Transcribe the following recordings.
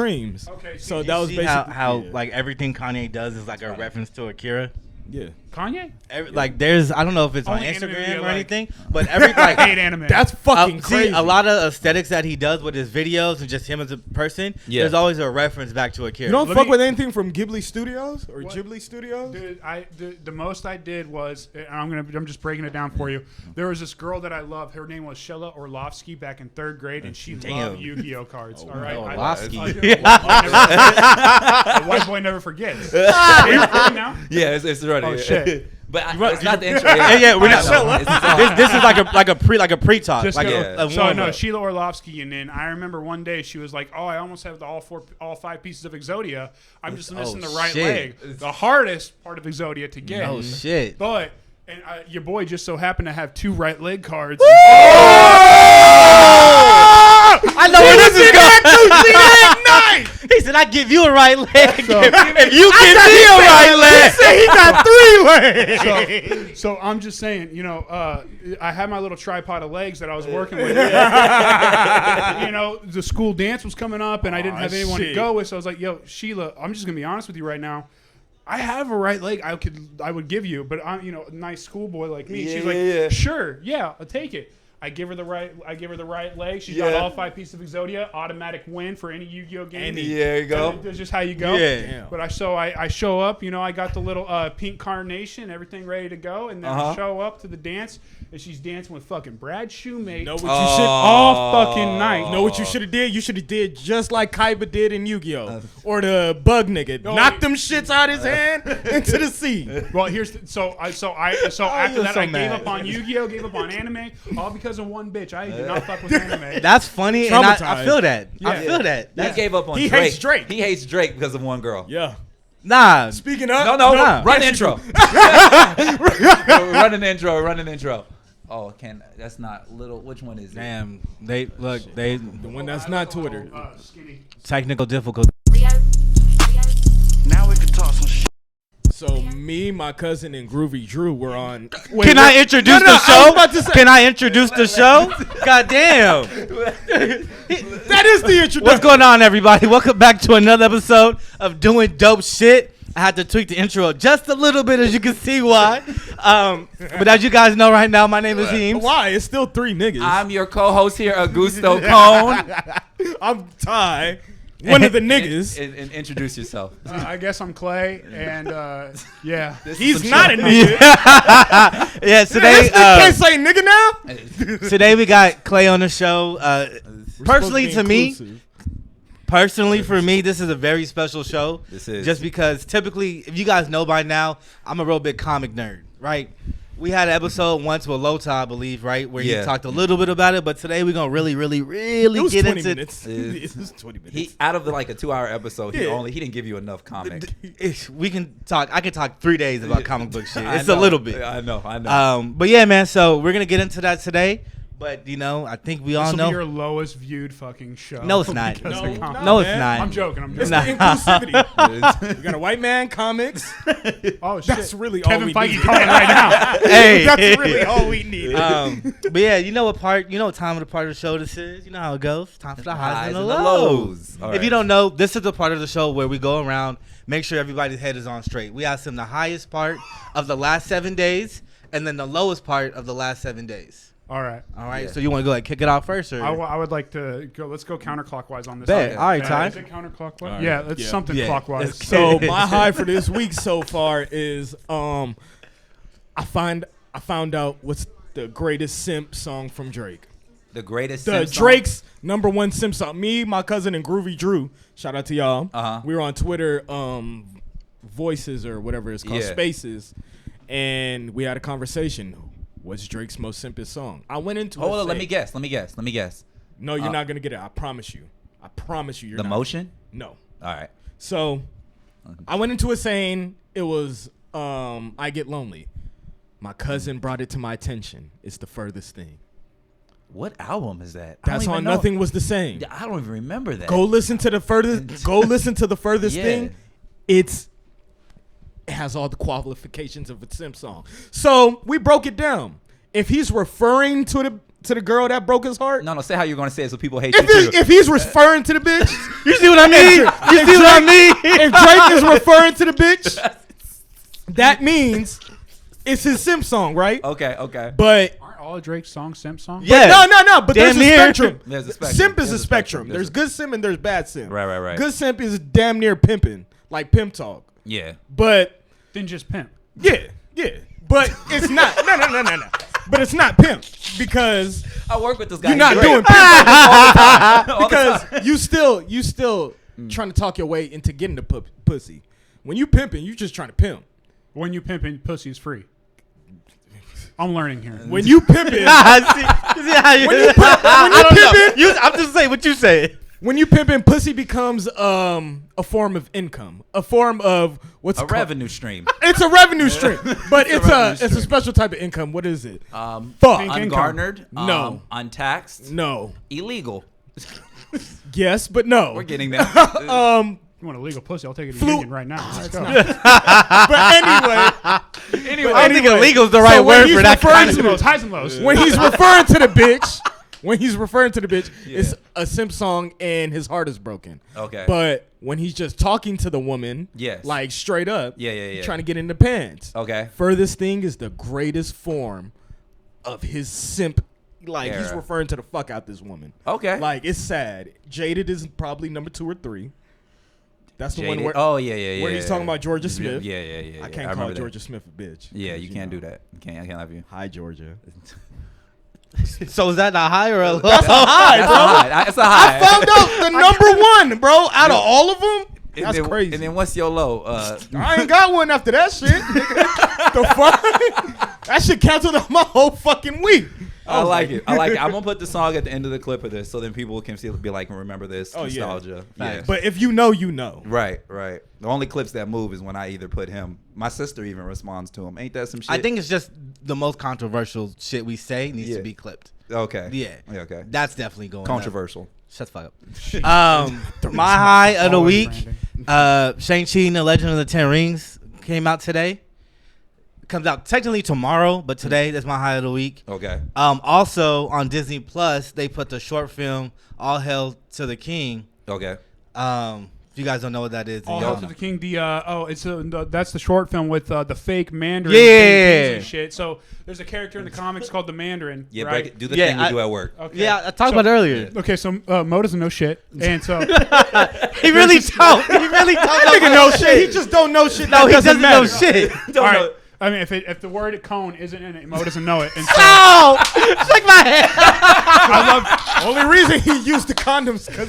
dreams. Okay, so that was See basically how like everything Kanye does is like a reference to Akira. Yeah. Kanye? Like there's, I don't know if it's Only on anime Instagram or like. anything, but every like I hate anime. That's fucking see crazy. a lot of aesthetics that he does with his videos and just him as a person. Yeah. There's always a reference back to Akira. You don't Let fuck me- with anything from Ghibli Studios or What? Ghibli Studios? Dude, the most I did was, and I'm just breaking it down for you. There was this girl that I love. Her name was Shella Orlovsky back in 3rd grade, and she loved Yu-Gi-Oh cards. All right, Orlovsky. A white boy never forgets. Now? Yeah, it's right. Oh shit. But it's not the intro. Yeah, we're not. It's This is like a pre-talk. Just like go. a So no, warm-up. Sheila Orlovsky, and then I remember one day she was like, "Oh, I almost have all 5 pieces of Exodia. I'm just missing the right shit. leg. The hardest part of Exodia to get. Oh shit. But your boy just so happened to have 2 right leg cards. I know where this is going. He said, "I give you a right leg, if you give me a right leg." He got 3 legs. So I'm just saying, I had my little tripod of legs that I was working with. The school dance was coming up, and I didn't have anyone to go with. So I was like, "Yo, Sheila, I'm just gonna be honest with you right now. I have a right leg I would give you, but I'm a nice schoolboy like me." She's like, "Sure, yeah, I'll take it." I give her the right leg. She's got all 5 pieces of Exodia. Automatic win for any Yu-Gi-Oh game. There you go. That's just how you go. Yeah. Damn. But I show up. I got the little pink carnation, everything ready to go, and then I show up to the dance, and she's dancing with fucking Brad Shoemate. Know what you should all fucking night. know what you should have did? You should have did just like Kaiba did in Yu-Gi-Oh! Or the bug nigga. Knock them shits out his hand into the sea. Well, after that, so I gave mad. up on Yu-Gi-Oh, gave up on anime, all because of one bitch. I did not fuck with anime. That's funny, and I Traumatized. feel that. I Yeah. feel that. He gave up on He Drake. hates Drake. He hates Drake because of one girl. Yeah. Nah. Speaking of, No, run the intro. Run an intro. Oh, that's not little. Which one is it? Damn. They the one that's not Twitter. Skinny. technical difficulty. Now we can talk some shit. So me, my cousin, and Groovy Drew were on. Can I introduce the I was show? about to say- Can I introduce the show? God damn. That is the introduction. What's going on, everybody? Welcome back to another episode of Doing Dope Shit. I had to tweak the intro just a little bit, as you can see why. But as you guys know right now, my name is Heems. Why? It's still 3 niggas. I'm your co-host here, Augusto Cone. I'm Ty, one of the niggas. And introduce yourself. I guess I'm Clay, and yeah. He's not a nigga. Yeah, today, This nigga can't say nigga now. today we got Clay on the show. Personally, Supposed to me, inclusive. Personally, for me, this is a very special show. This is. Just because typically, if you guys know by now, I'm a real big comic nerd, right? We had an episode once with Lota, I believe, right? Where he talked a little bit about it, but today we're going to really It was get 20 into minutes. It was 20 minutes. He out of like a 2-hour episode, he Yeah. didn't give you enough comic. We can talk. I can talk 3 days about comic book shit. I It's a know. little bit. I know. But yeah, man. So we're gonna get into that today. But I think we all This will be your know. lowest viewed fucking show. No, it's not. because of No, comics. No, it's man. not. I'm joking. It's Nah. the inclusivity. We got a white man comics. Oh shit. That's really all Kevin we Feige need. calling right now. Hey, That's really all we need. but yeah, you know what time of the part of the show this is. You know how it goes. Time for the highs and the lows. All If right. you don't know, this is the part of the show where we go around, make sure everybody's head is on straight. We ask them the highest part of the last 7 days, and then the lowest part of the last 7 days. All right. All right. Yeah. So you want to go ahead, kick it off first, or I would like to go. Let's go counterclockwise on this. Bet. Okay. All right, Ty. Is it counterclockwise? right. Yeah, it's Yeah. something Yeah. clockwise. So my high for this week so far is I found out what's the greatest simp song from Drake. The greatest. The Simp song? Drake's #1 simp song. Me, my cousin, and Groovy Drew. Shout out to y'all. We were on Twitter, Voices or whatever it's called, Yeah. Spaces, and we had a conversation. What's Drake's most simpest song? I went into Hold it on. Let saying- me guess. No, you're not gonna get it. I promise you. You're The not. motion. No. All right. So I went into it saying it was I Get Lonely. My cousin brought it to my attention. It's The Furthest Thing. What album is that? That's on Nothing Was the Same. I don't even remember that. Go listen to the furthest. Go listen to The Furthest Yeah. Thing. It has all the qualifications of a simp song. So we broke it down. If he's referring to to the girl that broke his heart? No, say how you're gonna say it so people hate you too. If he's referring to the bitch, You see what I mean? You see what I mean? if Drake is referring to the bitch, that means it's his simp song, right? Okay. But Aren't all of Drake's songs simp songs? Yeah. no. But Damn there's a near. spectrum. There's a spectrum. Simp is There's a a spectrum. spectrum. There's good simp and there's bad simp. Right. Good simp is damn near pimping, like pimp talk. Yeah. But Then just pimp. yeah. But it's not. No. But it's not pimp because I work with this guy. you're not He's doing great. pimp All the because time. you still trying to talk your way into getting the pussy. When you pimping, you just trying to pimp. When you pimping, pussy is free. I'm learning here. When you pimping, see how you, when you pimping, I'm just saying what you say. when you pimping, pussy becomes a form of income, a form of what's A it called? revenue stream. It's a revenue stream, but it's revenue a stream. special type of income. What is it? Fuck. Pink income. Ungarnered. No. Untaxed. No. Illegal. Yes, but no. We're getting there. You want a legal pussy? I'll take it to Flu- union right now. Let's go. But anyway, I think illegal is the right so when word he's for that referring kind Highs of and lows. Highs and lows. when he's referring to the bitch, it's a simp song and his heart is broken. Okay. But when he's just talking to the woman, Yes. like straight up, Yeah. trying to get in the pants. Okay. Furthest thing is the greatest form of his simp. Like he's Era. referring to the fuck out this woman. Okay. Like it's sad. Jaded is probably number 2 or 3. That's the one Jaded. where Oh yeah. where he's talking about Georgia Smith. Yeah. I can't call remember that. Georgia Smith a bitch. Yeah, you can't do that. I can't love you. Hi, Georgia. So is that a high or a low? That's a high, That's bro. a high. That's a high. I found out the number 1, bro. Out of all of them, And that's then- crazy. And then what's your low? I ain't got one after that shit. The fuck? That shit canceled out my whole fucking week. I like it. I'm gonna put the song at the end of the clip of this, so then people can see, be like, remember this nostalgia. Yeah. But if you know, you know. Right. The only clips that move is when I either put him. My sister even responds to him. Ain't that some shit? I think it's just the most controversial shit we say needs to be clipped. Okay. Yeah. Okay. That's definitely going Controversial. up. Shut the fuck up. My high of the Always week, branding. Shang-Chi and the Legend of the Ten Rings came out today. Comes out technically tomorrow, but today that's my high of the week. Okay. Also on Disney Plus, they put the short film All Hail to the King. Okay. If you guys don't know what that is, All y'all Hail to know. the King. That's the short film with the fake Mandarin. Yeah. and shit. So there's a character in the comics called the Mandarin. Yeah. right? Break it. Do the Yeah, thing we do at work. Okay. Yeah, I talked So- about it earlier. Okay, so Mo doesn't know shit, and so He really don't. He really don't. Nigga know shit. He just don't know shit. No, that he doesn't know matter. shit. all right. I mean, if the word cone isn't in it, Mo doesn't know it. And so Oh, shake my head. I love. Only reason he used the condoms because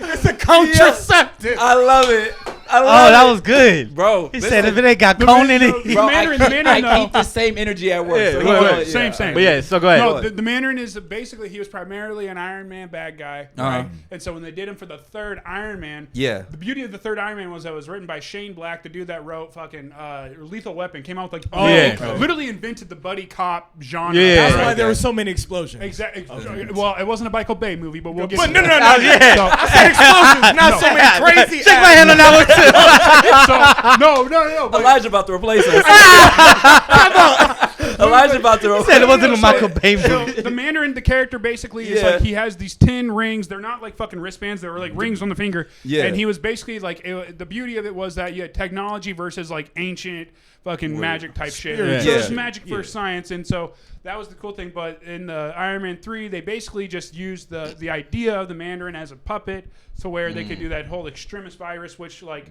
it's a contraceptive. I love it. Oh, that was good, bro. He said if it ain't got cone in it. Bro, Mandarin- I the Mandarin, keep though. the same energy at work. Yeah, so wait, he wait. knows- Same. But yeah, so go ahead. No, the Mandarin is basically he was primarily an Iron Man bad guy, right? And so when they did him for the third Iron Man, Yeah. the beauty of the third Iron Man was that it was written by Shane Black, the dude that wrote fucking Lethal Weapon, came out with like yeah. literally invented the buddy cop genre. Yeah. That's Right. why there were so many explosions. Exactly. Well, it wasn't a Michael Bay movie, but we'll get. But to no, that. yeah. So, I said explosions, not so many crazy. Shake my hand on that one too. no. But Elijah about to replace us. Elijah about to replace Said it wasn't a Michael Bay So movie. the Mandarin, the character, basically is Yeah. like he has these 10 rings. They're not like fucking wristbands. They were like rings on the finger. Yeah. And he was basically like the beauty of it was that you had technology versus like ancient fucking magic type shit. Yeah. So it's Yeah. magic versus science, and so that was the cool thing. But in the Iron Man 3, they basically just used the idea of the Mandarin as a puppet to where they could do that whole extremist virus, which like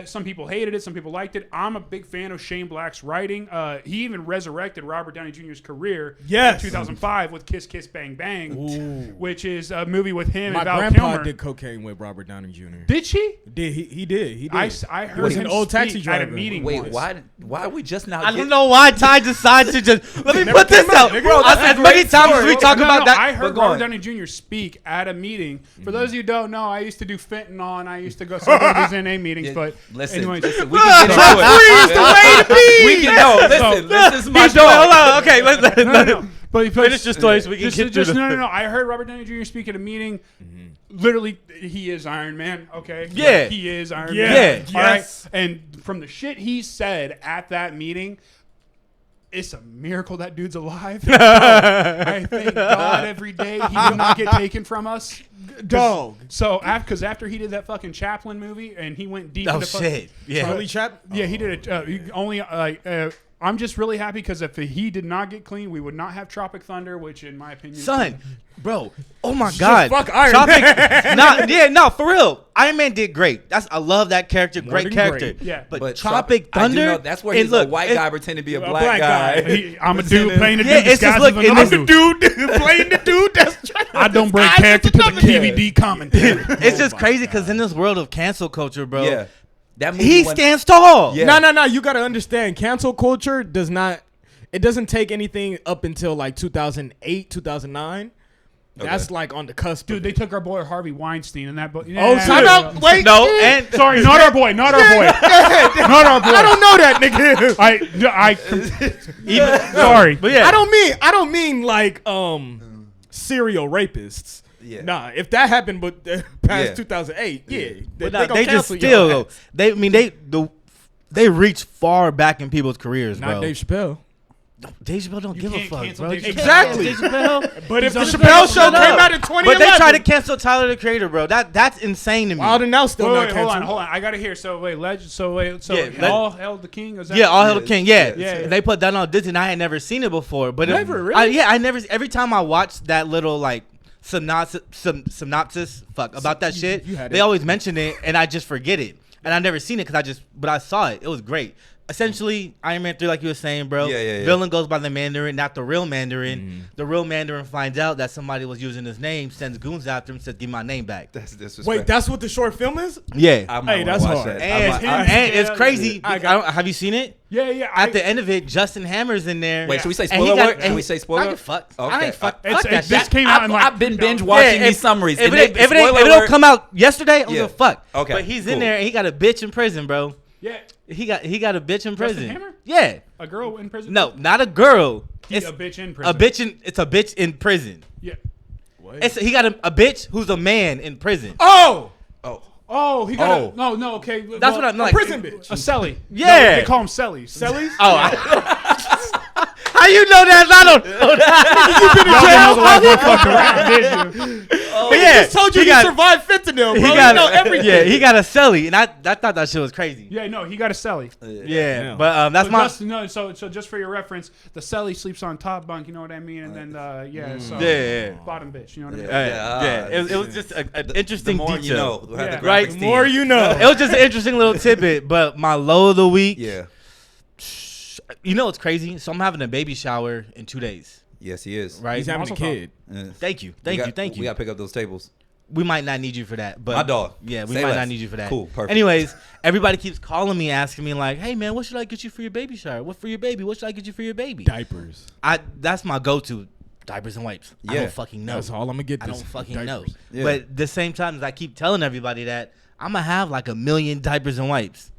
some people hated it, some people liked it. I'm a big fan of Shane Black's writing. He even resurrected Robert Downey Jr.'s career Yes. in 2005 with Kiss Kiss Bang Bang, which is a movie with him My and Val grandpa Kilmer. did cocaine with Robert Downey Jr. Did she? He did. I heard was him an old speak taxi at driver. a meeting. Wait, once. why are we just now? I don't know why Ty decided to just let me Never put this came out, out. nigga. Bro, That's as a many great times as story. we talk about that. I But heard go Robert on. Downey Jr. speak at a meeting. For those of you who don't know, I used to do fentanyl and I used to go to these NA meetings. But Listen, anyways, listen, we can get into Free is it. the way to be. We can no. Listen, this is my He's doing, hold show. on, okay, let's no. But finish your story so we can get to the. no. I heard Robert Downey Jr. speak at a meeting. Literally, he is Iron Man. Okay. Yeah. Like, he is Iron Yeah. Man. Yeah. All right? Yes. And from the shit he said at that meeting, it's a miracle that dude's alive. Bro, I thank God every day he did not get taken from us. Dog. So, because after he did that fucking Chaplin movie and he went deep into shit. Yeah. Charlie Chaplin? Yeah, he did it. I'm just really happy because if he did not get clean, we would not have Tropic Thunder, which in my opinion... Son, bro, oh my God. Fuck Iron Man. No, for real. Iron Man did great. I love that character. Great character. Great. Yeah. But Tropic Thunder... that's where he's a white guy pretending to be a black guy. I'm a dude playing a dude it's just disguised as another I'm the dude playing the dude that's trying to I don't bring disguise character to the as another- KVD commentary. It's just crazy because in this world of cancel culture, bro, Yeah. That movie he went- stands tall. Yeah. No. You got to understand, cancel culture does not. It doesn't take anything up until like 2008, 2009. That's like on the cusp. Dude, they took our boy Harvey Weinstein and that. Oh, shut up! Wait, No, and Sorry, not our boy. Not our boy. Not our boy. I don't know that nigga. Sorry. but yeah, I don't mean like serial rapists. Yeah. Nah, if that happened, but past Yeah. 2008, they but gonna they just cancel still your ass. they reach far back in people's careers, Not bro. Dave Chappelle. Dave Chappelle don't give a can't fuck, cancel bro. Dave You Chappelle. can't Exactly. cancel Dave Chappelle. But if the He's on Chappelle the show Shut came up. out in 2011, But they try to cancel Tyler the Creator, bro. That's insane to me. Wild and Now still not Wait, canceled. hold on. I gotta hear. So Yeah, All Held the King. Is that Yeah, All Hail the King. Yeah. Yeah. They put that on Disney. And I had never seen it before, but Never, really? I never. Every time I watched that little like synopsis, about that shit, you had they it. always mention it, and I just forget it, and I never seen it but I saw it. It was great. Essentially, Iron Man 3, like you were saying, bro. Yeah. Villain goes by the Mandarin, not the real Mandarin. The real Mandarin finds out that somebody was using his name, sends goons after him, says, "Give my name back." That's disrespectful. Wait, that's what the short film is? Yeah. I might Hey, wanna that's watch hard. that. And it's crazy. I Have you seen it? Yeah. At the end of it, Justin Hammer's in there. Wait, should we say And he spoiler got- alert? and Should he- we say I spoiler? ain't fuck. Okay. I ain't fuck. It's- Fuck that this shit. came out in like I've been binge watching these summaries. If and it spoiler don't alert- come out yesterday, I'm Yeah. gonna fuck. Okay, But he's in cool. there and he got a bitch in prison, bro. Yeah. He got a bitch in prison. Hammer? Yeah. A girl in prison. No, not a girl. He's It's a bitch in a prison. bitch it's a bitch in prison. Yeah. He got a bitch who's a man in prison. Oh, Oh, he got no. Okay, That's what I'm like. prison bitch. A celly. Yeah. No, they call him cellies. Sellies? Oh, how you know that? I don't know that. But yeah, Just told you he you got- survived fentanyl, bro. He You got know everything. Yeah, he got a celly, and I thought that shit was crazy. Yeah, no, he got a celly. Yeah, but that's So my so just for your reference, the celly sleeps on top bunk. You know what I mean? And then so Yeah. bottom bitch. You know what I mean? yeah. It was just an The interesting more detail. you know. We'll have the Yeah. Right. graphics The more team. you know. It was just an interesting little tidbit. But my low of the week, Yeah. you know what's crazy? So I'm having a baby shower in 2 days. Yes, he is. Right? He's having a Also kid. Yeah. Thank you. We We got to pick up those tables. might not need you for that. But My dog. Yeah, we Say might less. not need you for that. Cool, perfect. Anyways, everybody keeps calling me, asking me like, "Hey man, what should I get you for your baby shower? What for your baby? What should I get you for your baby?" Diapers. That's my go-to. Diapers and wipes. I Yeah. don't fucking know. That's all I'm gonna get. I This don't fucking know. diapers. Yeah. But at the same time, as I keep telling everybody that I'm gonna have like 1 million diapers and wipes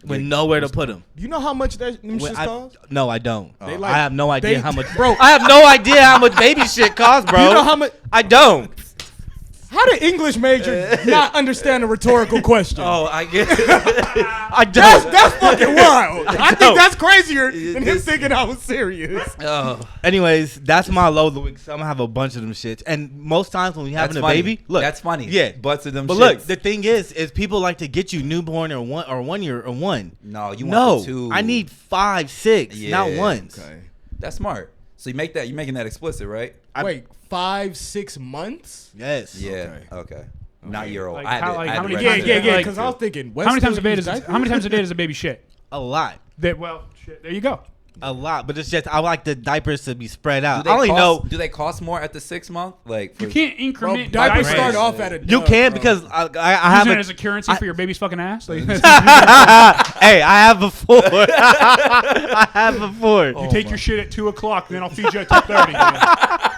with nowhere to put them. You know how much that them shit cost? No, I don't. They like- I have no idea they- how much. bro. I have no idea how much baby shit costs, bro. You know how much? I don't. How did English major not understand a rhetorical question? Oh, I get it. I don't. That's fucking wild. I don't. think that's crazier than him This- thinking I was serious. Oh, Anyways, that's my low of the week. So I'm gonna have a bunch of them shits. And most times when we having that's a funny. baby, look, That's funny. Yeah, Butts of them but shits. look, the thing is people like to get you newborn or 1 year or one. No, you want No, the two. I need 5, 6, not Yeah. once. That's smart. So you're making that explicit, right? Wait, 5-6 months? Yes. Yeah. Okay. Not year old. Like, I had how- to- like, I had how to many register times- that. like, Because I was thinking, How many times a day does does How many times a day does a baby shit? A lot. Shit. There you go. A lot, but it's just I like the diapers to be spread Do out. they I only cost, know Do they cost more at the 6 month? Like You for- can't Bro, increment diapers diapers. start off at a you dub, can bro. because I Using have it a, as a currency for your baby's fucking ass. Like, hey, I have before. I have before. you take your shit at 2 o'clock, then I'll feed you at 2:30.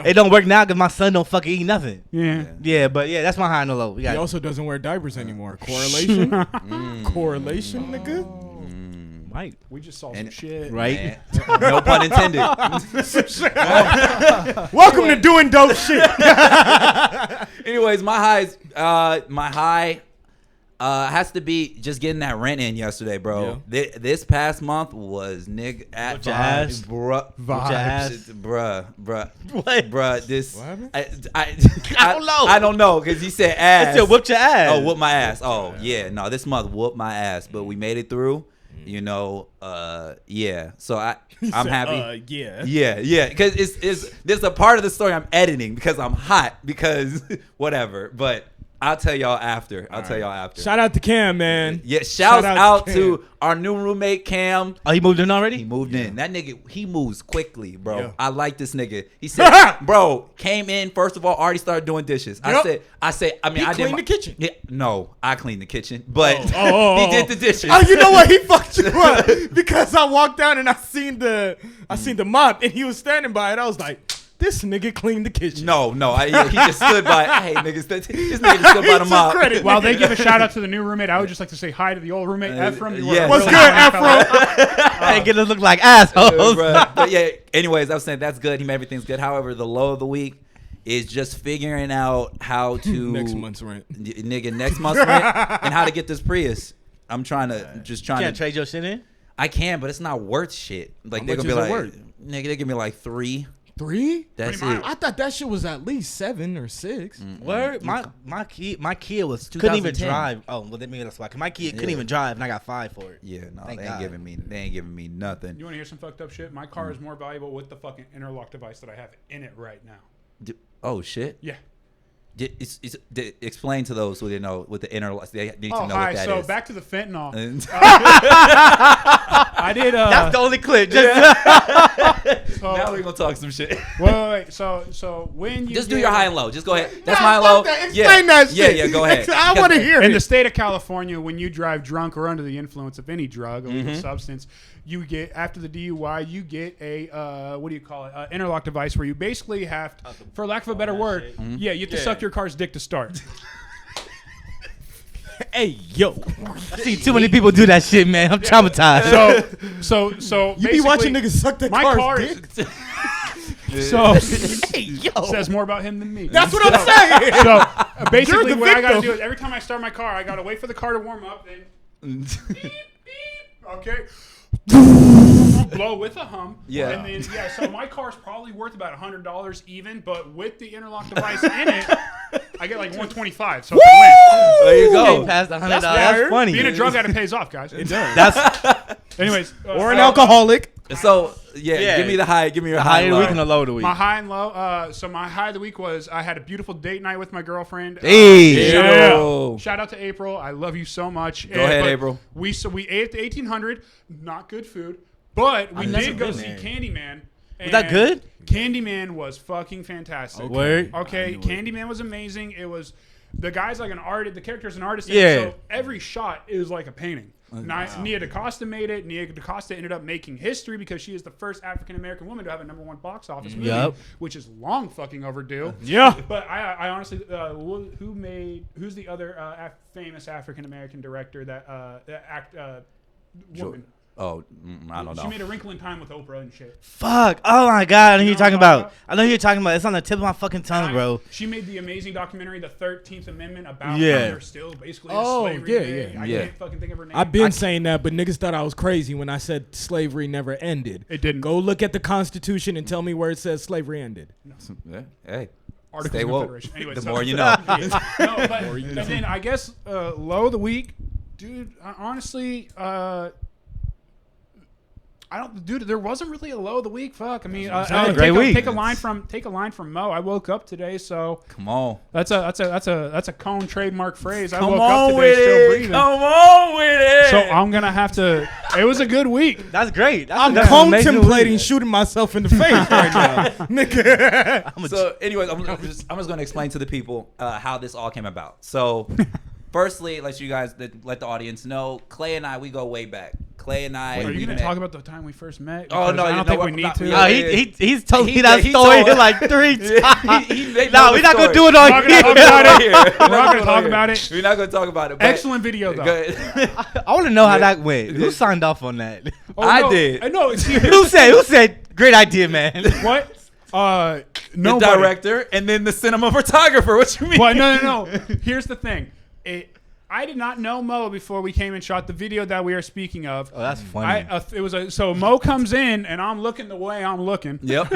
It don't work now because my son don't fucking eat nothing. Yeah. Yeah, but yeah, that's my high and the low. We He got also doesn't wear diapers anymore. Correlation? Correlation, nigga? right, We just saw some And- shit. right. Man. No pun intended. Welcome to Doing Dope Shit. Anyways, my high Has to be just getting that rent in yesterday, bro. Yeah. This past month was nigga at vibes, bruh. What, bruh? This what I don't know. I don't know because he said ass. It said whooped your ass. Oh, whoop my ass. Oh yeah, no, this month whooped my ass, but we made it through. You know, yeah. So I'm happy. Yeah. Because it's there's a part of the story I'm editing because I'm hot because whatever, but. I'll tell y'all after. Shout out to Cam, man. Yeah, shout out to our new roommate, Cam. Oh, he moved in already? He moved in. That nigga, he moves quickly, bro. Yeah. I like this nigga. He said, bro, came in, first of all, already started doing dishes. Yep. I cleaned the kitchen. Yeah, no, I cleaned the kitchen, but he did the dishes. Oh, you know what? He fucked you up because I walked down and I seen the mop and he was standing by it. I was like, this nigga cleaned the kitchen. No, he just stood by. Hey, niggas, this nigga just stood by the mop. While they give a shout out to the new roommate, I would just like to say hi to the old roommate, Ephraim. Yeah. What's good, Ephraim? They get to look like assholes. But yeah, anyways, I was saying that's good. He made everything's good. However, the low of the week is just figuring out how to next month's rent, next month's rent, and how to get this Prius. I'm trying to Can't trade your shit in. I can, but it's not worth shit. Like how they're much gonna be like, worth? nigga, they give me like 3. 3? That's it. I thought that shit was at least 7 or 6. Word? My kid was couldn't even drive. Oh, well, that means that's why. My kid couldn't even drive, and I got 5 for it. Yeah, no, they ain't giving me nothing. You want to hear some fucked up shit? My car is more valuable with the fucking interlock device that I have in it right now. Oh shit. Yeah. Explain to those who didn't know what the interlock. They need to know what that is. So back to the fentanyl. I did. That's the only clip. So, now we're gonna talk some shit. Wait. So when you just do your high and low. Just go ahead. That's my low. Explain that shit. Yeah. Go ahead. I want to hear it. In the state of California, when you drive drunk or under the influence of any drug, illegal substance, you get after the DUI, you get a what do you call it? Interlock device where you basically have, to, for lack of a better word, you have to suck your car's dick to start. Hey, yo. I see too many people do that shit, man. I'm traumatized. So you be watching niggas suck their car's dick? Says more about him than me. That's what I'm saying. So basically what I got to do is every time I start my car, I got to wait for the car to warm up. Then beep, beep, okay. Blow with a hum. Yeah. And then, so my car's probably worth about $100 even, but with the interlock device in it, I get like $125. So I there you go. Came past $100. That's funny. being a drug addict pays off, guys. It does. That's anyways. Or an alcoholic. So give me the high. Give me your high high of the week and the low of the week. My high and low. So my high of the week was I had a beautiful date night with my girlfriend. Hey. Shout out to April. I love you so much. Go ahead, April. We ate at the 1800. Not good food, but we did go see Candyman. Was that good? Candyman was fucking fantastic. Word. Okay, Candyman was amazing. It was the guy's like an artist. The character's an artist. Yeah. So every shot is like a painting. Nia DaCosta made it. Nia DaCosta ended up making history because she is the first African American woman to have a #1 box office movie, which is long fucking overdue. Yeah. But I honestly, who's the other famous African American director that woman? Oh, I don't know. She made A Wrinkle in Time with Oprah and shit. Fuck. Oh my god. I know who you're talking about. I know who you're talking about. It's on the tip of my fucking tongue, bro. She made the amazing documentary, The 13th Amendment, about how they're still basically in slavery. I can't fucking think of her name. I've been saying that, but niggas thought I was crazy when I said slavery never ended. It didn't. Go look at the Constitution and tell me where it says slavery ended. Hey. Articles of Confederation. Anyway, the more you know. And then I guess low of the week, dude. Honestly, there wasn't really a low of the week. Fuck. I mean, take a line from Mo. I woke up today, so come on. That's a Cone trademark phrase. I Come woke on up today with still it. breathing. Come on with it. So I'm gonna have to. It was a good week. That's great. I'm contemplating shooting myself in the face right now, nigga. So, anyways, I'm just gonna explain to the people how this all came about. So, firstly, let the audience know, Clay and I, we go way back. Clay and I. Wait, are you going to talk about the time we first met? Oh, no. I don't think we need to. He's told me that story like 3 times. No, we're not going to do it on here. We're not going to talk about it. We're not going to talk about it. Excellent video, though. I want to know how that went. Who signed off on that? I did. I know. Who said, great idea, man? What? The director and then the cinematographer. What you mean? Well, no. Here's the thing. I did not know Mo before we came and shot the video that we are speaking of. Oh, that's funny. So Mo comes in and I'm looking the way I'm looking. Yep.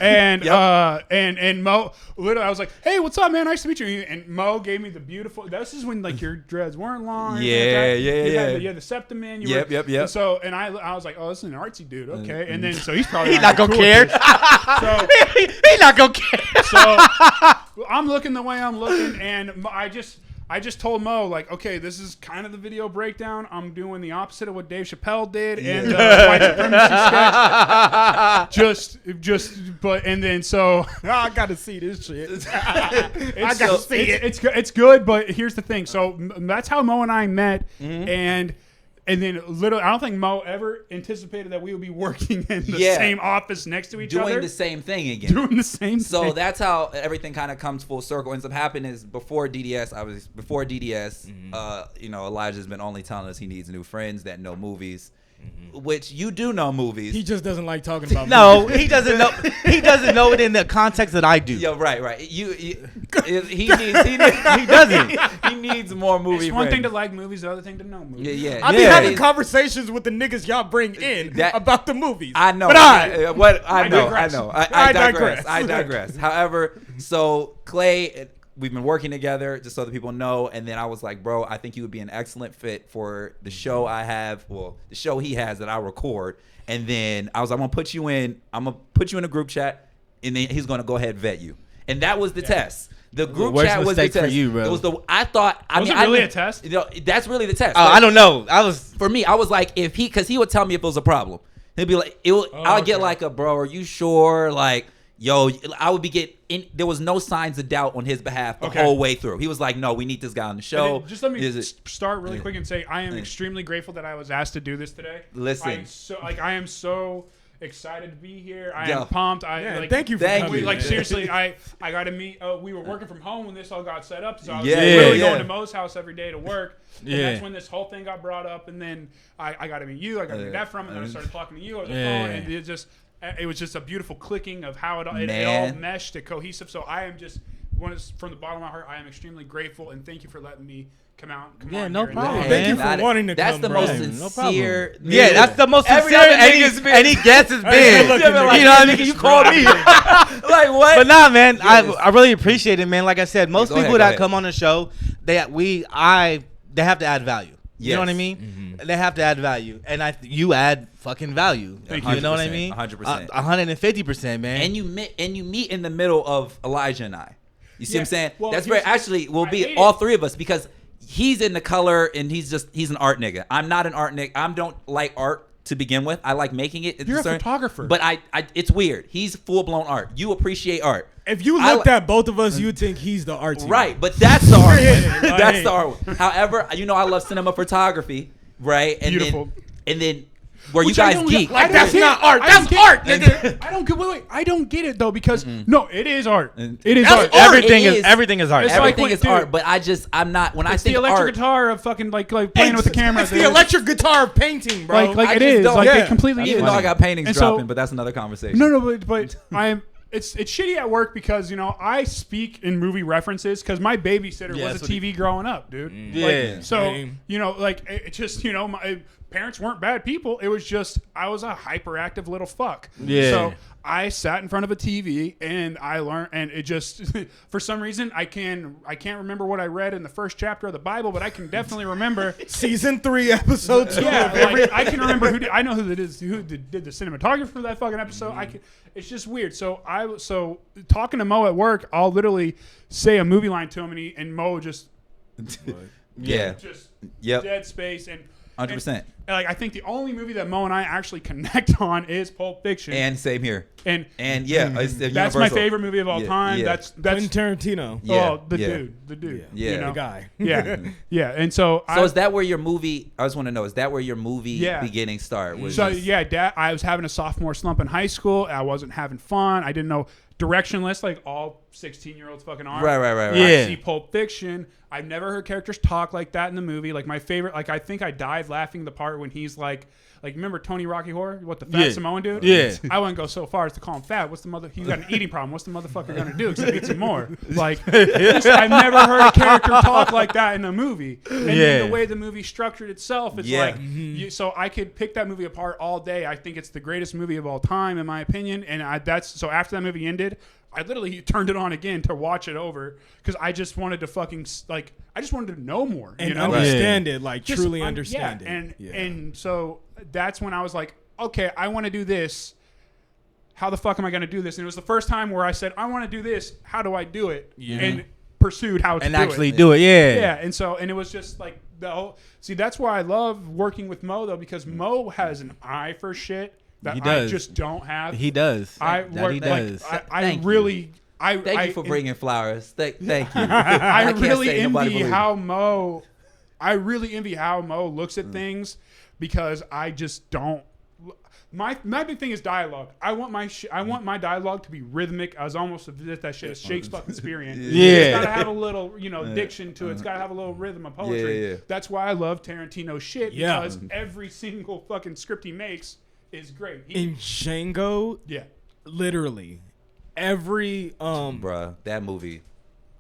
And and Mo, literally, I was like, "Hey, what's up, man? Nice to meet you." And Mo gave me the beautiful. This is when like your dreads weren't long. Yeah. You had the septum in. Yep. And I was like, "Oh, this is an artsy dude." Okay. And then so he's probably He's not gonna care. So He's not gonna care. So I'm looking the way I'm looking, and I just told Mo, like, okay, this is kind of the video breakdown. I'm doing the opposite of what Dave Chappelle did and white supremacy sketch. And then so I gotta see this shit. I gotta see it. It's good, but here's the thing. So that's how Mo and I met, and then literally, I don't think Mo ever anticipated that we would be working in the same office next to each other. Doing the same thing again. Doing the same thing. So that's how everything kind of comes full circle. Ends up happening is before DDS, Elijah's been only telling us he needs new friends that know movies. Which you do know movies. He just doesn't like talking about No, he doesn't know. He doesn't know it in the context that I do. Yeah, right. He doesn't. He needs more movie. It's one thing to like movies, the other thing to know movies. Yeah. I be having conversations with the niggas y'all bring in about the movies. I know. But I digress. However, so Clay, we've been working together just so that people know. And then I was like, bro, I think you would be an excellent fit for the show I have. Well, the show he has that I record. And then I was like, I'm going to put you in a group chat. And then he's going to go ahead and vet you. And that was the test. The group chat was the test. For you, bro. It was was it really a test? That's really the test. Oh, I don't know. For me, I was like, because he would tell me if it was a problem. He'd be like, I'll get like a, bro, are you sure? Like, yo, I would be there was no signs of doubt on his behalf the whole way through. He was like, no, we need this guy on the show. Just let me start really quick and say I am extremely grateful that I was asked to do this today. Listen. I am so excited to be here. I am pumped. Thank you for coming. Like seriously, I got to meet. We were working from home when this all got set up, so I was going to Mo's house every day to work. And that's when this whole thing got brought up, and then I got to meet you. I got to meet that from, and then I started talking to you on the phone, and it was just a beautiful clicking of how it all meshed, cohesive. So I am just from the bottom of my heart, I am extremely grateful, and thank you for letting me come out. No problem. Thank you for wanting to That's come, the bro. most sincere. That's the most sincere any guest has been. Like, you know what I mean? You called me. Like what? But nah, man, I really appreciate it, man. Like I said, most people that come on the show, they have to add value. You know what I mean? Mm-hmm. They have to add value, and you add fucking value. Thank you. You know what I mean? 100%. 150%, man. And you meet in the middle of Elijah and I. You see what I'm saying? Well, that's where actually will be all three of us because he's in the color and he's an art nigga. I'm not an art nigga. I don't like art to begin with. I like making it. You're a photographer. But it's weird. He's full blown art. You appreciate art. If you looked at both of us, you'd think he's the artsy. Right, but that's the art one. That's the art one. However, I love cinema photography, right? And beautiful. Then where you guys geek. Like that's not art. That's art, nigga. I don't get it though because no, it is art. It is That's art. Everything is art. Everything is dude, art. But I'm not when I think the electric art. guitar of fucking like playing with the camera. It's the electric guitar of painting, bro. Like it is. Like it completely is. Even though I got paintings And dropping, but that's another conversation. No, but it's shitty at work because I speak in movie references because my babysitter was a TV growing up, dude. It just my parents weren't bad people. It was just I was a hyperactive little fuck. Yeah. So I sat in front of a TV and I learned, and it just for some reason I can't remember what I read in the first chapter of the Bible, but I can definitely remember season 3, episode 2. Yeah, I can remember I know who did the cinematography for that fucking episode. It's just weird. So talking to Mo at work, I'll literally say a movie line to him, and Mo just dead space and 100%. Like I think the only movie that Mo and I actually connect on is Pulp Fiction. And same here. And it's that's my favorite movie of all time. Yeah. That's Quentin Tarantino. The dude. Yeah, the guy. Yeah. And so is that where your movie? I just want to know. Is that where your movie beginning start? Dad, I was having a sophomore slump in high school. I wasn't having fun. I didn't know directionless like all 16-year-olds fucking are. Right. Yeah. I see Pulp Fiction. I've never heard characters talk like that in the movie. Like my favorite, like I think I died laughing the part part when he's like remember Tony Rocky Horror? What, the fat Samoan dude? Yeah. I wouldn't go so far as to call him fat. He's got an eating problem. What's the motherfucker gonna do except eat some more? Like, I've never heard a character talk like that in a movie. And then the way the movie structured itself, it's like, so I could pick that movie apart all day. I think it's the greatest movie of all time, in my opinion. And so after that movie ended, I literally turned it on again to watch it over because I just wanted to I just wanted to know more and understand it, truly just understand it. And so that's when I was like, okay, I want to do this. How the fuck am I going to do this? And it was the first time where I said, I want to do this. How do I do it? Yeah. And pursued how to and do actually it. do it. Yeah. Yeah. And it was just like see, that's why I love working with Mo though, because Mo has an eye for shit that I just don't have. He does. I really Thank you for bringing flowers. Thank you. I really envy how Mo looks at things because I just don't. My big thing is dialogue. I want my dialogue to be rhythmic as almost as that shit is Shakespearean. It's gotta have a little diction to it. It's gotta have a little rhythm of poetry. Yeah. That's why I love Tarantino's shit because every single fucking script he makes is great. In Django, literally every bruh, that movie.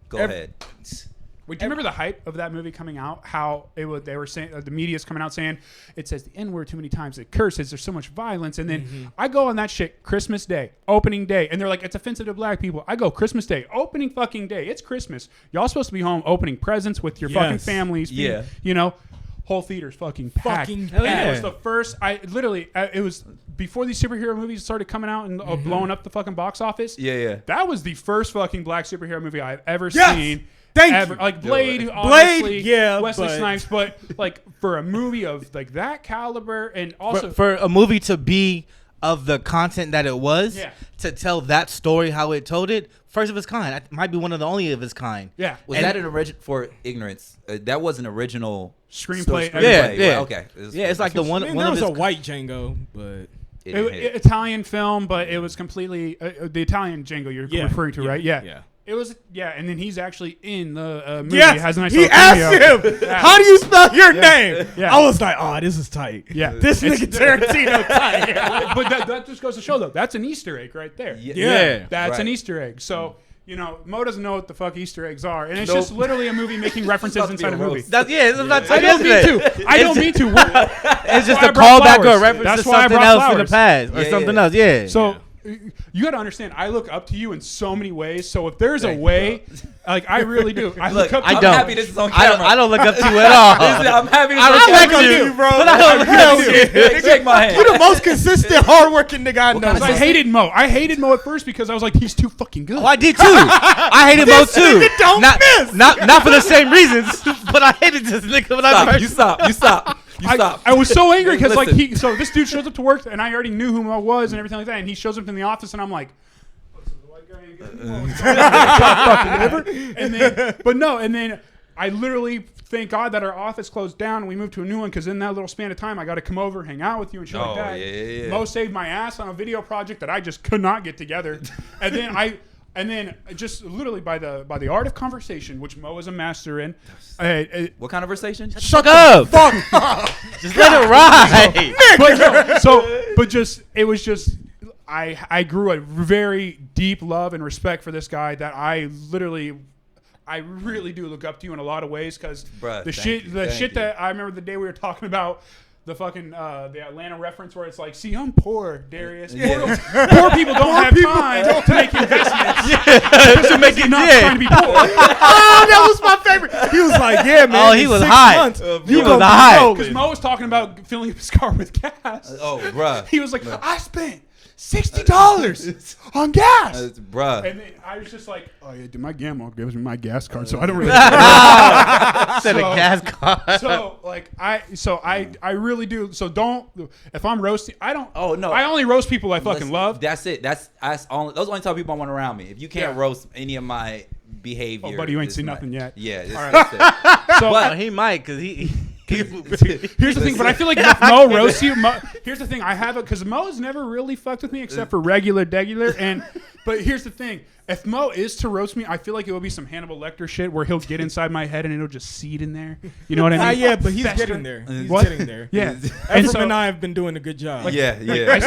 Go ahead. Wait, do you remember the hype of that movie coming out? How they were saying the media's coming out saying it says the N-word too many times, it curses, there's so much violence, and then I go on that shit Christmas Day, opening day, and they're like, it's offensive to black people. I go Christmas Day, opening fucking day, it's Christmas. Y'all supposed to be home opening presents with your fucking families. Whole theater's fucking packed. It was the first. It was before these superhero movies started coming out and blowing up the fucking box office. Yeah. That was the first fucking black superhero movie I've ever seen. Thank you. Like Blade, obviously, Wesley Snipes, but like for a movie of like that caliber, and also for a movie to be of the content that it was, to tell that story how it told it, first of its kind. It might be one of the only of its kind. Yeah. Was that an original, for ignorance, that was an original screenplay? Yeah. Okay. It's like the one. There was a white Django, but Italian film, but it was completely the Italian Django you're referring to, right? Yeah. It was, and then he's actually in the movie. Yes, has a nice he asked him, how do you spell your name? Yeah. I was like, oh, this is tight. Yeah. This nigga Tarantino tight. But that just goes to show, though, that's an Easter egg right there. Yeah. That's an Easter egg. So, Mo doesn't know what the fuck Easter eggs are. And it's just literally a movie making references inside a movie. I don't mean to. It's just a callback or a reference to something else in the past or something else. Yeah. So you got to understand, I look up to you in so many ways. So if there's a way, like I really do. I look up to you. I'm happy this is on camera. I don't look up to you at all. I'm happy this I is look up to you, bro. But I don't look up to you. Shake my hand. You're the most consistent, hardworking nigga I know. I hated Mo. I hated Mo at first because I was like, he's too fucking good. Oh, I did too. I hated Mo too. Not for the same reasons, but I hated this nigga. You stop. I was so angry because so this dude shows up to work and I already knew who Mo was and everything like that, and he shows up in the office and I'm like, and then I literally thank God that our office closed down and we moved to a new one, because in that little span of time I got to come over, hang out with you and shit like that. Yeah. Mo saved my ass on a video project that I just could not get together, and then just literally by the art of conversation, which Mo is a master in. What kind of conversation? Shut up. Fuck. Just let it ride. It was just I grew a very deep love and respect for this guy that I really do look up to you in a lot of ways, because the shit that I remember the day we were talking about the fucking the Atlanta reference where it's like, see, I'm poor, Darius. Poor people don't have time to make investments. To make it not trying to be poor. Oh, that was my favorite. He was like, yeah, man. Oh, he was high. He was high. Because Mo was talking about filling up his car with gas. Oh, bruh. He was like, I spent $60 on gas, bruh. And then I was just like, oh yeah, dude, my grandma gives me my gas card, so I don't really. Said a gas card. So like I really do. So don't, if I'm roasting, I don't. Oh no, I only roast people I fucking love. That's it. That's only those only type of people I want around me. If you can't roast any of my behavior, oh buddy, you ain't seen nothing yet. Yeah. That's it. So but he might, because he. Here's the thing, but I feel like if Mo roasts you, here's the thing, I have it because Mo's never really fucked with me except for regular, but here's the thing, If Mo is to roast me, I feel like it would be some Hannibal Lecter shit where he'll get inside my head and it'll just seed in there. You know what I mean? Yeah, but he's Fester. getting there. He's What? getting there. Yeah. And so- and I have been doing a good job. I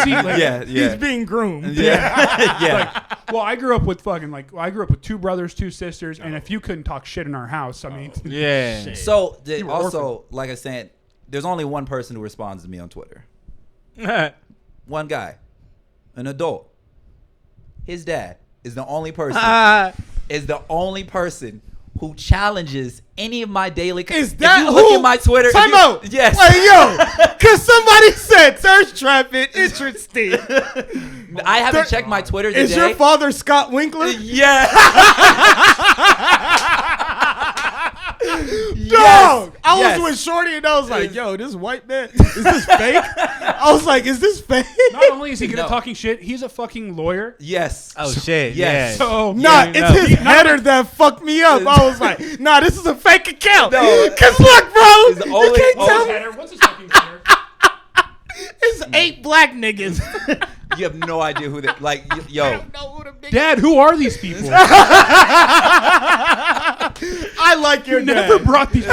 see. He's being groomed. Yeah. Well, I grew up with I grew up with 2 brothers, 2 sisters, and if you couldn't talk shit in our house, I mean, Yeah. So You were also, like I said, there's only one person who responds to me on Twitter. One guy, an adult. His dad is the only person. Who challenges any of my daily. Is that if you who? Look at my Twitter. Time out. Yes. Wait, yo, because somebody said thirst trapping interesting. I haven't checked my Twitter today. Is your father Scott Winkler? Yeah. Dog! I Yes. was with Shorty and I was like, yo, this white man, is this fake? I was like, is this fake? not only is he good No. at talking shit, he's a fucking lawyer. Yes. Oh shit. Yes. Yeah. So Nah, you it's know. his header that fucked me up. I was like, nah, this is a fake account. No. Cause look, bro, It's the you only- can't only tell me. header. What's his fucking header? It's 8 black niggas. You have no idea who that. Like, I yo. don't know who them niggas. Dad, who are these people? I like your Never dad. brought these.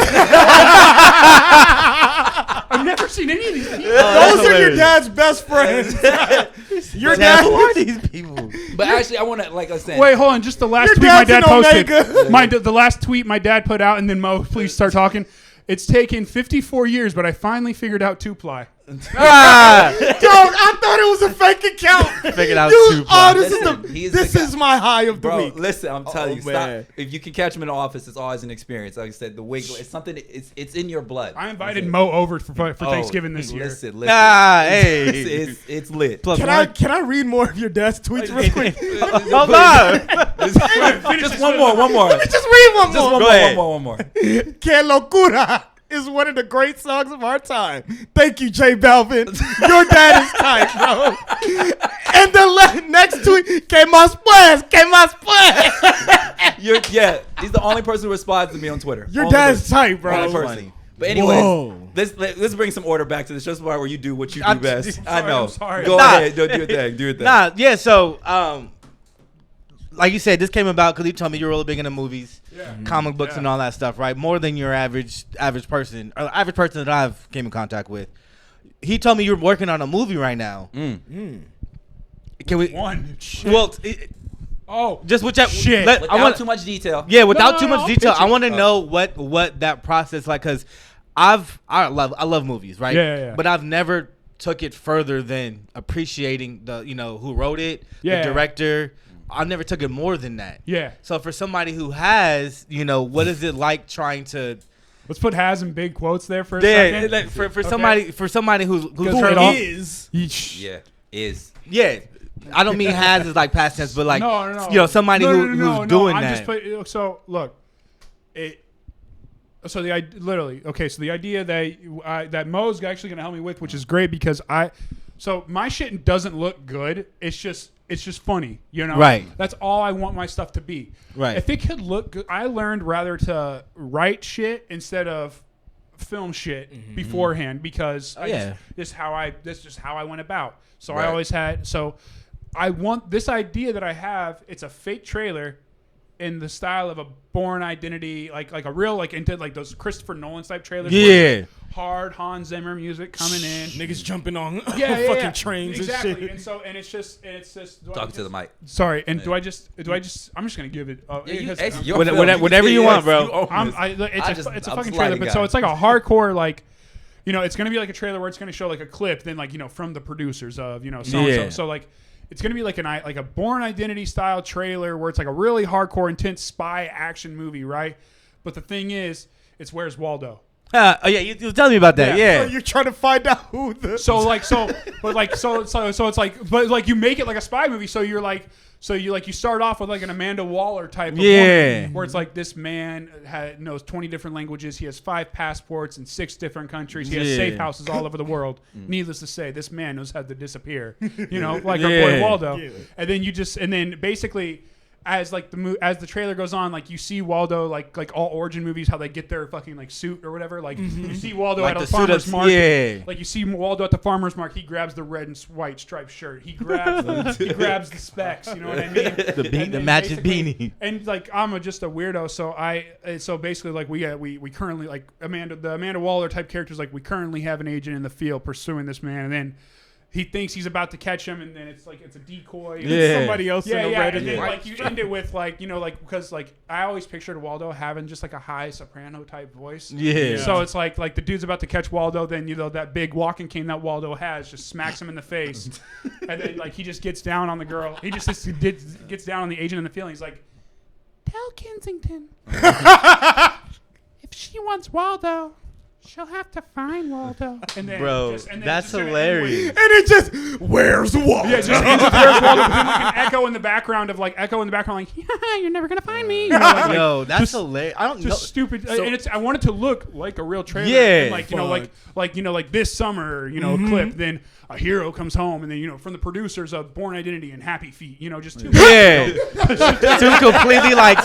I've never seen any of these people. Those are your hilarious. dad's best friends. Your Dad, dad. who are these people? But actually, I want to, like I said. Wait, hold on. Just the last Your tweet my dad's dad an posted. Omega. The last tweet my dad put out, and then Mo, please start talking. It's taken 54 years, but I finally figured out 2-ply. Dog, I thought it was a fake account. Figured out Dude, 2 oh, Listen, this is my high of the Bro, week. listen, I'm telling you, man. stop. If you can catch him in the office, it's always an experience. Like I said, the wig, it's something, it's in your blood. I invited Mo over for Thanksgiving this year. Listen. Hey. It's lit. Plus Can one. I read more of your dad's tweets real quick? Hold on. Just one more. Let me just read one Just more. Go ahead. one more. Que locura is one of the great songs of our time. Thank you, J Balvin. Your dad is tight, bro. And the next tweet, que más pues, que más pues. Yeah, he's the only person who responds to me on Twitter. Your Only dad's person. tight, bro. Only person. funny. But anyways, Whoa. let's bring some order back to the show part where you do what you do I'm best. sorry, I know. I'm sorry. Go Nah. ahead, do your thing. Do your thing. Nah, yeah. So, like you said, this came about because you told me you're really big into movies, comic books, and all that stuff, right? More than your average person, or average person that I've came in contact with. He told me you're working on a movie right now. Can we? One. Shit. Well, just which Shit. I Without want too much detail. Yeah, without too no, much I'll detail, pitch I it. want to know what that process like, because I love movies, right? Yeah. But I've never took it further than appreciating the who wrote it, Yeah. the director. I never took it more than that. Yeah. So for somebody who has, what is it like trying to? Let's put has in big quotes there for a second. Like, for Okay. somebody who's Who turned off. is. Yeesh. Yeah, is. Yeah. I don't mean has is like past tense, but like no. somebody who's doing I'm that. Just so look, so the idea that Mo's actually gonna help me with, which is great because my shit doesn't look good. It's just funny, Right. That's all I want my stuff to be. Right. If it could look good, I learned rather to write shit instead of film shit beforehand because this is how I went about. So Right. I always had I want this idea that I have. It's a fake trailer in the style of a Bourne Identity, like a real into like those Christopher Nolan type trailers. where Yeah. it's hard Hans Zimmer music coming in. Niggas jumping on Yeah, fucking yeah. trains exactly. and shit. And it's just. Talk to the mic. Sorry, and do I just? I'm just gonna give it. It's your Whatever- film. whatever you want, bro. You own this. It's a I'm fucking sliding trailer, but guy. so it's like a hardcore like. It's gonna be like a trailer where it's gonna show like a clip, then like from the producers of Yeah. so like it's gonna be like a Bourne Identity style trailer where it's like a really hardcore, intense spy action movie, right? But the thing is, it's Where's Waldo. Oh yeah, you were telling me about that. Yeah. Yeah. So you're trying to find out who the. So it's like you make it like a spy movie. So you're like. So you start off with like an Amanda Waller type of woman, where it's like this man knows 20 different languages. He has 5 passports in 6 different countries. He has safe houses all over the world. Needless to say, this man knows how to disappear. Like our boy Waldo. Yeah. And then basically as the trailer goes on, like you see Waldo like all origin movies, how they get their fucking like suit or whatever. Like you see Waldo Like at the a suit farmer's of- market. yeah. Like you see Waldo at the farmer's market. He grabs the red and white striped shirt. He grabs the specs. You know what I mean? The matching beanie. And like I'm just a weirdo, so basically like we currently like the Amanda Waller type characters, like we currently have an agent in the field pursuing this man, and then he thinks he's about to catch him, and then it's a decoy. Yeah. It's somebody else in a red and then white like you end it with like because like I always pictured Waldo having just like a high soprano type voice. Yeah. So it's like the dude's about to catch Waldo, then that big walking cane that Waldo has just smacks him in the face, and then like he just gets down on the girl. He just gets down on the agent in the field. He's like, "Tell Kensington if she wants Waldo, she'll have to find Waldo." And then Bro, that's hilarious. And it just, where's Waldo? Yeah, it just ends with where's Waldo, but then like an echo in the background, like, yeah, you're never gonna find me. You know, like, Yo, that's just- hilarious. I don't know. just stupid, and I want it to look like a real trailer. Yeah. And like this summer, clip. Then a hero comes home, and then from the producers of Born Identity and Happy Feet. Just two. Yeah. Two completely like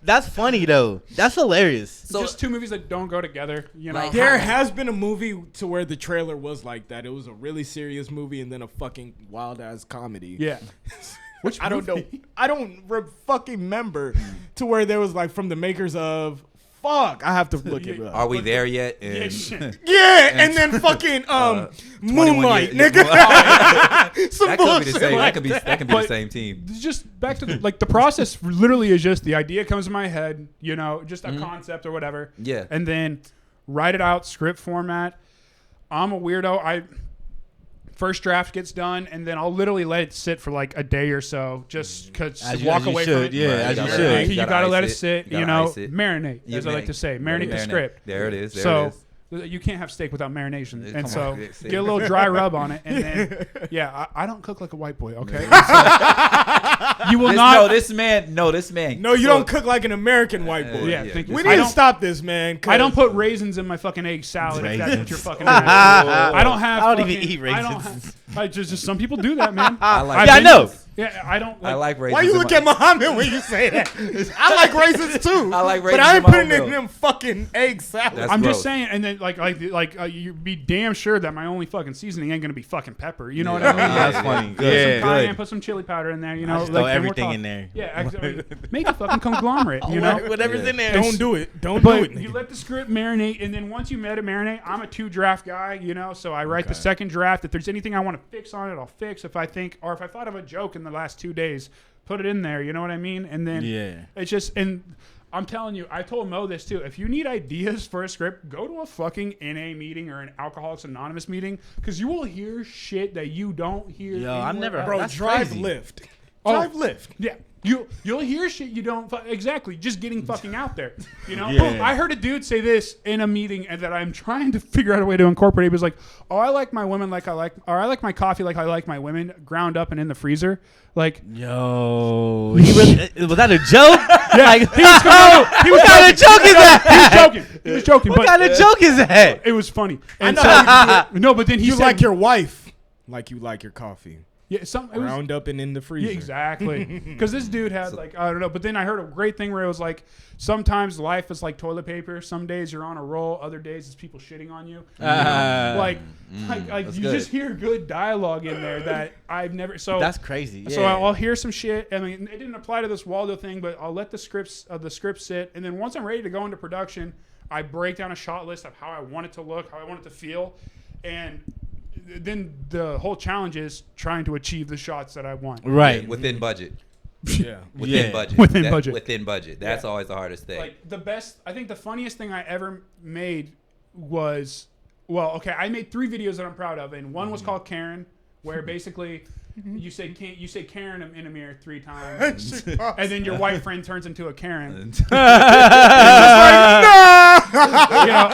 that's funny though. That's hilarious. So, just two movies that don't go together. There has been a movie to where the trailer was like that. It was a really serious movie and then a fucking wild ass comedy. Yeah. Which I don't know. I don't fucking remember to where there was like from the makers of. Fuck, I have to look it up. Are we there yet? Yeah, shit. Yeah, and then fucking Moonlight, nigga. Some That could be the bullshit. same. Like That could be the same team. Just back to the process. Literally is just the idea comes in my head, just a concept or whatever. Yeah. And then write it out, script format. I'm a weirdo. First draft gets done, and then I'll literally let it sit for like a day or so, just because walk away from it. Yeah, Right, as you gotta- should. You gotta let it ice sit. You gotta ice it. Marinate, as I like to say, marinate the script. There it is. You can't have steak without marination, Come and on, so see. get a little dry rub on it, and then I don't cook like a white boy, okay? You will not. This man. No, you don't cook like an American white boy. Yeah, thank you. We need to stop this, man. I don't put raisins in my fucking egg salad. If that's what you're fucking. I don't have. I don't even eat raisins. I don't have, just some people do that, man. I know. Yeah, I don't. I like raisins. Why you look at Muhammad when you say that? I like raisins too. I like but raisins I ain't in my putting it oatmeal. in them fucking egg salad. That's I'm gross. just saying, and then you be damn sure that my only fucking seasoning ain't gonna be fucking pepper. You know what I mean? That's funny. Put some Yeah. cayenne, put some chili powder in there. Just then throw we're everything talking. in there. Yeah, make a fucking conglomerate. Whatever's in there. Don't do it. Don't do But it. you Nigga. let the script marinate, and then once you let it marinate, I'm a 2-draft guy, so I write the second draft. If there's anything I want to fix on it, I'll fix. If I thought of a joke in the last 2 days, put it in there. You know what I mean? And then it's just and. I'm telling you, I told Mo this too. If you need ideas for a script, go to a fucking NA meeting or an Alcoholics Anonymous meeting, because you will hear shit that you don't hear. Yo, I've never else. heard- Bro, That's drive crazy. lift. Oh. Drive lift. Yeah. You'll hear shit you don't exactly just getting fucking out there. Yeah. I heard a dude say this in a meeting, and that I'm trying to figure out a way to incorporate. He was like, "Oh, I like my women like I like, or I like my coffee like I like my women, ground up and in the freezer." Like, Yo, was that a joke? yeah, Like, he was what kind of joke is that? He was joking, What but kind of joke is that? it was funny. And know so, how no, but then he You said, like your wife like you like your coffee. yeah, it was, Ground up and in the freezer. yeah, exactly. Because this dude had I don't know. But then I heard a great thing where it was like, sometimes life is like toilet paper. Some days you're on a roll. Other days it's people shitting on you. Like that's you good. just hear good dialogue in there that I've never. So That's crazy. So Yeah. I'll hear some shit. I mean, it didn't apply to this Waldo thing, but I'll let the script sit, and then once I'm ready to go into production, I break down a shot list of how I want it to look, how I want it to feel, and then the whole challenge is trying to achieve the shots that I want. Right. Within budget. Yeah. Within Yeah. budget. Within budget. Within budget. That's Yeah. always the hardest thing. Like I think the funniest thing I ever made was, I made 3 videos that I'm proud of, and one was called Karen, where basically you say Karen in a mirror 3 times, and then your white friend turns into a Karen.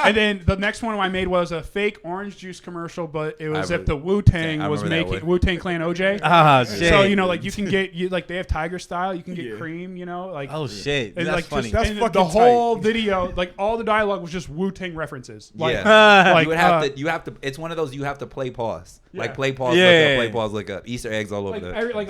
And then the next one I made was a fake orange juice commercial, but it was if the Wu-Tang was remember that making one. Wu-Tang Clan OJ. Oh shit. So like you can get they have Tiger style, you can get cream, like Oh shit. and That's like funny. That's and fucking the whole tight. video, like all the dialogue was just Wu-Tang references. Like, Yeah. like you would have to. You have to. It's one of those you have to play pause. Yeah. Like play pause. Yeah. Look up. Play pause. Look up. Easter your eggs all over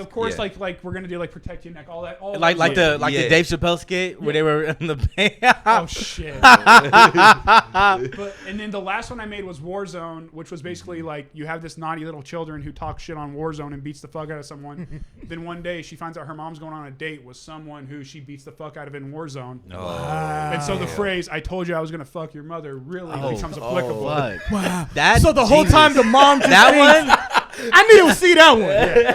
of course, like we're gonna do like protect your neck, all that, like the Dave Chappelle skit where they were in the band. Oh shit! But and then the last one I made was Warzone, which was basically like you have this naughty little children who talk shit on Warzone and beats the fuck out of someone. Then one day she finds out her mom's going on a date with someone who she beats the fuck out of in Warzone. And so the phrase "I told you I was gonna fuck your mother" really becomes applicable. Wow! That so the whole time the mom just that thinks, one. I need to see that one.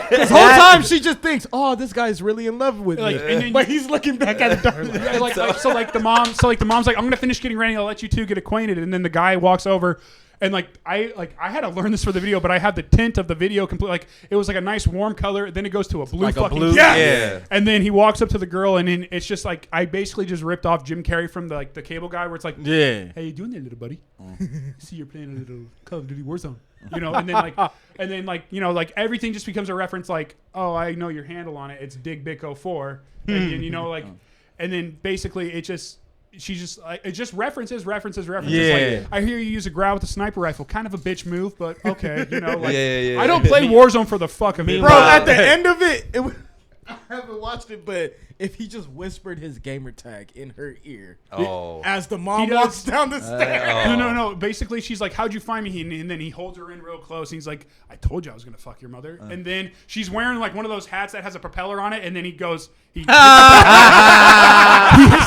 This whole time she just thinks, "Oh, this guy's really in love with me," and then but he's looking back at the dark. The mom's like, "I'm gonna finish getting ready. I'll let you two get acquainted." And then the guy walks over, and I had to learn this for the video, but I had the tint of the video complete. Like it was like a nice warm color. Then it goes to a blue fucking yeah. And then he walks up to the girl, and then it's just like I basically just ripped off Jim Carrey from the Cable Guy, where it's like, yeah, "Hey, you doing there, little buddy? See, you're playing a little Call of Duty Warzone." And then everything just becomes a reference like, "Oh, I know your handle on it. It's Dig Bick 04." And then basically it just references. Yeah. Like, I hear you use a grab with a sniper rifle. Kind of a bitch move, but okay. Yeah. I don't play Warzone for the fuck of it. Bro, at the end of it, I haven't watched it, but if he just whispered his gamer tag in her ear as the mom walks down the stairs. No. Basically, she's like, "How'd you find me?" And then he holds her in real close. And he's like, "I told you I was going to fuck your mother." And then she's wearing like one of those hats that has a propeller on it. And then he goes, he hits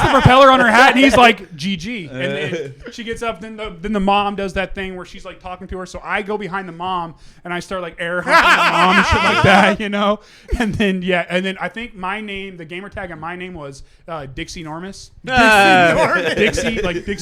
the propeller on her hat, and he's like, "GG." And then she gets up. Then the mom does that thing where she's like talking to her. So I go behind the mom, and I start like air hunting the mom and shit like that, And then I think my name, the gamer tag on my name was Dixie Normus. Dixie.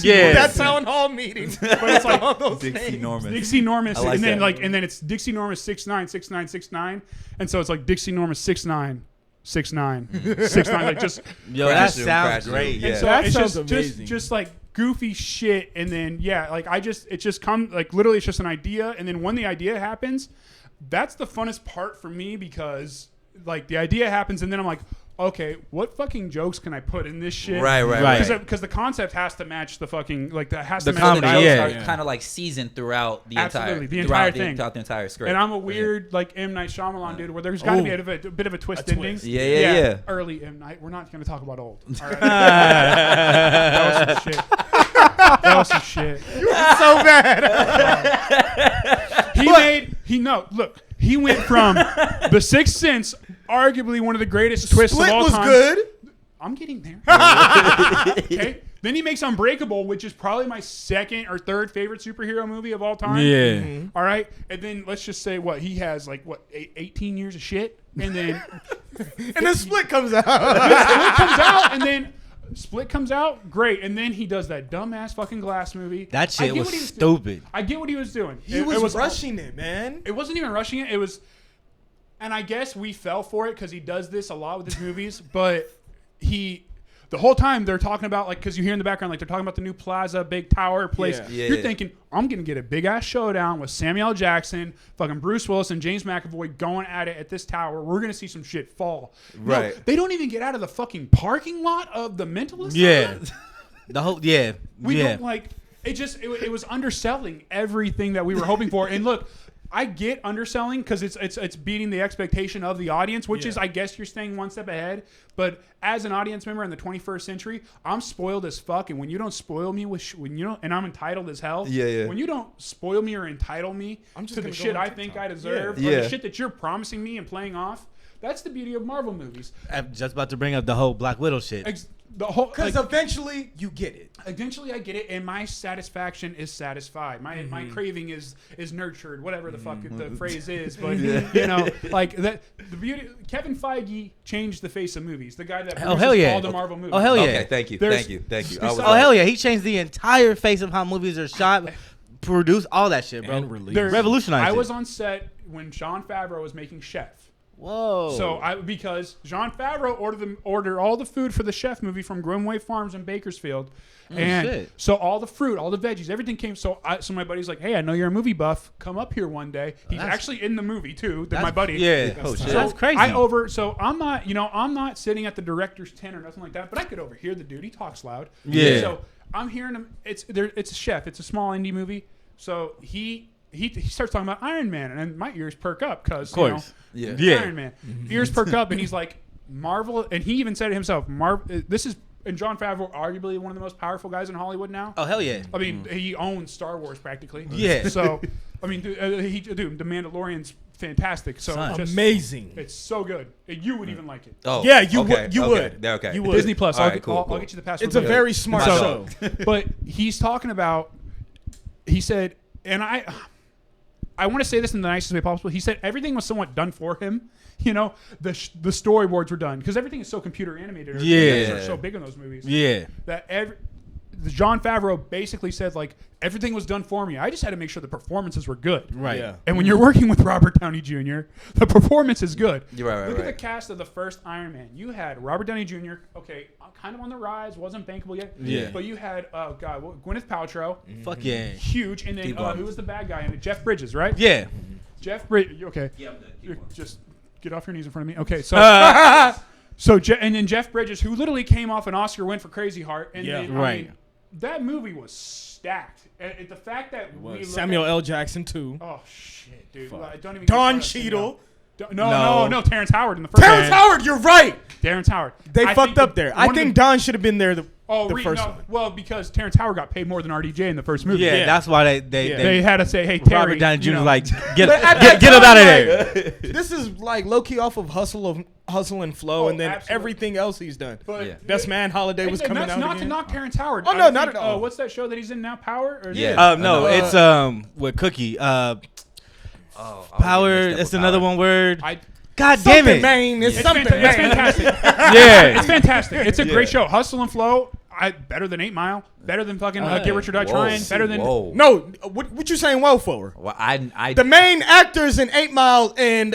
Yeah. That town hall meeting. But it's like all those Dixie Normus. Dixie Normus, like and then that. and then it's Dixie Normus 696969, and so it's like Dixie Normus 696969, like just. Yo, that sounds great. Yeah. So That it's sounds just amazing. just like goofy shit, and then it just comes like literally it's just an idea, and then when the idea happens, that's the funnest part for me because like the idea happens, and then I'm like, okay, what fucking jokes can I put in this shit? Right. Because the concept has to match the fucking match comedy, the yeah. Kind of like seasoned throughout the entire thing. Throughout the entire script. And I'm a weird like M. Night Shyamalan dude, where there's got to be a bit of a twist ending. Yeah. Early M. Night. We're not going to talk about old. All right. That was some shit. You were so bad. He went from The Sixth Sense, arguably one of the greatest twists Split of all was time. good. I'm getting there. Okay. Then he makes Unbreakable, which is probably my second or third favorite superhero movie of all time. Yeah. Mm-hmm. All right. And then let's just say he has 18 years of shit. And then Split comes out. Split comes out, great, and then he does that dumbass fucking Glass movie. That shit was stupid. I get what he was doing. He was rushing it, man. It wasn't even rushing it. It was, and I guess we fell for it because he does this a lot with his movies. But the whole time they're talking about because you hear in the background they're talking about the new plaza, big tower place. Yeah. You're thinking I'm gonna get a big ass showdown with Samuel L. Jackson, fucking Bruce Willis, and James McAvoy going at it at this tower. We're gonna see some shit fall. Right. No, they don't even get out of the fucking parking lot of the Mentalist. Yeah. The whole We don't it was underselling everything that we were hoping for. And look, I get underselling because it's beating the expectation of the audience, which is I guess you're staying one step ahead. But as an audience member in the 21st century, I'm spoiled as fuck. And when you don't spoil me and I'm entitled as hell. Yeah. When you don't spoil me or entitle me to the shit I think I deserve, or the shit that you're promising me and playing off, that's the beauty of Marvel movies. I'm just about to bring up the whole Black Widow shit. Because eventually you get it. Eventually I get it, and my satisfaction is satisfied. My craving is nurtured, whatever the fuck the phrase is. But the beauty. Kevin Feige changed the face of movies. The guy that produces all the Marvel movies. Oh hell yeah! Okay, thank you. Oh hell yeah! He changed the entire face of how movies are shot, produced, all that shit, bro. Revolutionized. I was on set when Jon Favreau was making Chef. Whoa! So because Jon Favreau ordered all the food for the Chef movie from Grimway Farms in Bakersfield, so all the fruit, all the veggies, everything came. So my buddy's like, "Hey, I know you're a movie buff. Come up here one day." He's actually in the movie too. My buddy. Yeah. Oh shit. That's crazy. So I'm not sitting at the director's tent or nothing like that, but I could overhear the dude. He talks loud. Yeah. So I'm hearing him. It's a Chef. It's a small indie movie. So he he starts talking about Iron Man, and then my ears perk up because, of course, Iron Man. Ears perk up, and he's like, Marvel, and he even said it himself, this is, and Jon Favreau, arguably one of the most powerful guys in Hollywood now. Oh, hell yeah. I mean, he owns Star Wars practically. Yeah. So, I mean, dude, The Mandalorian's fantastic. So amazing. It's so good. You would even like it. Oh, yeah, you would. You would. Okay. You would. Disney Plus. All I'll right, get you the password. It's a very smart show. But he's talking about. He said, and I want to say this in the nicest way possible. He said everything was somewhat done for him. You know, the storyboards were done because everything is so computer animated. Are so big in those movies. Yeah. That Jon Favreau basically said, like, everything was done for me. I just had to make sure the performances were good. Right. Yeah. And when you're working with Robert Downey Jr., the performance is good. You're right. Look at the cast of the first Iron Man. You had Robert Downey Jr., okay, kind of on the rise, wasn't bankable yet. Yeah. But you had, Gwyneth Paltrow. Fuck yeah. Huge. And then who was the bad guy in it? Jeff Bridges, right? Yeah. Jeff Bridges. Okay. Yeah, Just get off your knees in front of me. Okay, so and then Jeff Bridges, who literally came off an Oscar win for Crazy Heart, and then, right. I mean, that movie was stacked. And the fact that we Samuel L. Jackson too. Oh shit, dude! I don't even. Don Cheadle. No, Terrence Howard in the first. Terrence Howard, you're right. Terrence Howard. They fucked up there. I think Don should have been there. The first one. Well, because Terrence Howard got paid more than RDJ in the first movie. Yeah, that's why they had to say, "Hey, Terry." Robert Downey Jr. was like, get Get him out of there. This is like low key off of Hustle and Flow, and then absolutely. Everything else he's done. But Best Man Holiday was coming out. Not to knock Terrence Howard. Oh no, not at all. What's that show that he's in now? Power? Or No, it's with Cookie. Power. It's another one word. God damn it, man! It's something. It's fantastic. Yeah, it's fantastic. It's a great show. Hustle and Flow. Better than 8 Mile. Better than fucking Get Rich or Die Trying. Better than no. What you saying? Whoa for? Well, the main actors in 8 Mile and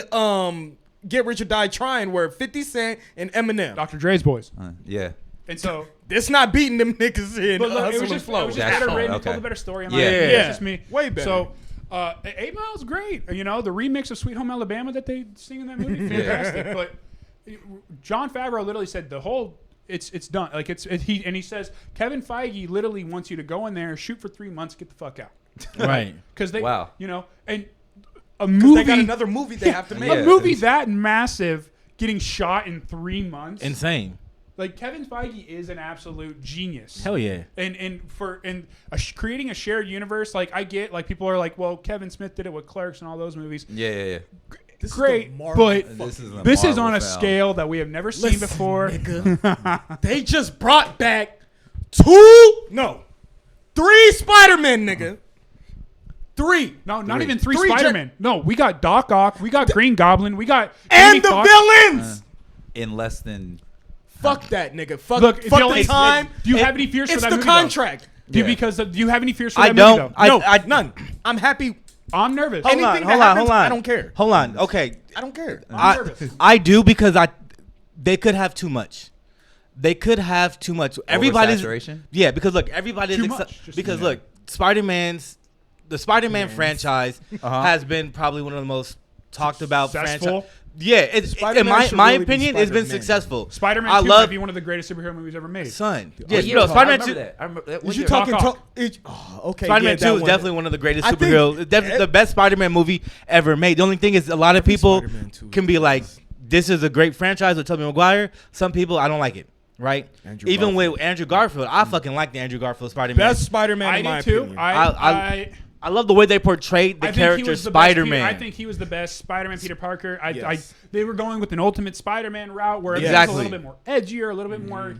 Get Rich or Die Trying were 50 Cent and Eminem. Dr. Dre's boys. Yeah. And so it's not beating them niggas in Hustle and Flow. It was just better written. It told a better story. Yeah. It's just me. Way better. So 8 Mile's great. You know, the remix of Sweet Home Alabama that they sing in that movie, fantastic. But Jon Favreau literally said the whole it's done. Like he says Kevin Feige literally wants you to go in there, shoot for 3 months, get the fuck out. Right. Because they, you know, and a They movie. got another movie they have to make. A movie that massive getting shot in 3 months. Insane. Like Kevin Feige is an absolute genius. Hell yeah. And creating a shared universe, like I get, like people are like, well, Kevin Smith did it with Clerks and all those movies. Yeah. This great, but this is on a scale that we have never seen before. Nigga, they just brought back 3 Spider-Men, nigga. 3. No, not even 3 Spider-Men. No, we got Doc Ock, we got Green Goblin, we got and the villains in less than. Fuck that, nigga. Fuck the time. Do you have any fears for that movie? It's the contract. Do you have any fears for that movie, though? No, none. I'm happy. I'm nervous. Hold on. I don't care. Hold on. Okay. I don't care. I'm nervous. I do because they could have too much. They could have too much. Everybody's because look, everybody's look, the Spider-Man franchise has been probably one of the most talked about franchises. Yeah, it's in my opinion, it's been successful. Spider-Man 2 might be one of the greatest superhero movies ever made. Son, Spider-Man 2. Was you talking? Okay, Spider-Man 2 is definitely one of the greatest superhero. The best Spider-Man movie ever made. The only thing is, a lot of people can be like, "This is a great franchise" with Tobey Maguire. Some people, I don't like it. Right? Even with Andrew Garfield, I fucking like the Andrew Garfield Spider-Man. Best Spider-Man in my opinion. I love the way they portrayed the character Spider-Man. I think he was the best Spider-Man Peter Parker. They were going with an Ultimate Spider-Man route where it was a little bit more edgier, a little bit more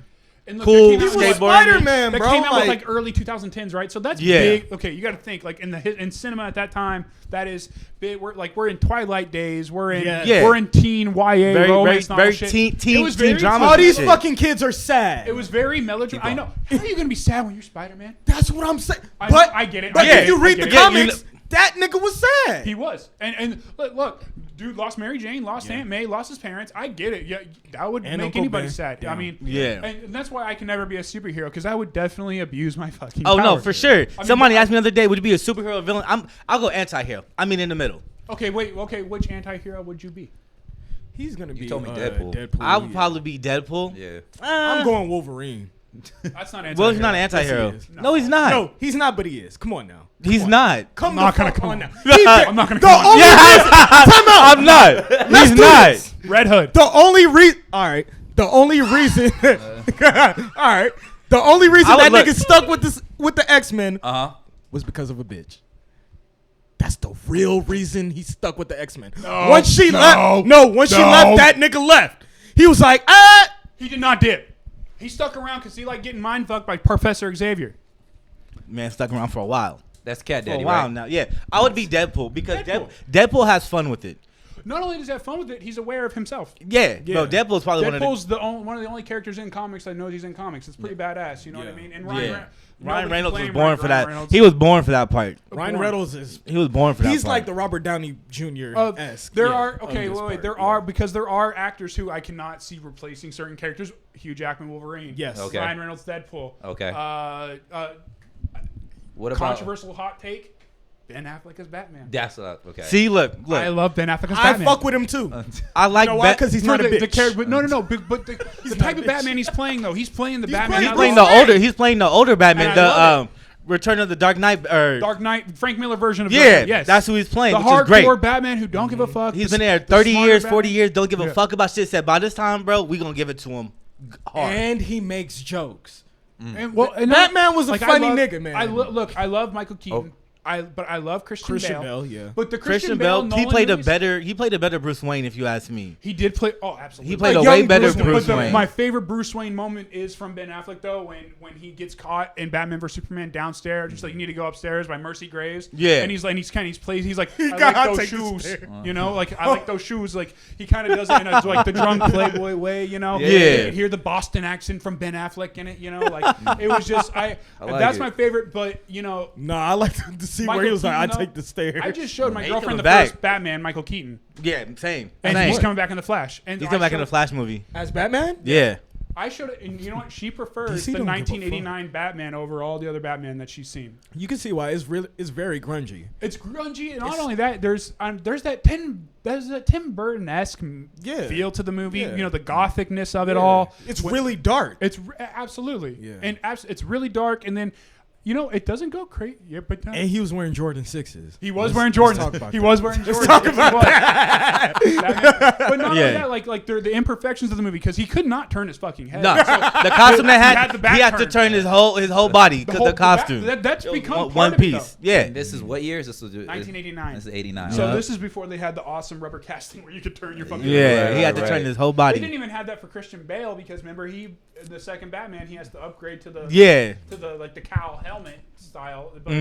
cool skateboarding. Spider-Man, that bro. came out with like early 2010s, right? So that's big. Okay, you got to think like in cinema at that time. That is big. We're in Twilight days. We're in teen YA romance novel shit. Teen drama. All these fucking kids are sad. It was very melodramatic. I know. How are you gonna be sad when you're Spider-Man? That's what I'm saying. I get it. But if you read the comics, that nigga was sad. He was. And look, dude lost Mary Jane, lost Aunt May, lost his parents. I get it. Yeah, that would make Uncle anybody Ben. sad. Yeah. I mean, and that's why I can never be a superhero because I would definitely abuse my fucking Oh power. no, for sure. Somebody asked me the other day, would you be a superhero or villain? I'll go anti-hero. I mean in the middle. Okay, wait. Okay, which anti-hero would you be? He's gonna be. You told me Deadpool. I would probably be Deadpool. Yeah. I'm going Wolverine. That's not anti-hero. Well, he's not an anti-hero. Yes, he is. No, he's not. No, he's not, but he is. Come on now. He's not. Come not the gonna fuck come on on. now. I'm not gonna The come on. only reason, time out. I'm not. Let's He's do not. this. Red Hood. The only reason. All right. The only reason. All right. The only reason that nigga stuck with the X-Men was because of a bitch. That's the real reason he stuck with the X-Men. Once she left, that nigga left. He was like, He did not dip. He stuck around because he liked getting mind fucked by Professor Xavier. Man, stuck around for a while. That's Cat Daddy, For a while right? now. Yeah, I would be Deadpool because Deadpool. Deadpool has fun with it. Not only does he have fun with it, he's aware of himself. Yeah, bro. Deadpool's probably Deadpool's one of the only characters in comics that knows he's in comics. It's pretty badass. You know what I mean? And Ryan Reynolds was born for that. He was born for that part. Ryan Reynolds is. He was born for that. He's part. like the Robert Downey Jr. esque. There are actors who I cannot see replacing certain characters. Hugh Jackman, Wolverine. Yes. Okay. Ryan Reynolds, Deadpool. Okay. What about Controversial hot take? Ben Affleck as Batman. That's okay. See, look. I love Ben Affleck as I Batman. fuck with him too. I like You know why? Because he's not a bitch. The character, but no. But the type of Batman he's playing though, he's playing the Batman. playing He's playing the older Batman. And I love Return of the Dark Knight. Dark Knight, Frank Miller version of Yeah, Batman. Yes, that's who he's playing. The which is great. hardcore Batman who don't give a fuck. He's been there 30 years, 40 Batman. years. Don't give a fuck about shit. Said by this time, bro, we gonna give it to him hard. And he makes jokes. And Batman was a funny nigga, man. I love Michael Keaton. But I love Christian Bale. Yeah. But the Christian Bale, he played movies, a better Bruce Wayne, if you ask me. He did play. Oh, absolutely. He played a way better Bruce But Wayne. my favorite Bruce Wayne moment is from Ben Affleck though, when he gets caught in Batman vs Superman downstairs, just like you need to go upstairs by Mercy Graves. Yeah. And he's like I like those shoes. You know, like I like those shoes. Like he kind of does it in a, like the drunk playboy way. You know. Yeah. You can hear the Boston accent from Ben Affleck in it. You know, like it was just that's my favorite. But you know. No, I like to see where he was like, I take the stairs. I just showed my girlfriend the back. first Batman, Michael Keaton. Yeah, same. And Same. he's coming back in the Flash. And He's coming back in the Flash movie. As Batman? Yeah. I showed it, and you know what? She prefers DC the don't give a 1989 Batman over all the other Batman that she's seen. You can see why it's very grungy. It's grungy, and not only that, there's that Tim Burton-esque feel to the movie. Yeah. You know, the gothicness of it all. It's really dark. It's absolutely. Yeah. And it's really dark, and then. You know, it doesn't go crazy. Yeah, but and he was wearing Jordan 6s. He was wearing Jordans. He was wearing Jordans. Let's talk about that. But not only that, like the imperfections of the movie, because he could not turn his fucking head. No, the costume he had to turn his whole body to the costume. That's become one piece. Yeah. And this is what year is this? 1989. This is 89. So this is before they had the awesome rubber casting where you could turn your fucking Yeah, he had to turn his whole body. They didn't even have that for Christian Bale because remember the second Batman he has to upgrade to the like the cowl helmet style. But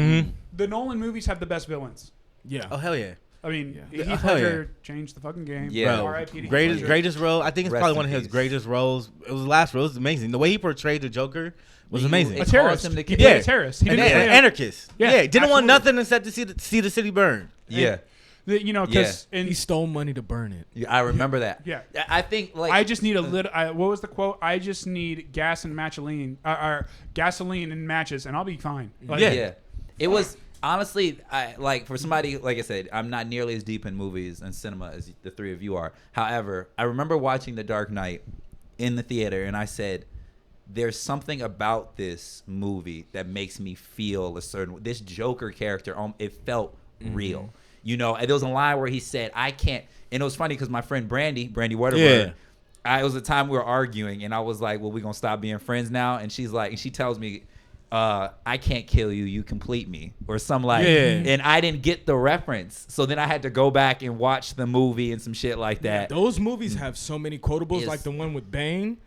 the Nolan movies have the best villains. Yeah. Oh hell yeah. I mean, Heath Ledger changed the fucking game. Yeah. Bro, greatest role. I think it's probably one of his greatest roles. It was the last role. It was amazing. The way he portrayed the Joker was amazing. A terrorist. He played a terrorist. He an didn't anarchist. Yeah. Didn't want absolutely. nothing except to see the city burn. Yeah. You know, because he stole money to burn it. Yeah, I remember that. Yeah. I think like I just need a little. What was the quote? I just need gas and or gasoline and matches, and I'll be fine. Like, yeah. It was honestly, for somebody like I said, I'm not nearly as deep in movies and cinema as the three of you are. However, I remember watching The Dark Knight in the theater, and I said, "There's something about this movie that makes me feel a certain. This Joker character, it felt real." You know, and there was a line where he said, "I can't," and it was funny because my friend Brandy Wetterberg, it was a time we were arguing, and I was like, "Well, we gonna stop being friends now?" And she's like, and she tells me, "I can't kill you, you complete me," or something like. And I didn't get the reference, so then I had to go back and watch the movie and some shit like that. Yeah, those movies have so many quotables, like the one with Bane.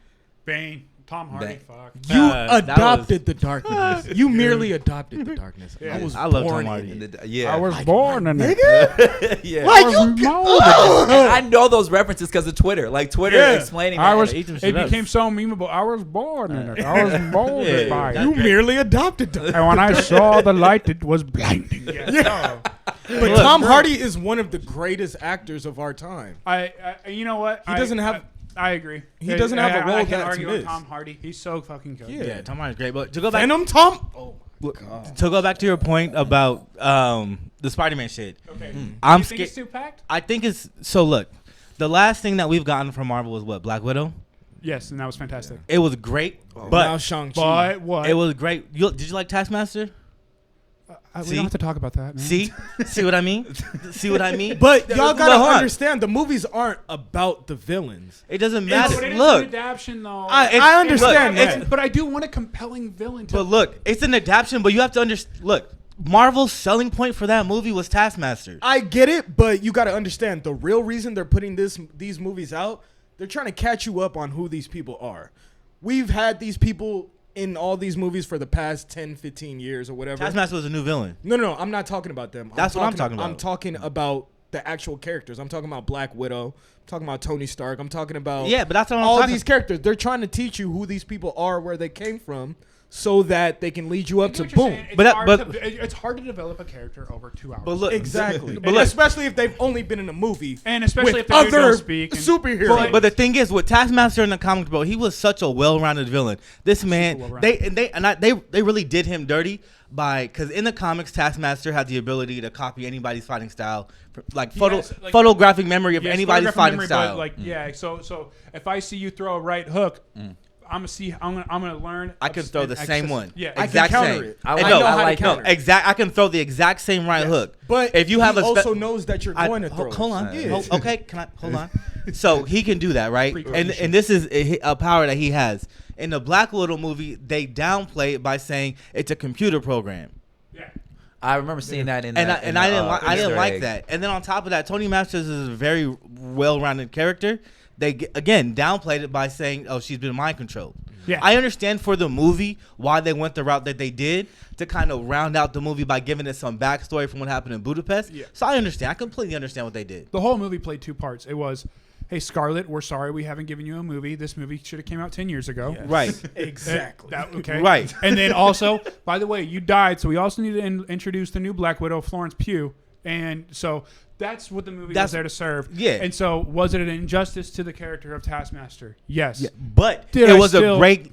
Tom Hardy, fuck. You adopted the darkness. You merely adopted the darkness. Yeah. I love Tom Hardy. I was born in it. Yeah. Like I know those references because of Twitter. Like Twitter explaining. It became so memeable. I was born in it. I was molded by it. You merely adopted it. And when I saw the light, it was blinding. But Tom Hardy is one of the greatest actors of our time. You know what? He doesn't have. I agree. He doesn't have a role I can't that's argue with his. Tom Hardy. He's so fucking good. Yeah, Tom Hardy's great. But to go back, Venom Tom. Oh, God. To go back to your point about the Spider-Man shit. Okay. I'm scared. Think it's too packed? I think it's so. Look, the last thing that we've gotten from Marvel was what? Black Widow. Yes, and that was fantastic. It was great, now but Shang-Chi. But what? it was great. Did you like Taskmaster? We don't have to talk about that, man. See what I mean? See what I mean? But y'all Hold gotta on. understand, the movies aren't about the villains. It doesn't No, matter. but it is Look, an adaptation, though. I understand look, that. But I do want a compelling villain. but look, it's an adaptation. But you have to understand. Look, Marvel's selling point for that movie was Taskmaster. I get it, but you gotta understand, the real reason they're putting these movies out, they're trying to catch you up on who these people are. We've had these people in all these movies for the past 10, 15 years or whatever. Taskmaster was a new villain. No, I'm not talking about them. That's what I'm talking about. I'm talking about the actual characters. I'm talking about Black Widow. I'm talking about Tony Stark. I'm talking about Yeah, but that's what I'm all talking. these characters. They're trying to teach you who these people are, where they came from, so that they can lead you up to boom. It's hard to develop a character over 2 hours. But look, Exactly. But look, especially if they've only been in a movie. And especially with if the dude other don't speak and- superheroes. but the thing is, with Taskmaster in the comic book, he was such a well-rounded villain. This man, well-rounded. they really did him dirty because in the comics, Taskmaster had the ability to copy anybody's fighting style, like photographic memory of anybody's fighting style. So if I see you throw a right hook, I'm gonna learn. I can throw the same one. Yeah, exact I can counter same. it. I know how to counter it. Exact. I can throw the exact same right hook. But if you have he a also knows that you're going to throw. Hold on. Yeah. Okay, can I hold on? So he can do that, right? And this is a power that he has. In the Black Widow movie, they downplay it by saying it's a computer program. Yeah. I remember seeing that in I didn't like egg. that. And then on top of that, Tony Masters is a very well-rounded character. They again downplayed it by saying, "Oh, she's been mind controlled." Yeah. I understand for the movie why they went the route that they did to kind of round out the movie by giving it some backstory from what happened in Budapest. Yeah. So I understand. I completely understand what they did. The whole movie played 2 parts. It was, hey, Scarlett, we're sorry we haven't given you a movie. This movie should have came out 10 years ago. Right. Exactly. Okay. Right. And then also, by the way, you died, so we also need to introduce the new Black Widow, Florence Pugh. And so that's what the movie was there to serve. Yeah. And so was it an injustice to the character of Taskmaster? Yes. Yeah. But Did it I was still- a great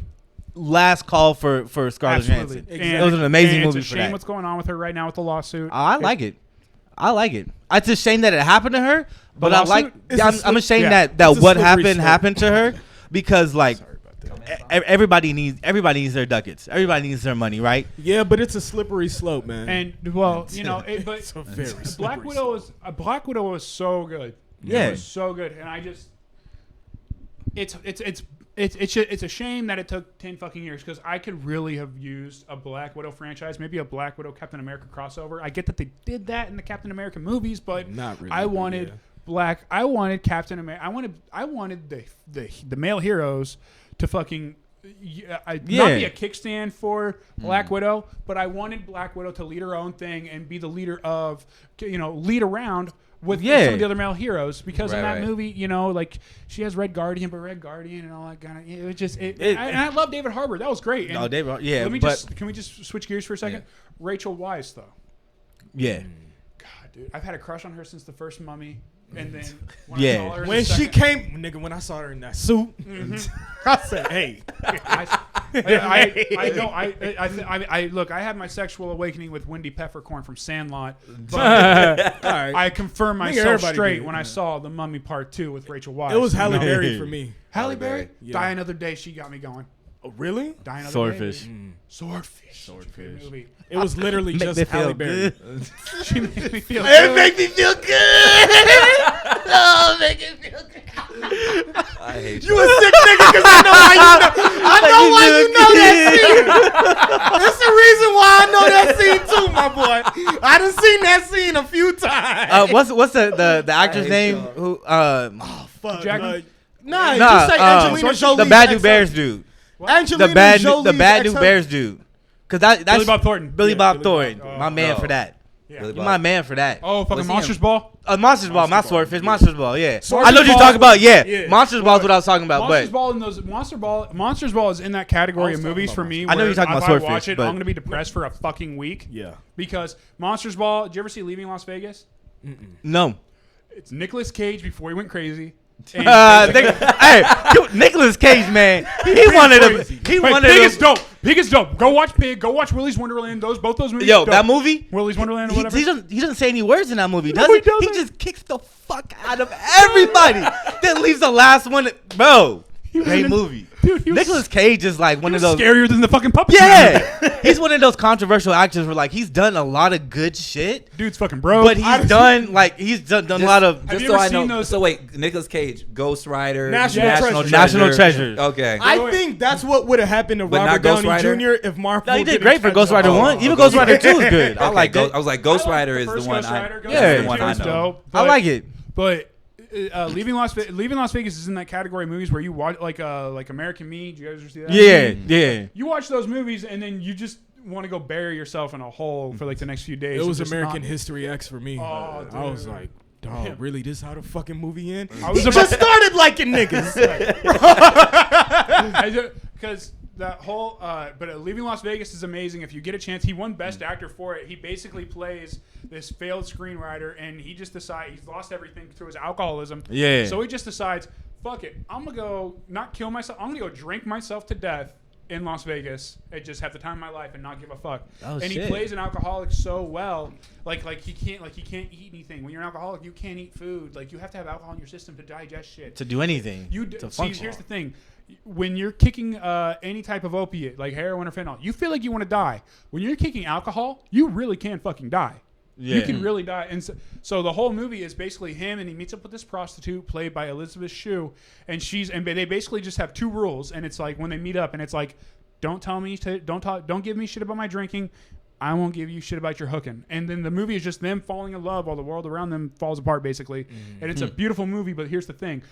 last call for Scarlett Absolutely. Johansson. And It was an amazing movie it's a for shame that. what's going on with her right now with the lawsuit. I like it. It's a shame that it happened to her, but lawsuit? I like. I'm ashamed Yeah. that It's a what slippery happened slope. to her because like everybody needs their ducats. Everybody needs their money, right? Yeah, but it's a slippery slope, man. And well, but it's a very Black slippery Widow was so good. Yeah. It was so good, and I just it's a shame that it took 10 fucking years because I could really have used a Black Widow franchise, maybe a Black Widow Captain America crossover. I get that they did that in the Captain America movies, but Not really, I but wanted yeah. I wanted Captain America. I wanted the male heroes to fucking. Not be a kickstand for Black Widow, but I wanted Black Widow to lead her own thing and be the leader of, lead around with some of the other male heroes. Because in that movie, like she has Red Guardian, but Red Guardian and all that kind of, it was just, and I love David Harbour. That was great. And can we just switch gears for a second? Yeah. Rachel Weisz, though. Yeah. God, dude, I've had a crush on her since the first Mummy. And then when she came, nigga, when I saw her in that suit, I said, "Hey." Look. I had my sexual awakening with Wendy Peppercorn from Sandlot, but I confirmed myself straight when I saw The Mummy Part 2 with Rachel Weisz. It was Halle Berry for me. Halle Berry, yeah. Die Another Day. She got me going. Oh, really? Die Another Swordfish. Day. Swordfish. Swordfish. Movie. It was literally just Halle Berry. She made me feel It good. made me feel good. Oh, make it feel good. I hate You a sick nigga because I know why you know that scene. That's the reason why I know that scene too, my boy. I done seen that scene a few times. What's the actor's name? Who? Oh, fuck. Jackman? Just say Angelina Jolie. The bad new Bears dude. Angelina The bad Jolie's new Bears dude. Cause that's Billy Bob Thornton. Billy Yeah, Bob Billy Thornton, Bob. my man for that. Yeah. You're my man for that. Oh, fucking Was he Monsters in- Ball. Monsters Ball, not Swordfish. Monsters Ball, yeah. Monsters I know what you're Ball- talking about. Yeah, Yeah. Monsters Ball is what I was talking about. Monsters But Ball and those Monsters Ball is in that category of movies for me. I know where you're talking if about I Swordfish, watch it, but- I'm gonna be depressed for a fucking week. Yeah. Because Monsters Ball. Did you ever see Leaving Las Vegas? no. It's Nicolas Cage before he went crazy. And Hey, Nicolas Cage, man. He wanted to. He wanted Pig to. is dope. Pig is dope. Go watch Pig. Go watch Willy's Wonderland. Both those movies. Yo, dope. that movie. Willy's Wonderland or whatever. He doesn't say any words in that movie, does he he? doesn't. He just kicks the fuck out of everybody. Then leaves the last one, bro. Great movie. Dude, Nicolas Cage is like one of those scarier than the fucking puppet. Yeah, he's one of those controversial actors where like he's done a lot of good shit. Dude's fucking broke. But he's done a lot of. Just so I know. So wait, Nicolas Cage, Ghost Rider, National Treasure. Okay. I think that's what would have happened to Robert Downey Jr. if Marvel. No, he did great for Ghost Rider 1. Even Ghost Rider 2 is good. I like it. I was like, Ghost Rider is the one. Yeah, the one I know. I like it. But Leaving Las Vegas is in that category of movies where you watch like American Me. Do you guys ever see that? Yeah. You watch those movies and then you just want to go bury yourself in a hole for like the next few days. It was American History X for me. Oh, I was like, dog, really? This how the fucking movie end? I was just started liking niggas. Because that whole, but Leaving Las Vegas is amazing. If you get a chance, he won Best Actor for it. He basically plays this failed screenwriter, and he just decides he's lost everything through his alcoholism. Yeah. So he just decides, fuck it, I'm gonna go not kill myself. I'm gonna go drink myself to death in Las Vegas and just have the time of my life and not give a fuck. Oh, and shit. He plays an alcoholic so well, like he can't eat anything. When you're an alcoholic, you can't eat food. Like you have to have alcohol in your system to digest shit. To do anything. See, here's the thing. When you're kicking any type of opiate, like heroin or fentanyl, you feel like you want to die. When you're kicking alcohol, you really can fucking die. Yeah. You can really die. And so the whole movie is basically him, and he meets up with this prostitute played by Elizabeth Shue, and they basically just have two rules, and it's like when they meet up, and it's like, don't give me shit about my drinking. I won't give you shit about your hooking. And then the movie is just them falling in love while the world around them falls apart, basically. And it's a beautiful movie, but here's the thing.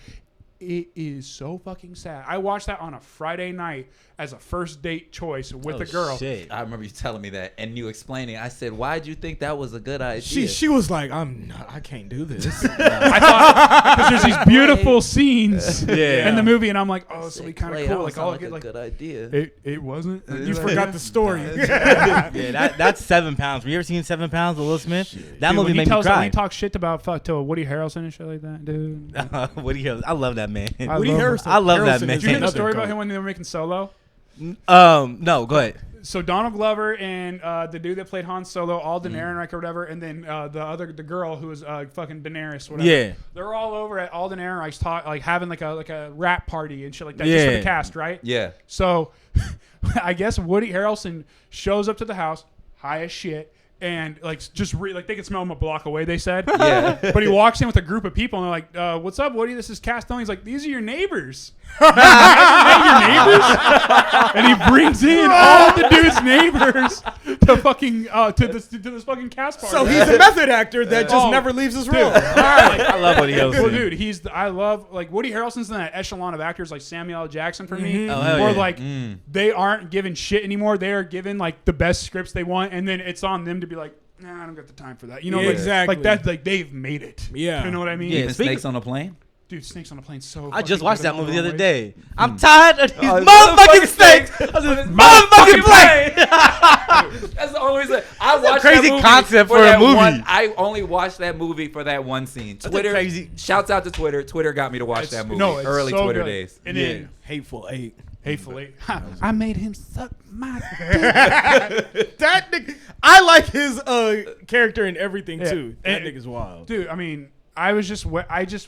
It is so fucking sad. I watched that on a Friday night as a first date choice with a girl. Shit. I remember you telling me that and you explaining. I said, "Why'd you think that was a good idea?" She was like, I can't do this. I thought because there's these beautiful scenes in the movie, and I'm like, oh, this will be kind of cool. Like, I'll get like a good idea. It wasn't. You forgot the story. Yeah, that's 7 pounds. Have you ever seen 7 pounds with Will Smith? Shit. That movie made me cry. When he talks shit about to Woody Harrelson and shit like that, dude. Woody Harrelson, I love that man. Woody Harrelson. I love that man. Did you hear the story about him when they were making Solo? No, go ahead. So Donald Glover and the dude that played Han Solo, all Daenerys or whatever, and then the girl who was fucking Daenerys, whatever. Yeah, they're all over at Alden Ehrenreich's talk, like having like a rap party and shit like that, just for the cast, right? Yeah. So I guess Woody Harrelson shows up to the house, high as shit. And like like they could smell him a block away, they said. Yeah. But he walks in with a group of people and they're like, "What's up, Woody? This is Cass Stone." He's like, "These are your neighbors." Your neighbors? And he brings in all the dude's neighbors to fucking to this fucking cast party. So he's a method actor that just never leaves his room. I love Woody Harrelson. Well, dude, I love like Woody Harrelson's in that echelon of actors like Samuel L. Jackson for me, or like they aren't given shit anymore. They are given like the best scripts they want, and then it's on them to be like, nah, I don't got the time for that. You know, exactly. Like that, like they've made it. Yeah, you know what I mean? Yeah, Snakes on a Plane. Dude, Snakes on a Plane so. I just watched that movie the other day. I'm tired of these motherfucking snakes. Motherfucking plane. That's the only reason I watched crazy that movie concept for a movie. I only watched that movie for that one scene. Twitter, shouts out to Twitter. Twitter got me to watch that movie. Early so Twitter days. And then Hateful Eight. I made him suck my dick. That nigga, I like his character and everything too. That nigga's wild, dude. I mean, I just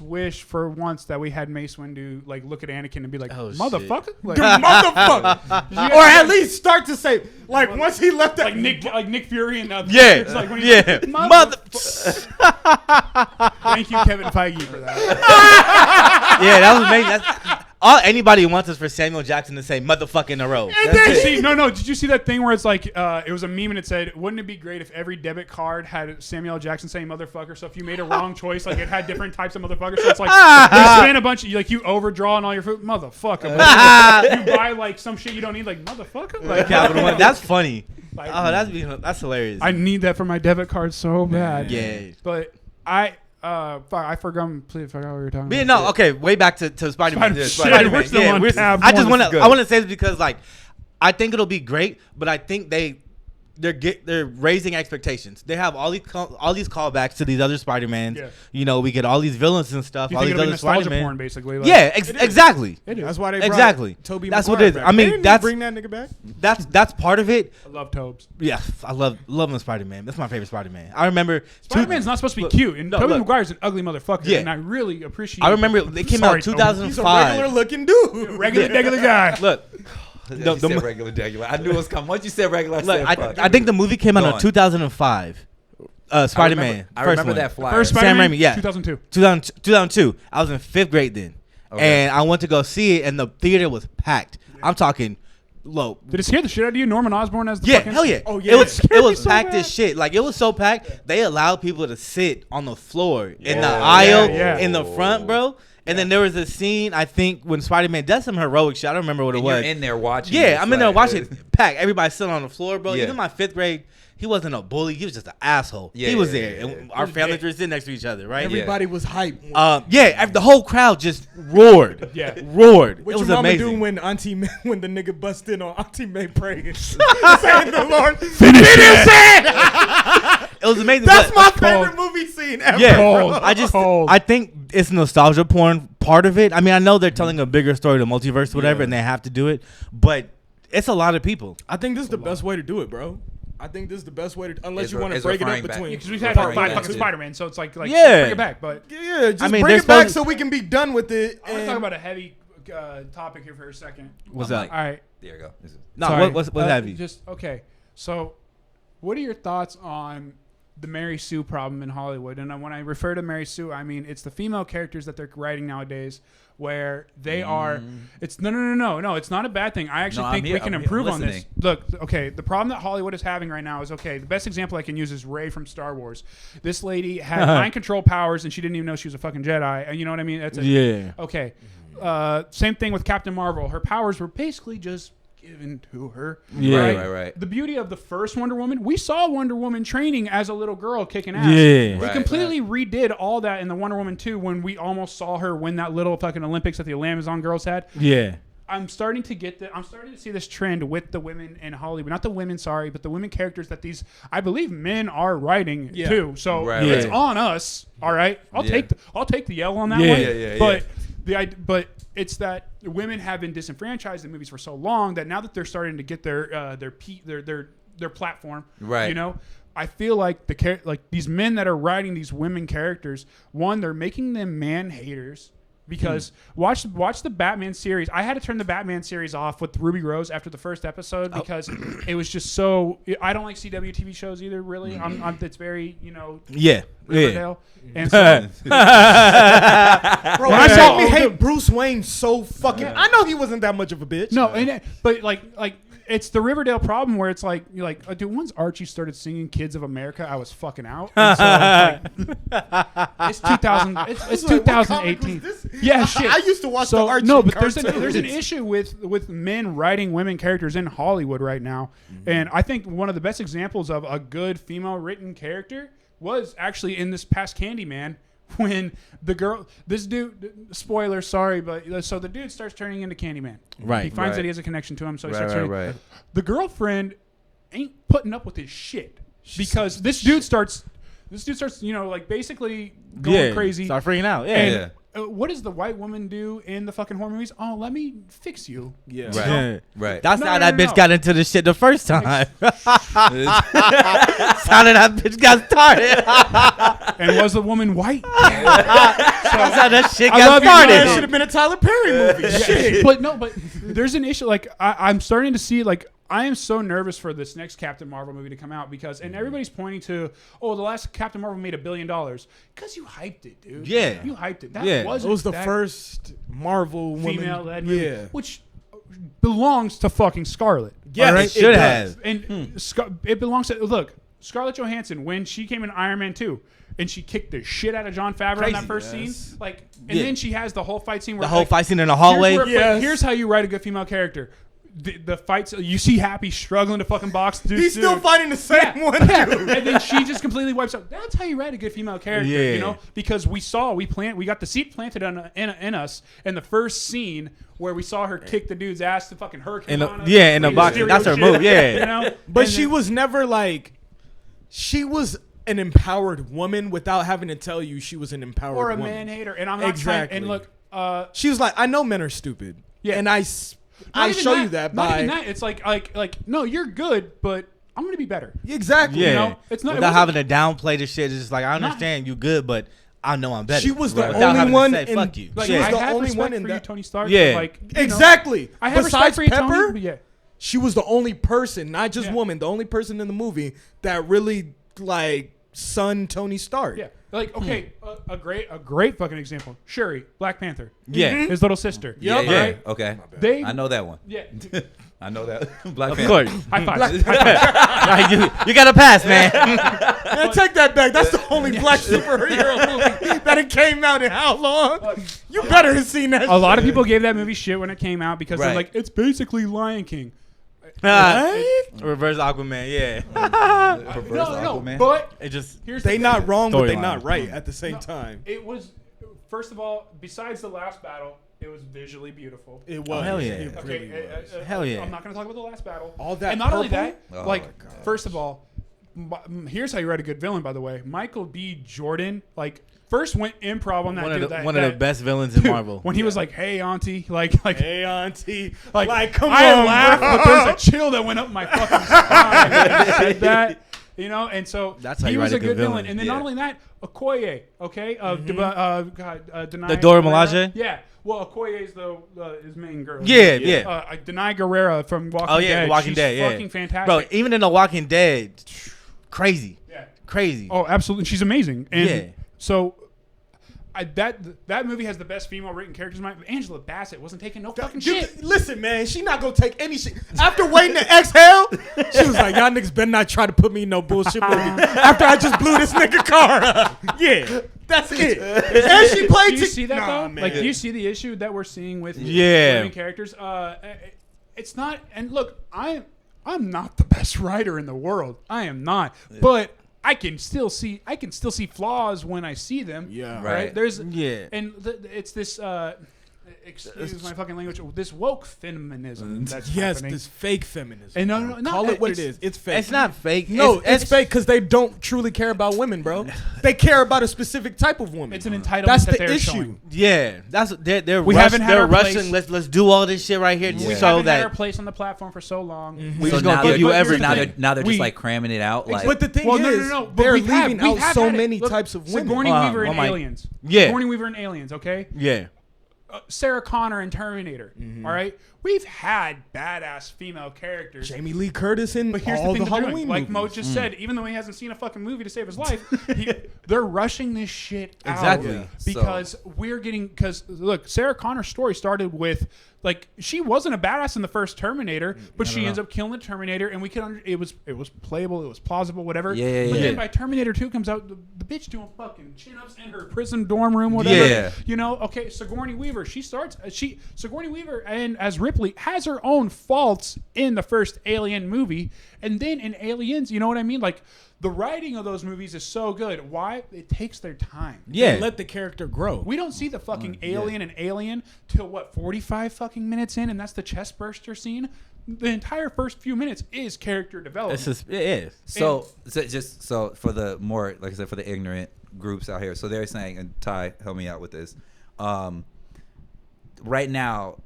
wish for once that we had Mace Windu like look at Anakin and be like, motherfucker, like, dude, motherfucker, or at least start to say like once he left that like Nick Fury and it's like when mother. Thank you, Kevin Feige, for that. Yeah, that was amazing. That's all anybody wants is for Samuel Jackson to say motherfucker in a row. Did you see that thing where it's like it was a meme and it said, wouldn't it be great if every debit card had Samuel Jackson saying motherfucker? So if you made a wrong choice, like it had different types of motherfuckers. So it's like you spend a bunch of you overdraw on all your food, motherfucker. You buy like some shit you don't need, like motherfucker. Like Capital One. That's funny. Like, that's hilarious. I need that for my debit card so bad. Yeah, but I forgot what you were talking about. No, okay, way back to Spider-Man. We're still on tab I want to say this because like I think it'll be great, but I think they they're raising expectations. They have all these callbacks to these other Spider-Mans. Yeah. You know, we get all these villains and stuff. You All think these it'll be other nostalgia Spider-Man. porn, basically. Like, Yeah, exactly. It is. That's why they brought Exactly. Tobey That's Maguire what it is. back. I mean, They didn't that's bring that nigga back. that's part of it. I love Tobes. Yeah, I love him Spider-Man. That's my favorite Spider-Man. I remember Spider-Man's not supposed to be cute, and Tobey look. Maguire's an ugly motherfucker, Yeah. and I really appreciate. I remember they came Sorry, out Tobey. 2005. He's a regular looking dude. regular guy. Look, You said regular. I knew it was coming. Once you said regular, I said fuck. I think the movie came out in Gone. 2005. Spider-Man. I remember one. that flyer. First Sam Spider-Man, Raimi, yeah. 2002. 2002. I was in 5th grade then. Okay. And I went to go see it, and the theater was packed. I'm talking low. Did it scare the shit out of you? Norman Osborn as the Yeah, fucking... hell yeah. Oh, yeah. It was Scared me so packed bad. as shit. Like, it was so packed, they allowed people to sit on the floor in the Yeah, aisle yeah. in the front, bro. And then there was a scene, I think, when Spider-Man does some heroic shit. I don't remember what it And was. you're in there watching. Yeah, this, I'm in there like, watching pack. Everybody sitting on the floor, bro. Yeah. Even my 5th grade, he wasn't a bully. He was just an asshole. Yeah, he was yeah, there. yeah, And yeah. our families were sitting next to each other, right? Everybody was hyped. The whole crowd just roared. Yeah. Roared. What it was your mama amazing. do when when the nigga bust in on Auntie May praying? Saying the Lord, finish it! It was amazing. That's but- my favorite movie scene ever. Yeah, bro. I think it's nostalgia porn part of it. I mean, I know they're telling a bigger story, the multiverse, or whatever, and they have to do it, but it's a lot of people. I think this is the best way to do it, bro. I think this is the best way to, unless Is you re- want to is break it up referring back. between. Because we've had Part like 5 one, fucking too. Spider-Man, so it's like Yeah. bring it back. But Yeah, just I mean, bring there's it back supposed- so we can be done with it. I want to and- talk about a heavy topic here for a second. What's I'm up? like- All right. There you go. This is- No, Sorry. what's heavy? Just okay. So, what are your thoughts on the Mary Sue problem in Hollywood? And when I refer to Mary Sue, I mean it's the female characters that they're writing nowadays, where they are. It's no. It's not a bad thing. I actually No, think I'm here- we can I'm improve on this. listening. Look, okay. The problem that Hollywood is having right now is okay. The best example I can use is Rey from Star Wars. This lady had mind control powers, and she didn't even know she was a fucking Jedi. And you know what I mean? That's Yeah. Okay. Same thing with Captain Marvel. Her powers were basically just given to her. Yeah. Right. The beauty of the first Wonder Woman, we saw Wonder Woman training as a little girl kicking ass. Yeah. They Right, completely redid all that in the Wonder Woman 2 when we almost saw her win that little fucking Olympics that the Amazon girls had. Yeah. I'm starting to see this trend with the women in Hollywood. Not the women, sorry, but the women characters that these, I believe, men are writing Yeah. too. So Right, it's right. on us. All right, I'll Yeah. take the L on that Yeah. one. Yeah. But it's that women have been disenfranchised in movies for so long that now that they're starting to get their platform, Right. You know, I feel like these men that are writing these women characters, one, they're making them man haters. Because watch the Batman series. I had to turn the Batman series off with Ruby Rose after the first episode because it was just so. I don't like CW TV shows either. Really, it's very Yeah. Riverdale. And so, Bro, When I I saw- me hate Bruce Wayne so fucking. I know he wasn't that much of a bitch. no, but like it's the Riverdale problem where it's like you're like, dude, once Archie started singing "Kids of America," I was fucking out. And so it's 2000. It's like, what comic 2018. was this? Yeah, shit. I used to watch So the Archie no, but there's cartoons. an issue with men writing women characters in Hollywood right now, and I think one of the best examples of a good female written character was actually in this past Candyman. When this dude, spoiler, sorry, but so the dude starts turning into Candyman. Right. He finds Right. that he has a connection to him, so he Right, starts right, turning. right. The girlfriend ain't putting up with his shit because this dude starts, like basically going crazy. Start freaking out. Yeah. And what does the white woman do in the fucking horror movies? Oh, let me fix you. Yeah. Right. Yeah. Right. That's No, how no, that no, bitch no. got into the shit the first time. That's how that bitch got started. And was the woman white? That's how that shit I got love you, started. That should have been a Tyler Perry movie. Shit. But there's an issue. Like I'm starting to see like. I am so nervous for this next Captain Marvel movie to come out because, and everybody's pointing to, the last Captain Marvel made $1 billion because you hyped it, dude. Yeah. You hyped it. That Yeah. wasn't It was the that first Marvel female-led woman. movie, Yeah. which belongs to fucking Scarlett. Yes, all right? it Should does. have. And it belongs to, look, Scarlett Johansson, when she came in Iron Man 2, and she kicked the shit out of Jon Favreau in Crazy. that first Yes. scene, like, and Yeah. then she has the whole fight scene where The whole fight scene in the hallway. Here's, Yes. here's how you write a good female character. the fights, you see Happy struggling to fucking box. He's still fighting the same one. And then she just completely wipes out. That's how you write a good female character, you know? Because we got the seed planted in us in the first scene where we saw her kick the dude's ass to fucking Hurricane. In the box. That's her move, yeah. You know? But she was never like, she was an empowered woman without having to tell you she was an empowered woman. Or a man hater. And I'm not trying, and look. She was like, I know men are stupid. Yeah. And I show you that by. Not even that. It's like, no, you're good, but I'm going to be better. Exactly. Yeah. You know? It's not without having to downplay the shit. It's just like, I understand you good, but I know I'm better. She was the only one. Fuck you. Like, she was I the have only respect one in for you, that. Tony Stark. Yeah. Like, exactly. I have Besides respect for you, Pepper, Tony, but yeah. she was the only person, not just woman, the only person in the movie that really like son Tony Stark. Yeah. Like, okay, a great fucking example. Shuri, Black Panther. Yeah. His little sister. Yeah. Right? Okay. I know that one. Yeah. I know that. Black Of Panther. course. High five. you got to pass, man. Man, take that back. That's the only black superhero movie that it came out in how long? You better have seen that. A lot of people gave that movie shit when it came out because they're Right. like, it's basically Lion King. Reverse Aquaman, yeah. No, but It just here's They the not thing. wrong, but they Storyline. not right at the same time. It was, first of all, besides the last battle, it was visually beautiful. It was. hell yeah. It really was. Hell yeah. I'm not going to talk about the last battle. All that and not only purple? that, Oh like, my gosh. first of all, here's how you write a good villain, by the way. Michael B. Jordan, like, first went improv on that one dude. of the best villains in Marvel. When he was like, "Hey, auntie," like, Hey, auntie. like come I on, laughed, bro. but there's a chill that went up my fucking spine when he said that. You know, and so That's how he you was write a a good good villain. villain. And then not only that, Okoye, okay, The Dora Milaje? Yeah. Well, Okoye is his main girl. Yeah. Denai Guerrera from Walking Dead. Walking She's Dead, yeah. fucking fantastic. Bro, even in The Walking Dead, crazy. Yeah. Crazy. Oh, absolutely. She's amazing. And Yeah. so that movie has the best female written characters in my Angela Bassett wasn't taking no fucking shit. Listen, man, she not gonna take any shit. After waiting to exhale, she was like, y'all niggas better not try to put me in no bullshit movie. After I just blew this nigga car up. Yeah, that's it. And she played. Do you see that though? Man. Like, do you see the issue that we're seeing with Yeah. women characters? It's not. And look, I'm not the best writer in the world. I am not. But I can still see flaws when I see them. Yeah. Right. There's Yeah. and it's this. Excuse my fucking language. This woke feminism that's Yes, happening. this fake feminism. And no, Call it what it is. It's fake. It's not fake. No, it's fake because they don't truly care about women, bro. They care about a specific type of woman. It's an entitlement That's that the they're issue. showing. Yeah, that's they're We rush, haven't had they're our rushing. place. Let's do all this shit right here We so haven't had our that place on the platform for so long. we So just gonna now give they're, you but here's the everything. thing. now they're just We- like cramming it out. Like, But the thing Well, is, but they're we've leaving out so had it. many Look, types of women. Sigourney Weaver in my- Aliens. Yeah. Sigourney Weaver in Aliens, okay? Yeah. Sarah Connor in Terminator, all right? We've had badass female characters. Jamie Lee Curtis in But here's all the thing the they're Halloween doing. Like Mo movies. just said, even though he hasn't seen a fucking movie to save his life, they're rushing this shit out. Exactly. Yeah. Because because look, Sarah Connor's story started with, like, she wasn't a badass in the first Terminator, but she ends up killing the Terminator, and we could it was playable, it was plausible, whatever. Yeah. But then by Terminator 2 comes out, the bitch doing fucking chin-ups in her prison dorm room, whatever. Yeah. You know, okay, Sigourney Weaver, Sigourney Weaver and as Ripley has her own faults in the first Alien movie, and then in Aliens, you know what I mean? Like, the writing of those movies is so good. Why? It takes their time. Yeah. Let the character grow. We don't see the fucking alien and Alien till what, 45 fucking minutes in, and that's the chest burster scene. The entire first few minutes is character development. It's just, it is. So for the more, like I said, for the ignorant groups out here, so they're saying, and Ty, help me out with this. Right now,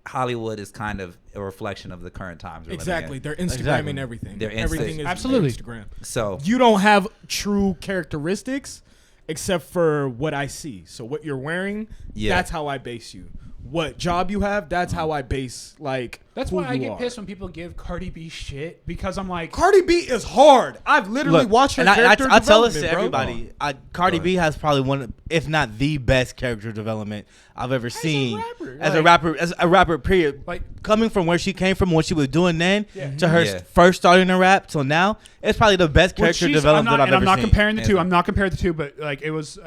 Hollywood is kind of a reflection of the current times. Exactly. They're Instagramming Exactly. everything. They're Everything is Absolutely. Instagram. So You don't have true characteristics except for what I see. So what you're wearing, that's how I base you. What job you have, that's how I base, like, That's who why I you get are. pissed when people give Cardi B shit, because I'm like, Cardi B is hard. I've literally watched her and character I tell this to development, bro. everybody. Cardi B has probably one, if not the best character development I've ever seen as a rapper. Period. Like, coming from where she came from, what she was doing then, Yeah. to her Yeah. first starting to rap till now, it's probably the best character development that I've ever I'm not seen. comparing the two. Yeah. I'm not comparing the two, but like, it was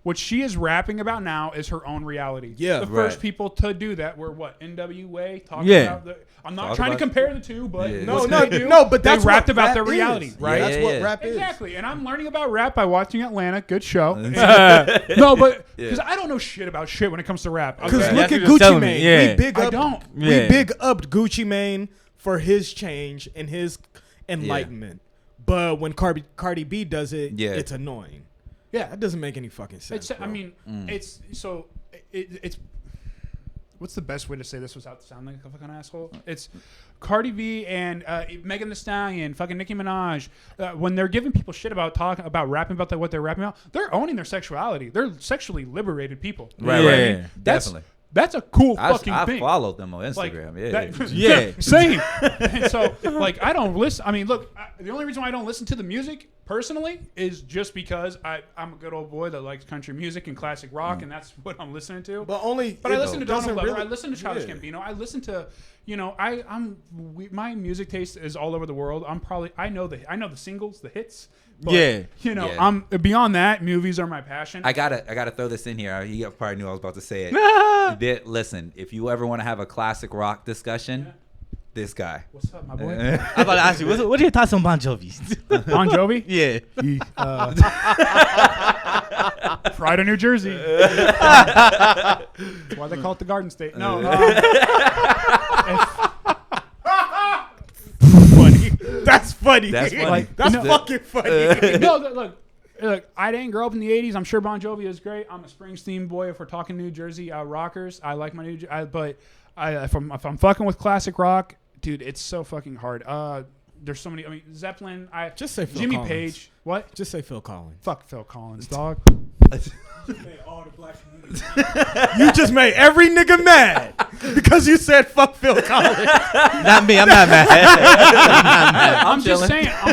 What she is rapping about now is her own reality. Yeah, the right. first people to do that were what NWA talking Yeah. about. I'm not trying to compare the two, but but they that's rapped what about rap their reality, is. right? That's what rap is. Exactly, and I'm learning about rap by watching Atlanta. Good show. No, but because I don't know shit about shit when it comes to rap. Because Okay? look That's at what you're Gucci telling me. Mane. Yeah. We big up. I don't. We Yeah. big upped Gucci Mane for his change and his enlightenment. But when Cardi B does it, it's annoying. Yeah, That doesn't make any fucking sense. I mean, it's so it's. What's the best way to say this without sounding like a fucking asshole? It's Cardi B and Megan Thee Stallion, fucking Nicki Minaj. When they're giving people shit about talking about rapping about what they're rapping about, they're owning their sexuality. They're sexually liberated people. Right, Yeah. right. Definitely. That's a cool fucking I thing. followed them on Like, Instagram. Yeah. same. And so, like, I don't listen. I mean, look, the only reason why I don't listen to the music personally is just because I'm a good old boy that likes country music and classic rock, and that's what I'm listening to. But I listen to Donald Glover. really, I listen to Childish Gambino. I listen to, my music taste is all over the world. I know the singles, the hits. But, I'm beyond that. Movies are my passion. I gotta throw this in here. You probably knew I was about to say it. Listen, if you ever want to have a classic rock discussion, this guy. What's up, my boy? I'm about to ask you, what are your thoughts on Bon Jovi? Bon Jovi? Yeah. Pride of New Jersey. Why they call it the Garden State? No. funny. That's funny. That's funny. Like, That's no. fucking funny. No, look, I didn't grow up in the 80s. I'm sure Bon Jovi is great. I'm a Springsteen boy if we're talking New Jersey rockers. I like my if I'm fucking with classic rock, dude, it's so fucking hard. There's so many. I mean, Zeppelin. Just say Phil Jimmy Collins. Page. What? Just say Phil Collins. Fuck Phil Collins, dog. You just made every nigga mad because you said fuck Phil Collins. Not me. I'm not mad. I'm just saying. I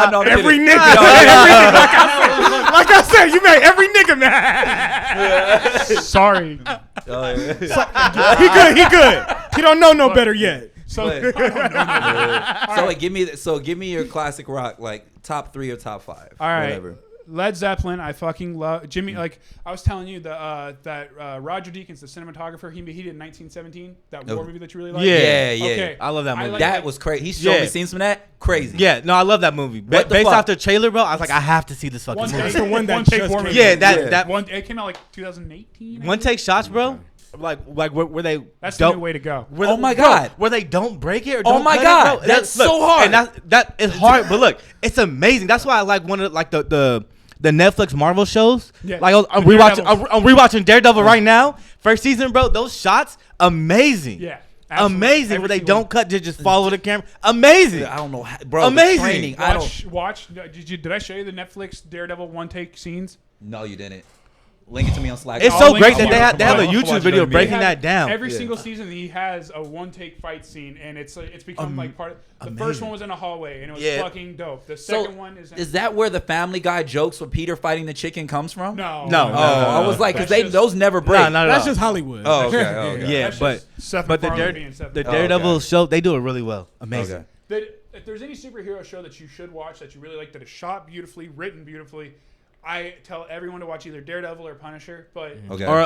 know Every kidding. nigga. Every nigga. Like I said, you made every nigga mad. Sorry. He good. He don't know no better yet. So, Give me your classic rock, like top 3 or top 5. all right. Whatever. Led Zeppelin, I fucking love Jimmy. Like I was telling you, that Roger Deakins, the cinematographer, he did in 1917, that war movie that you really like. Yeah. Okay. I love that movie. That was crazy. He showed me scenes from that. Crazy. Yeah, no, I love that movie. What the Based fuck? off the trailer, bro, I was like, I have to see this fucking One movie. take, the one that one take just war came movie. Yeah, that It came out like 2018. one take shots, bro. Like where they That's the new way to go. Where Oh my God. where they don't break it. Or Oh don't my cut God. it, bro. That's so hard. And that is hard, but look, it's amazing. That's why I like one of like the Netflix Marvel shows. Yeah. Like I'm Daredevils. rewatching Daredevil right now. First season, bro. Those shots, amazing. Yeah. Absolutely. Amazing. Every Where they single don't cut, they just follow the camera. Amazing. I don't know, bro. Amazing. The training, I don't. Watch. Did I show you the Netflix Daredevil one take scenes? No, you didn't. Link it to me on Slack. It's I'll so link great it that to they you. have a I'll YouTube watch it video on breaking He that down. Every single season, he has a one take fight scene, and it's become like part of. The first one was in a hallway, and it was fucking dope. The second one is that where the Family Guy jokes with Peter fighting the chicken comes from? No. I was like, because those never break. No, not at That's all. just Hollywood. Oh, okay. Yeah, That's but just Seth but MacFarlane being Seth the MacFarlane. Daredevil show, they do it really well. Amazing. Okay. If there's any superhero show that you should watch that you really like, that is shot beautifully, written beautifully, I tell everyone to watch either Daredevil or Punisher. But Okay. Or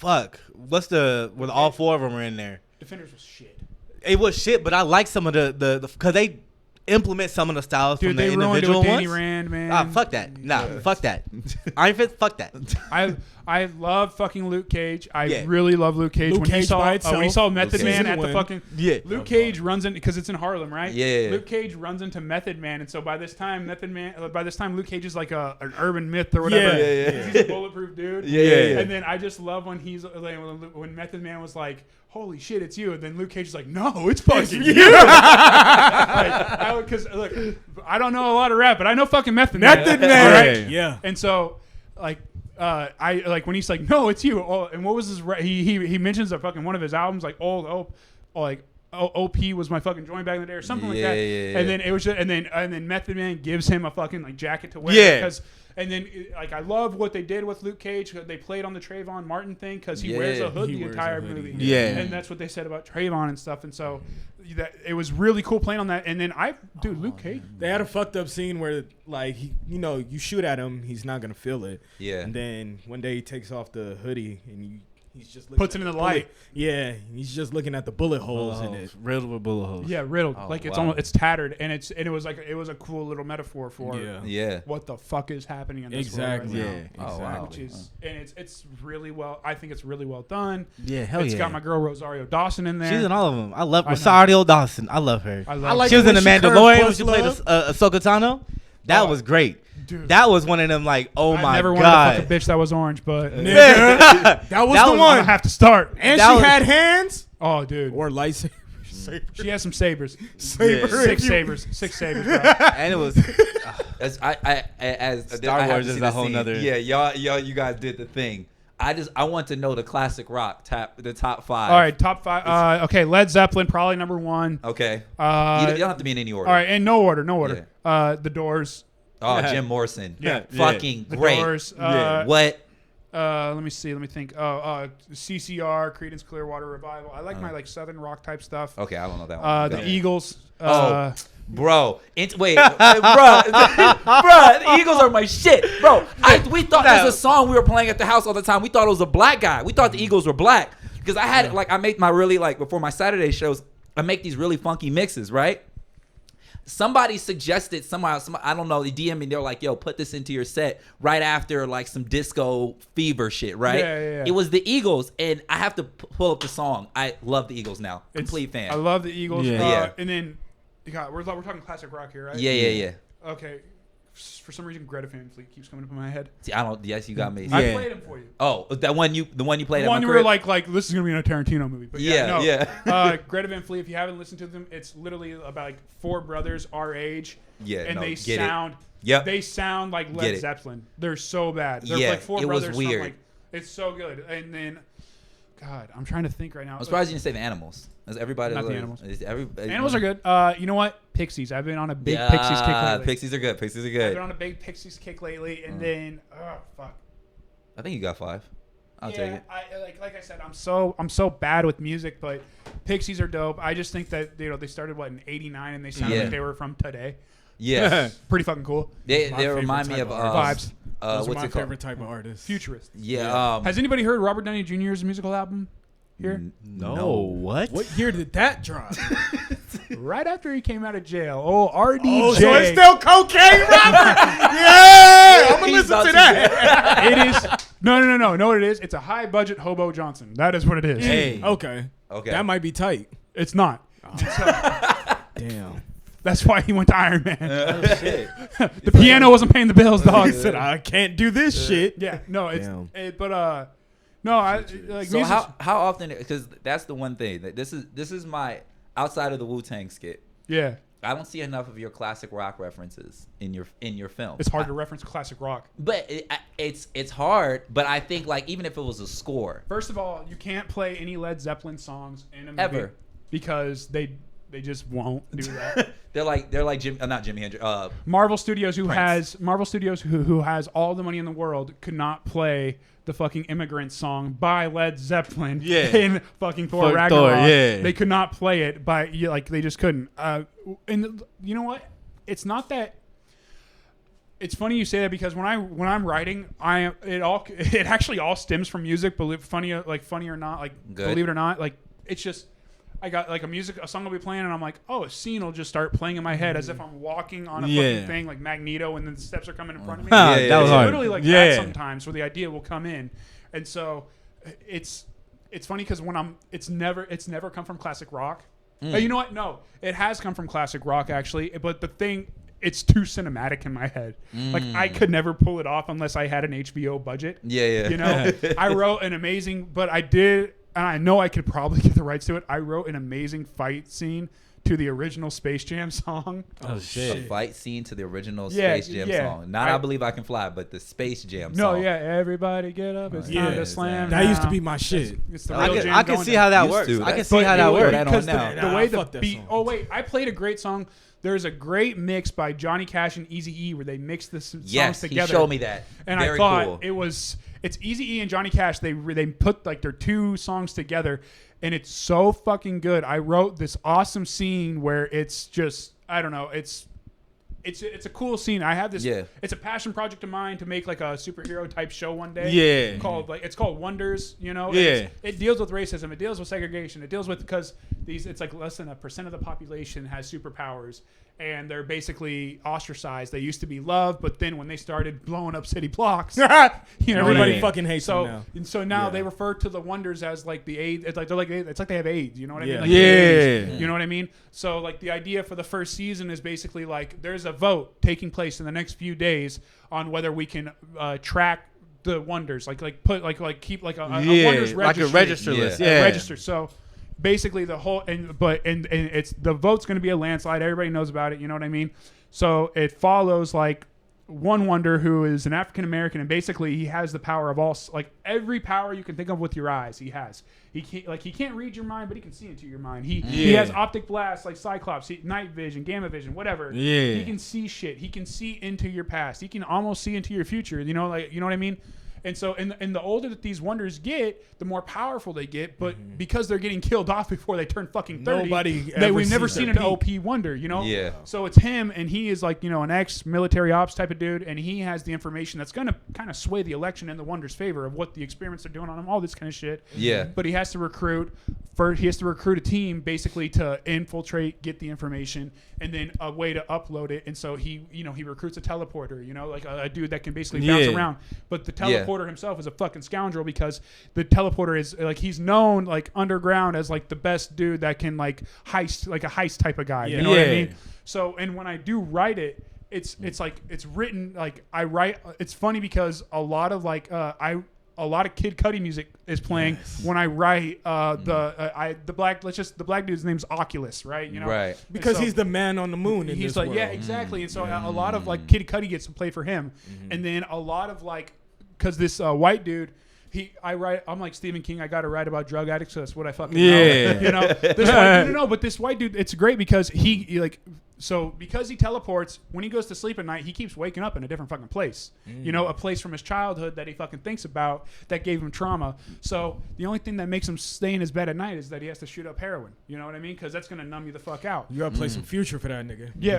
where all 4 of them are in there. Defenders was shit. It was shit, but I like some of the because they implement some of the styles Dude, from the they ruined it individual with Danny ones. Rand, man. Fuck that. Nah, fuck that. Iron Fist, fuck that. I love fucking Luke Cage. I Yeah. really love Luke Cage. Luke when Cage by itself. when he saw Method Luke Man Cage. at the fucking Luke Cage runs in because it's in Harlem, right? Yeah. Luke Cage runs into Method Man, and so by this time Luke Cage is like an urban myth or whatever. Yeah. He's a bulletproof dude. Yeah. And then I just love when he's like, when Method Man was like, "Holy shit, it's you!" And then Luke Cage is like, "No, it's fucking you." Because look, I don't know a lot of rap, but I know fucking Method Man. Method Man. All right? Yeah. And so, like, I like when he's like, "No, it's you." Oh, and what was his? He mentions a fucking one of his albums, like Old Hope, like OP was my fucking joint back in the day or something like that. And then it was just, and then Method Man gives him a fucking like jacket to wear. Yeah. And then like I love what they did with Luke Cage. They played on the Trayvon Martin thing because he wears a hood the entire movie. Yeah. And that's what they said about Trayvon and stuff. And so that it was really cool playing on that. And then Luke Cage. They had a fucked up scene where like you shoot at him, he's not gonna feel it. Yeah. And then one day he takes off the hoodie and he's just puts it in the light. Yeah, he's just looking at the bullet holes in it. Riddled with bullet holes. Yeah, riddled. It's almost it's tattered, and it was a cool little metaphor for what the fuck is happening in this world right now. Oh wow. Which is it's really well. I think it's really well done. Yeah, hell It's got my girl Rosario Dawson in there. She's in all of them. I love Rosario Dawson. I love her. I like she was in The Mandalorian when she Love. played Ahsoka Tano. That was great. Dude. That was one of them like, oh my god. I never wanted to fuck a bitch that was orange, but that was the one. I have to start. And she had hands. Oh, dude. Or lightsabers. She has some sabers. Sabers. Six sabers, bro. And it was as Star Wars is a whole nother. Yeah, y'all, you guys did the thing. I want to know the classic rock the top 5. All right, top 5. Okay, Led Zeppelin probably number 1. Okay. You don't have to be in any order. All right, in no order. The Doors. Oh, Jim Morrison. Yeah. Fucking The great. Doors. What? Let me think. CCR, Creedence Clearwater Revival. I like my like southern rock type stuff. Okay, I don't know that one. The Eagles. Bro, wait, bro, the Eagles are my shit, bro. We thought there was a song we were playing at the house all the time. We thought it was a black guy. We thought the Eagles were black because I had I make my really before my Saturday shows, I make these really funky mixes, right? Somebody suggested somehow, I don't know, they DM me, they're like, yo, put this into your set right after like some disco fever shit, right? Yeah. It was the Eagles, and I have to pull up the song. I love the Eagles now. Complete fan. I love the Eagles. Yeah. And then we're talking classic rock here, right? Yeah. Okay. For some reason, Greta Van Fleet keeps coming up in my head. See, yes, you got me. I played him for you. Oh, the one you played. The one you were like, this is gonna be in a Tarantino movie. But Greta Van Fleet. If you haven't listened to them, it's literally about like 4 brothers our age. Yeah, and they sound like Led Zeppelin. They're so bad. They're like 4 brothers. It was weird. Like, it's so good. And then, God, I'm trying to think right now. I'm surprised you didn't say the Animals. Everybody not the Animals. Everybody, Animals are good. You know what? Pixies. I've been on a big Pixies kick lately. Pixies are good. I've been on a big Pixies kick lately, and then fuck. I think you got 5. I'll take it. Like I said, I'm so bad with music, but Pixies are dope. I just think that they started in '89, and they sounded like they were from today. Yeah, pretty fucking cool. They remind me of vibes. Those what's are my it called? favorite type of artist. Futurist. Yeah. Has anybody heard Robert Downey Jr.'s musical album? Here? No. What? What year did that drop? Right after he came out of jail. Oh, RDJ. Oh, so it's still cocaine, Robert? Yeah, I'm gonna listen to that. It is. No. Know what it is? It's a high budget Hobo Johnson. That is what it is. Hey. Okay. That might be tight. It's not. Damn. That's why he went to Iron Man. Oh, shit. The piano wasn't paying the bills, dog. He said, I can't do this shit. Yeah. No. No, like so how often? Because that's the one thing that this is my outside of the Wu-Tang skit. Yeah, I don't see enough of your classic rock references in your film. It's hard to reference classic rock, but it's hard. But I think like even if it was a score, first of all, you can't play any Led Zeppelin songs in a movie ever because they just won't do that. they're like not Jimi Hendrix. Marvel Studios who Prince. has all the money in the world could not play the fucking Immigrant song by Led Zeppelin in fucking Thor Ragnarok. They could not play it they just couldn't. And you know what? It's not that. It's funny you say that because when I'm writing, it actually all stems from music. Funny or not, believe it or not, it's just. I got a song will be playing and I'm like, oh, a scene will just start playing in my head as if I'm walking on a fucking thing like Magneto and then the steps are coming in front of me. That was hard. Literally like that sometimes where the idea will come in. And so it's funny because it's never come from classic rock. You know what? No, it has come from classic rock actually. But the thing, it's too cinematic in my head. Like I could never pull it off unless I had an HBO budget. Yeah. You know, I wrote an amazing, but I did. And I know I could probably get the rights to it. I wrote an amazing fight scene to the original Space Jam song. Oh shit! A fight scene to the original Space Jam song. Not I Believe I Can Fly, but the Space Jam song. No, yeah, everybody get up. It's time to slam. That used to be my shit. It's the real jam. I can see how that works. I can see how that works. Because the way the beat. Oh wait, I played a great song. There's a great mix by Johnny Cash and Eazy-E where they mix the songs together. Yes, he showed me that. And Very I thought cool. it's Eazy-E and Johnny Cash. They put like their two songs together, and it's so fucking good. I wrote this awesome scene where it's just, I don't know, it's a cool scene. I have this. Yeah. It's a passion project of mine to make like a superhero type show one day. Yeah. It's called Wonders. You know. Yeah. It deals with racism. It deals with segregation. It deals with because it's like less than 1% of the population has superpowers, and they're basically ostracized. They used to be loved, but then when they started blowing up city blocks, everybody fucking hates them now. And so now they refer to the Wonders as like the AIDS. It's like they have AIDS. You know what I mean? Like yeah. You know what I mean? So like the idea for the first season is basically like there's a vote taking place in the next few days on whether we can track the Wonders, keep like a Wonders registry, like a register list, register. So basically the whole and it's the vote's going to be a landslide. Everybody knows about it. You know what I mean? So it follows like one Wonder who is an African American, and basically he has the power of all, like every power you can think of with your eyes. He has. He can't read your mind, but he can see into your mind. He has optic blasts like Cyclops, night vision, gamma vision, whatever. Yeah. He can see shit. He can see into your past. He can almost see into your future. You know what I mean? And so, and the older that these Wonders get, the more powerful they get. But because they're getting killed off before they turn fucking 30, we've never seen an OP Wonder, you know? Yeah. So it's him, and he is like, an ex-military ops type of dude, and he has the information that's going to kind of sway the election in the Wonders' favor of what the experiments are doing on him, all this kind of shit. Yeah. But he has to recruit a team basically to infiltrate, get the information, and then a way to upload it. And so he recruits a teleporter, like a dude that can basically bounce around. But the teleporter himself is a fucking scoundrel because the teleporter is like, he's known like underground as like the best dude that can like heist, like a heist type of guy. You know what I mean? So, and when I do write it, it's like, it's written like I write. It's funny because a lot of like a lot of Kid Cudi music is playing when I write the black dude's name's Oculus, right? Right. Because he's the man on the moon. He's like, yeah, exactly. And so a lot of like Kid Cudi gets to play for him, and then a lot of like, because this white dude. I'm like Stephen King. I got to write about drug addicts. So that's what I fucking know. But this white dude, it's great because because he teleports, when he goes to sleep at night, he keeps waking up in a different fucking place. A place from his childhood that he fucking thinks about that gave him trauma. So the only thing that makes him stay in his bed at night is that he has to shoot up heroin. You know what I mean? Because that's gonna numb you the fuck out. You gotta play some Future for that nigga. Yeah.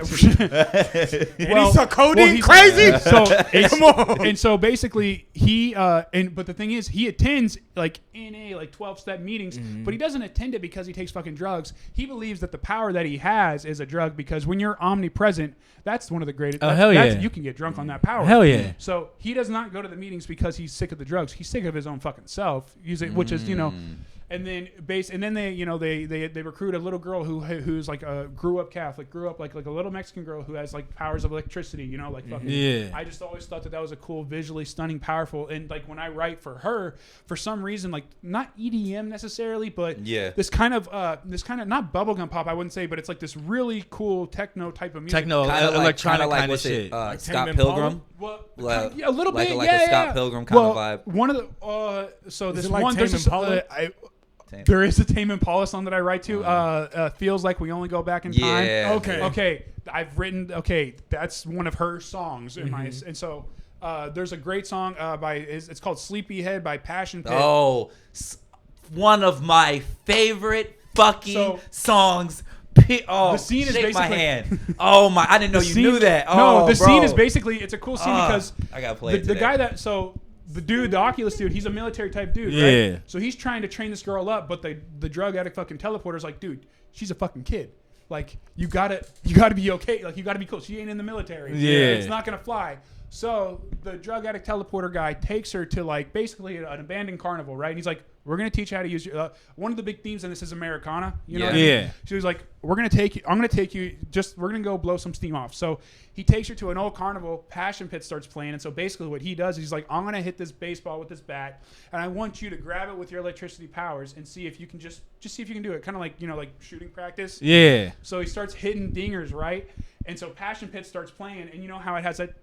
And he's codeine crazy. So come on. And so basically but the thing is, he attends like NA, like 12-step meetings, but he doesn't attend it because he takes fucking drugs. He believes that the power that he has is a drug because when you're omnipresent, that's one of the greatest. You can get drunk on that power. Hell yeah. So he does not go to the meetings because he's sick of the drugs. He's sick of his own fucking self, which is, and then they recruit a little girl who's like grew up Catholic, grew up like a little Mexican girl who has like powers of electricity, like fucking. Yeah. I just always thought that was a cool, visually stunning, powerful, and like when I write for her, for some reason, like not EDM necessarily, but this kind of not bubblegum pop, I wouldn't say, but it's like this really cool techno type of music, electronic kind of shit. Like Scott Pilgrim. Well, a little bit, like a Scott Pilgrim kind of vibe. One of the there's there is a Tame Impala song that I write to. Feels like we only go back in time. Yeah. Okay. I've written. Okay, that's one of her songs in my. And so there's a great song it's called Sleepyhead by Passion Pit. Oh, one of my favorite fucking songs. The scene is basically my hand. Oh my! I didn't know you knew that. Scene is basically, it's a cool scene because I gotta play the guy that the Oculus dude, he's a military type dude, right? So he's trying to train this girl up, but the drug addict fucking teleporter's like, dude, she's a fucking kid. Like you gotta be okay. Like you gotta be cool. She ain't in the military. Yeah, it's not gonna fly. So the drug addict teleporter guy takes her to like basically an abandoned carnival, right? And he's like, We're gonna teach you how to use your. One of the big themes in this is Americana. You know. What I Yeah. mean? She was like, "We're gonna take you. I'm gonna take you. We're gonna go blow some steam off." So he takes her to an old carnival. Passion Pit starts playing, and so basically what he does, he's like, "I'm gonna hit this baseball with this bat, and I want you to grab it with your electricity powers and see if you can just see if you can do it. Kind of like like shooting practice." Yeah. So he starts hitting dingers, right? And so Passion Pit starts playing, and you know how it has that.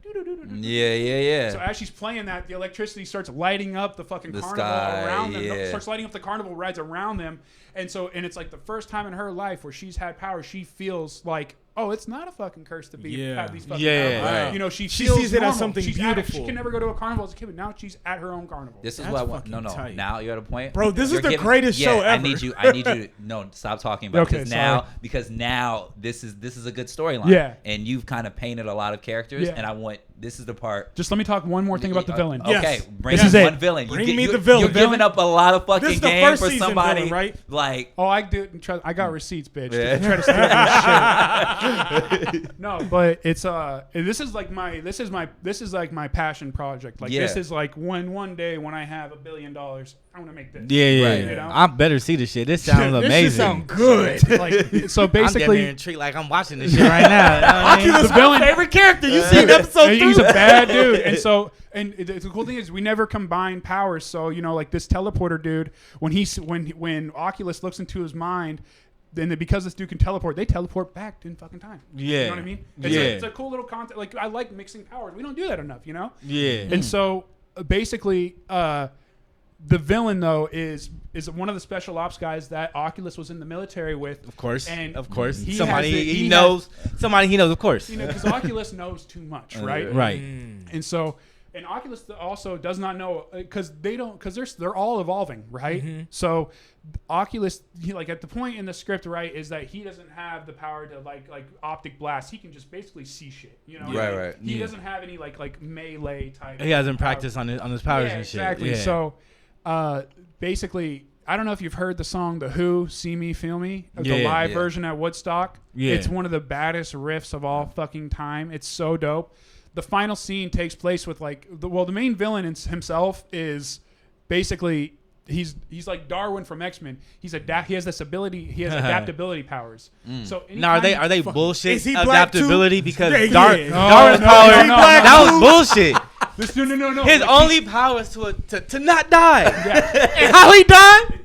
Yeah. So as she's playing that, the electricity starts lighting up the fucking carnival sky, around them. yeah. Starts lighting up the carnival rides around them, and it's like the first time in her life where she's had power. She feels like, oh, it's not a fucking curse to have these fucking powers. Right. You know, she sees it normal. as something beautiful. She can never go to a carnival as a kid, but now she's at her own carnival. This is That's what I want. fucking No. tight. Now you're at a point, Bro, this You're is the greatest show ever. I need you to stop talking about Okay, it because now this is a good storyline. Yeah. And you've kind of painted a lot of characters, Yeah. and this is the part. Just let me talk one more thing about the villain. Yes. Okay, bring This is one it. villain. Bring me the villain. You're giving up a lot of This fucking is the game first for season somebody, villain, right? Like, Oh, I got receipts, bitch. Yeah. Try to steal my shit. No, but it's this is like my passion project. Like this is like one day when I have $1 billion, I'm gonna make this. Yeah. Right. You know? I better see this shit. This sounds This amazing. shit sound good. Like so I'm getting basically, intrigued like I'm watching this shit right now. You know what I mean? Oculus, The villain- my favorite character. You seen episode 2? he's a bad dude, and the cool thing is we never combine powers. So like this teleporter dude, when Oculus looks into his mind, then because this dude can teleport, they teleport back in fucking time. Yeah. You know what I mean? It's a cool little concept. Like I like mixing powers. We don't do that enough, Yeah. And so basically, the villain though is one of the special ops guys that Oculus was in the military with. Of course. And Of course. he Somebody has the- he he knows. Somebody he knows, of course. Because Oculus knows too much, right? Right. And so, and Oculus also does not know because they're all evolving, right? So Oculus, at the point in the script, right, is that he doesn't have the power to like optic blast. He can just basically see shit, Right. He doesn't have any like melee type. He hasn't practiced on his powers and shit. Exactly. Yeah. So, basically, I don't know if you've heard the song "The Who," "See Me, Feel Me," the live version at Woodstock. Yeah. It's one of the baddest riffs of all fucking time. It's so dope. The final scene takes place with the main villain himself is basically he's like Darwin from X-Men. He has this ability. He has adaptability powers. So now are they bullshit Is he black too? adaptability because Yeah, Darwin's no, power is he black that too? was bullshit. No. His Like, only power is to not die. And how he died?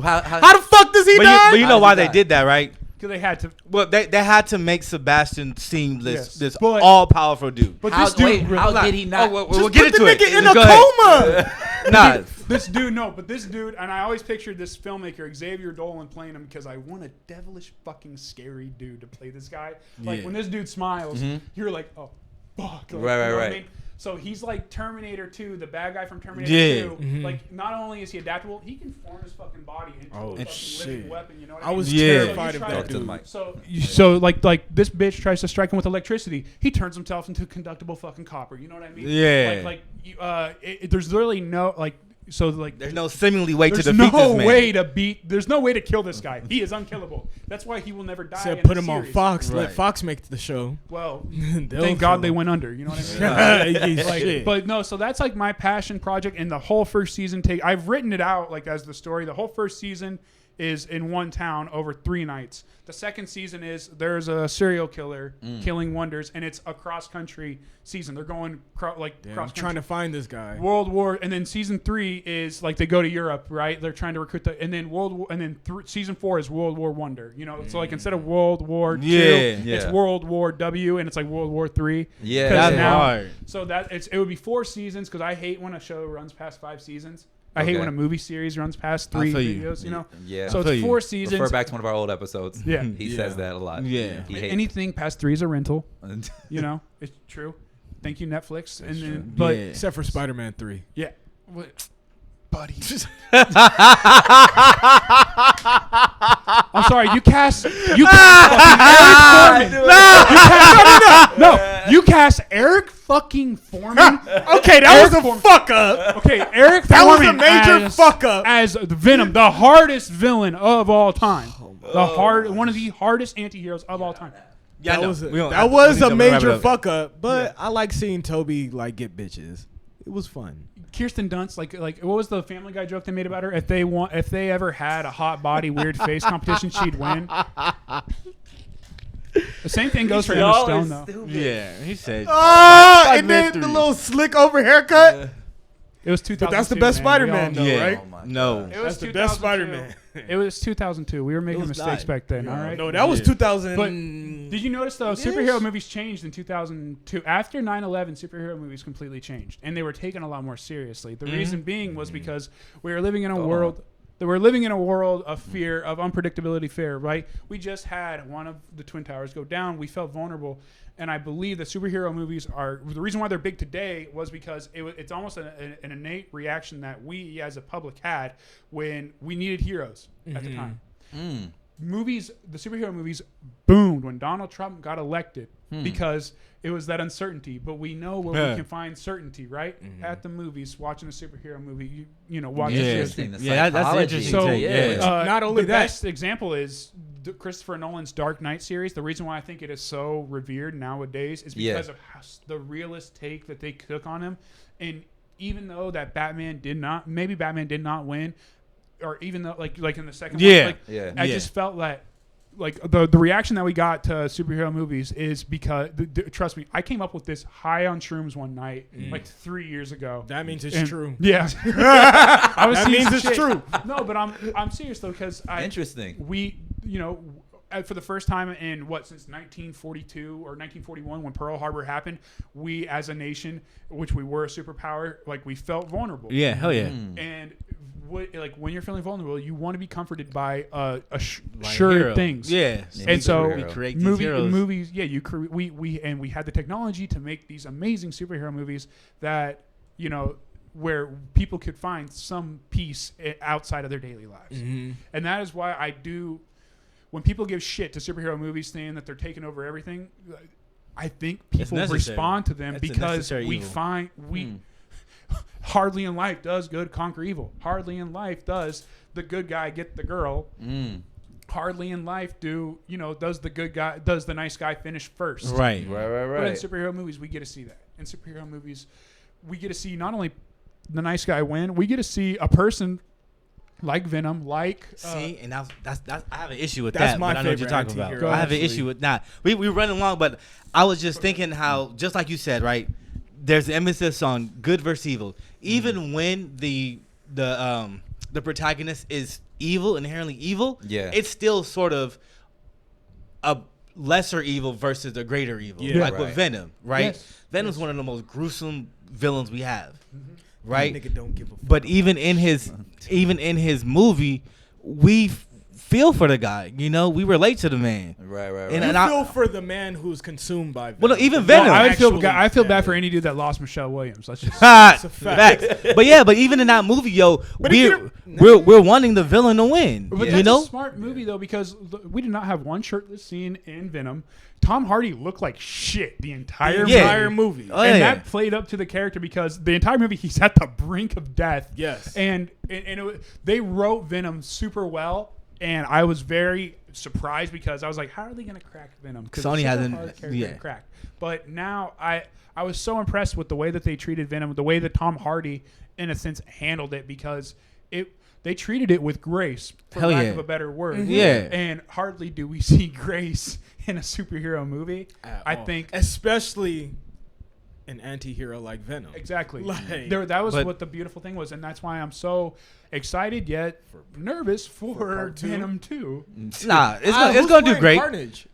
How the fuck does he die? But you know How why does he they die? did that, right? because they had to. Well, they had to make Sebastian seem this But- all powerful dude. But how this dude, did he not? We'll Just get put into the it. nigga in Just a go ahead. coma. Nah, this dude, and I always pictured this filmmaker Xavier Dolan playing him because I want a devilish fucking scary dude to play this guy. Like Yeah. when this dude smiles, you're like, oh fuck. Like, Right, you know what I right. mean? So he's like Terminator 2, the bad guy from Terminator Yeah. 2. Like not only is he adaptable, he can form his fucking body into a fucking shit. living weapon. You know what I I mean? was Yeah. terrified So of you that try dude. to- So like this bitch tries to strike him with electricity. He turns himself into conductible fucking copper. You know what I mean? Yeah. There's literally no like. So like, there's no seemingly way to there's defeat no this man. way to beat. There's no way to kill this guy. He is unkillable. That's why he will never die. Said in put the him on series. Fox. Let Right. Fox make the show. Well, They'll thank God kill they him. went under. You know what I mean? Yeah, Like, shit. but no, so that's like my passion project, and the whole first season I've written it out like as the story. The whole first season is in one town over 3 nights. The second season is there's a serial killer killing wonders, and it's a cross country season. They're going cross I'm country. trying to find this guy. World War, and then season 3 is like they go to Europe, right? They're trying to recruit and then season 4 is World War Wonder. You know, so like instead of World War II, it's Yeah. World War W, and it's like World War 3. Yeah, 'Cause That's now- hard. So it would be 4 seasons because I hate when a show runs past 5 seasons. I hate Okay. when a movie series runs past 3 feel you. videos. You know, Yeah. so I feel it's you. 4 seasons. Refer back to one of our old episodes. Yeah. He says that a lot. Yeah. He hates Anything past 3 is a rental. You know, it's true. Thank you, Netflix. And then, but Yeah. Except for Spider-Man 3. yeah. Buddy. I'm sorry, you cast fucking Eric Foreman. No, you cast Eric fucking Foreman. Okay, that Eric was a Foreman. fuck up. Okay, Eric That was a Foreman major fuck up. as Venom, the hardest villain of all time. One of the hardest anti-heroes of all time. Yeah, That was We don't- that we was need a to wrap it major up. fuck up. But I like seeing Toby like get bitches. It was fun. Kirsten Dunst, like what was the Family Guy joke they made about her? If they ever had a hot body weird face competition, she'd win. The same thing goes for Emma Stone, though. Yeah, he said. Oh, and then the little slick over haircut. It was 2002. But that's the best Spider-Man, though, Yeah. right? Oh No. It was That's the best 2002. Spider-Man. It was 2002. We were making was mistakes dying. back then, all right? No, that was 2000. But did you notice, though, superhero movies changed in 2002. After 9/11, superhero movies completely changed, and they were taken a lot more seriously. The reason being was because we were living in a world... We're living in a world of fear, of unpredictability fear, right? We just had one of the Twin Towers go down. We felt vulnerable. And I believe that superhero movies are... The reason why they're big today was because it's almost an innate reaction that we as a public had when we needed heroes at the time. Movies, the superhero movies boomed when Donald Trump got elected because it was that uncertainty. But we know where we can find certainty, right? At the movies, watching a superhero movie, you know, watching that's the interesting. psychology. So Not only the that- best example is Christopher Nolan's Dark Knight series. The reason why I think it is so revered nowadays is because of how the realist take that they took on him. And even though that Batman did not win, or even though like in the second one, I just felt that like the reaction that we got to superhero movies is because trust me, I came up with this high on shrooms one night like 3 years ago. That means it's true. Yeah, I was That seeing means it's shit. true. No, but I'm serious though, because Interesting. We, you know, for the first time in since 1942 or 1941 when Pearl Harbor happened, we as a nation, which we were a superpower, like we felt vulnerable. Yeah, hell yeah. And when you're feeling vulnerable, you want to be comforted by Like sure hero. things. Yeah. And so we create these heroes. movies, we had the technology to make these amazing superhero movies that, you know, where people could find some peace outside of their daily lives. And that is why I do, when people give shit to superhero movies saying that they're taking over everything, I think people respond to them because we find hardly in life does good conquer evil. Hardly in life does the good guy get the girl. Hardly in life does the nice guy finish first. Right. But in superhero movies, we get to see that. In superhero movies, we get to see not only the nice guy win, we get to see a person like Venom, and that's I have an issue with That's that. my But I know what you're favorite talking about. anti-hero, I have an actually. issue with that. We running along, but I was just thinking how, just like you said, right? There's emphasis on good versus evil. Even when the protagonist is evil, inherently evil, it's still sort of a lesser evil versus a greater evil. Like with Venom, right? Yes. Venom's one of the most gruesome villains we have. Right, Nigga don't give a fuck. but even in his movie, we feel for the guy. You know, we relate to the man. Right. And You I feel for the man who's consumed by Venom. Well, no, even Venom. I feel Actually, bad for any dude that lost Michelle Williams. That's just Facts. a fact. But even in that movie, we're wanting the villain to win. But that's a smart movie though, because we did not have one shirtless scene in Venom. Tom Hardy looked like shit the entire movie. Oh, and yeah. that played up to the character because the entire movie he's at the brink of death. Yes. And they wrote Venom super well, and I was very surprised because I was like, how are they going to crack Venom? Because Sony hasn't cracked. But now I was so impressed with the way that they treated Venom, the way that Tom Hardy, in a sense, handled it, because they treated it with grace, for lack of a better word. Yeah. And hardly do we see grace in a superhero movie. I think, especially an anti-hero like Venom. exactly. Like- That was what the beautiful thing was, and that's why I'm so excited yet nervous for part two? Venom 2. Nah, it's Who's gonna do playing great. Carnage?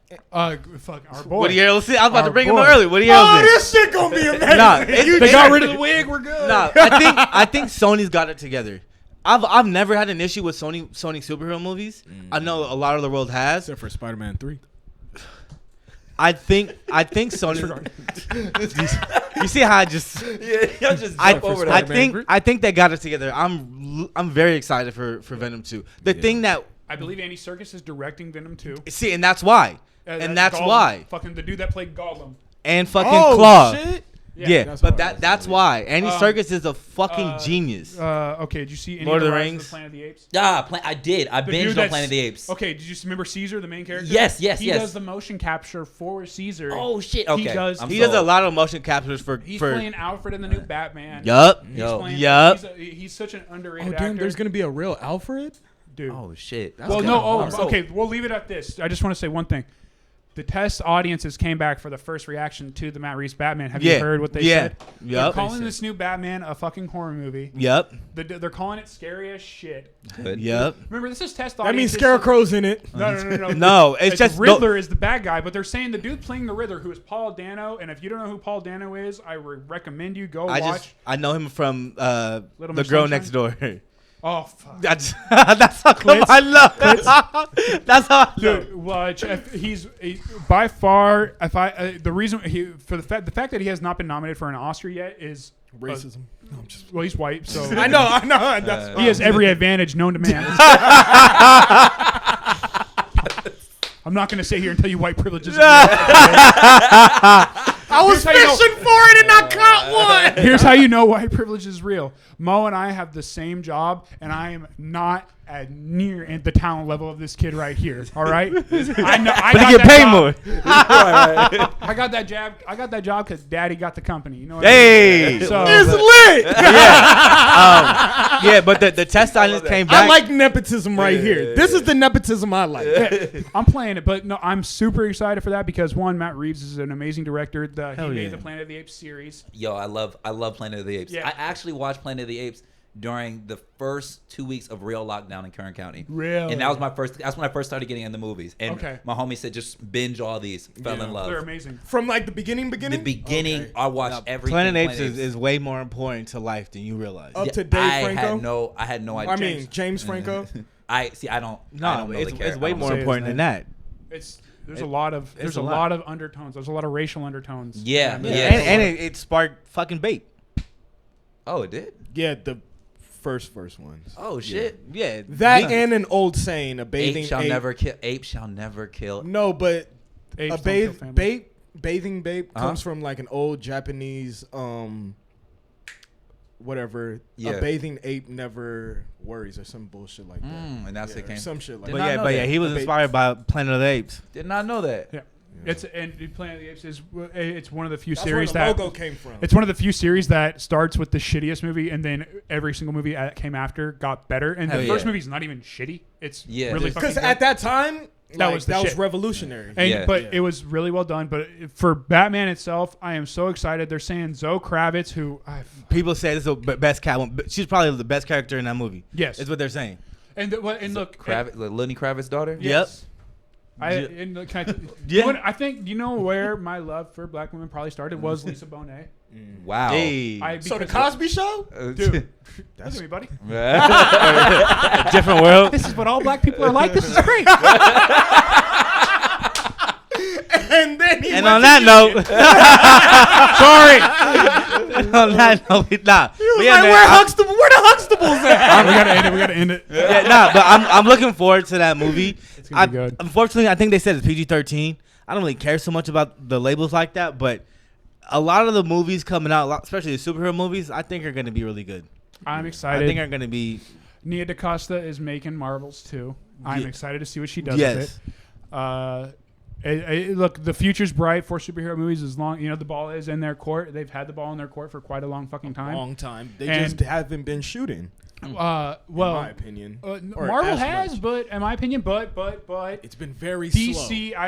Fuck our boy. Woody Harrelson. I was about to Our bring him boy. up earlier. Woody Oh, Harrelson. this shit gonna be amazing. Nah, They got rid of the wig. We're good. Nah, I think Sony's got it together. I've never had an issue with Sony superhero movies. I know a lot of the world has. Except for Spider-Man 3. I think Sony. You see how I just Y'all just jump over that. I think they got it together. I'm very excited for Venom 2. The thing that I believe Andy Serkis is directing Venom 2. see, and that's why. And that's Gollum, why. Fucking the dude that played Gollum. And fucking Oh, Claw. shit. Yeah, but that's why Andy Serkis is a fucking genius. Okay, did you see any Lord of of the Rise Rings? of the Planet of the Apes? I did. I binged on Planet of the Apes. Okay, did you remember Caesar, the main character? Yes. He does the motion capture for Caesar. Oh shit. Okay. He does a lot of motion captures for. He's playing Alfred in the new Batman. Yup. He's such an underrated Oh, damn, actor. there's gonna be a real Alfred. Dude. Oh shit. Okay. We'll leave it at this. I just want to say one thing. The test audiences came back for the first reaction to the Matt Reeves Batman. Have you heard what they said? They're calling this new Batman a fucking horror movie. Yep. They're calling it scary as shit. Good. Yep. Remember, this is test That audiences. means Scarecrow's in it. No. No, it's just Riddler is the bad guy, but they're saying the dude playing the Riddler, who is Paul Dano, and if you don't know who Paul Dano is, I recommend you go watch. I know him from The Miss Girl Sunshine? Next Door. Oh fuck. That's how come I love. That's how I love. Dude, watch. He's by far. The reason the fact that he has not been nominated for an Oscar yet is Racism. No, I'm just. well, he's white, so I know. That's he has every advantage known to man. I'm not going to sit here and tell you white privilege is. I was fishing for it and I caught one. Here's how you know white privilege is real. Mo and I have the same job, and I am not at near the talent level of this kid right here. All right, I know. But he get paid more. I got that job. I got that job because Daddy got the company. You know what I Hey. mean? So, It's lit. Yeah, but the test audience came back. I like nepotism right here. This is the nepotism I like. I'm playing it, but no, I'm super excited for that because one, Matt Reeves is an amazing director. He made the Planet of the Apes series. Yo, I love Planet of the Apes. Yeah. I actually watched Planet of the Apes during the first 2 weeks of real lockdown in Kern County. Really? And that's when I first started getting into movies. And my homie said just binge all these. Fell in love. They're amazing. From like the beginning. The beginning, Okay. I watched everything. Planet Apes is way more important to life than you realize. Up to Dave Franco. I had no idea. I mean James Franco. I don't know it's the character. way more important than that. There's a lot of undertones. There's a lot of racial undertones. Yeah. And it sparked fucking bait. Oh, it did? Yeah, the first ones. Oh shit. Yeah. That and an old saying, a bathing ape shall never kill. Ape shall never kill. No, but Apes a don't kill families. bathing babe comes from like an old Japanese whatever. Yeah. A bathing ape never worries or some bullshit like that. And that's it came. Some shit like Did that. not know that. He was inspired by Planet of the Apes. Did not know that. Yeah. And Planet of the Apes it's one of the few That's series where the that logo came from. It's one of the few series that starts with the shittiest movie, and then every single movie that came after got better. And the first movie's not even shitty; it's really fucking because good. at that time that was revolutionary. And, it was really well done. But for Batman itself, I am so excited. They're saying Zoe Kravitz, who people say this is the best Catwoman. She's probably the best character in that movie. Yes, is what they're saying. And look, Lenny Kravitz's daughter. Yes. I think you know where my love for black women probably started was Lisa Bonet. Wow. Hey. So the Cosby Show, dude. Look at me, buddy. Different world. This is what all black people are like. This is great. and then he on that note, sorry. On that note, nah. He was like, where the Huxtables at? We gotta end it. Yeah, nah, but I'm looking forward to that movie. It's gonna be good. Unfortunately, I think they said it's PG-13. I don't really care so much about the labels like that, but a lot of the movies coming out, especially the superhero movies, I think are going to be really good. I'm excited. I think are going to be. Nia DaCosta is making Marvels too. I'm excited to see what she does Yes. with it. Look, the future's bright for superhero movies as long the ball is in their court. They've had the ball in their court for quite a long fucking time. Long time. They just haven't been shooting. Well, in my opinion, Marvel has, but in my opinion, but it's been very DC. slow.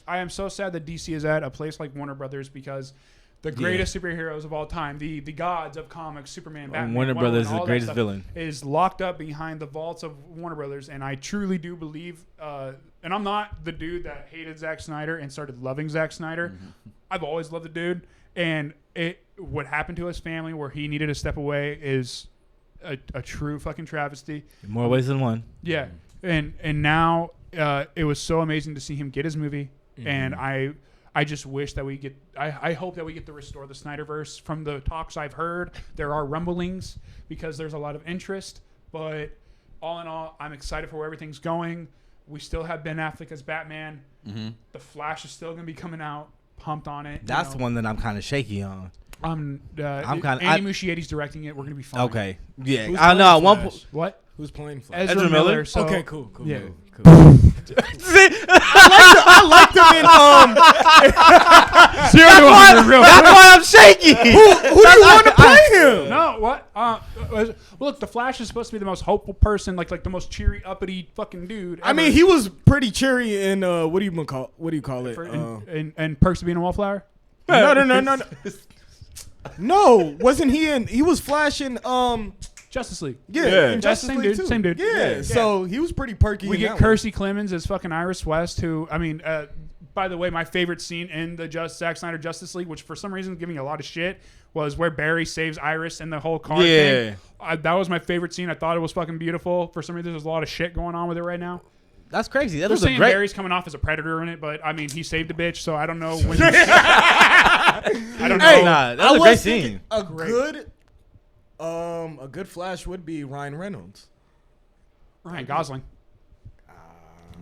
I am so sad that DC is at a place like Warner Brothers because the greatest superheroes of all time, the gods of comics, Superman, Batman, Warner Wonder Brothers Woman, is the all greatest that stuff villain, is locked up behind the vaults of Warner Brothers, and I truly do believe. And I'm not the dude that hated Zack Snyder and started loving Zack Snyder. Mm-hmm. I've always loved the dude, and what happened to his family, where he needed to step away, is a true fucking travesty. in more ways than one. Yeah, and now it was so amazing to see him get his movie, and I just wish that we get. I hope that we get to restore the Snyderverse. From the talks I've heard, there are rumblings because there's a lot of interest. But all in all, I'm excited for where everything's going. We still have Ben Affleck as Batman. The Flash is still going to be coming out. Pumped on it. That's one that I'm kind of shaky on. I'm Andy Muschietti's directing it. We're gonna be fine. Okay. Yeah. Who's I know. playing Flash? What? Who's playing Flash? Ezra Miller. So, okay, cool. Yeah. Cool. I liked him in That's why I'm shaky. Who do you want to play him? No, what? Look, the Flash is supposed to be the most hopeful person, like the most cheery, uppity fucking dude. I mean, he was pretty cheery in what do you call it? And Perks of Being a Wallflower. No. No, wasn't he in? He was Flash in Justice League. Yeah. In Justice League too. Same dude. Yeah. So he was pretty perky. We get Kirstie Clemons as fucking Iris West, who by the way, my favorite scene in the Zack Snyder Justice League, which for some reason is giving a lot of shit, was where Barry saves Iris and the whole car thing. That was my favorite scene. I thought it was fucking beautiful. For some reason, there's a lot of shit going on with it right now. That's crazy. They're saying Barry's coming off as a predator in it, but I mean, he saved a bitch, so I don't know when. I don't know. Hey, that was a great scene. A good Flash would be Ryan Reynolds. Ryan Gosling.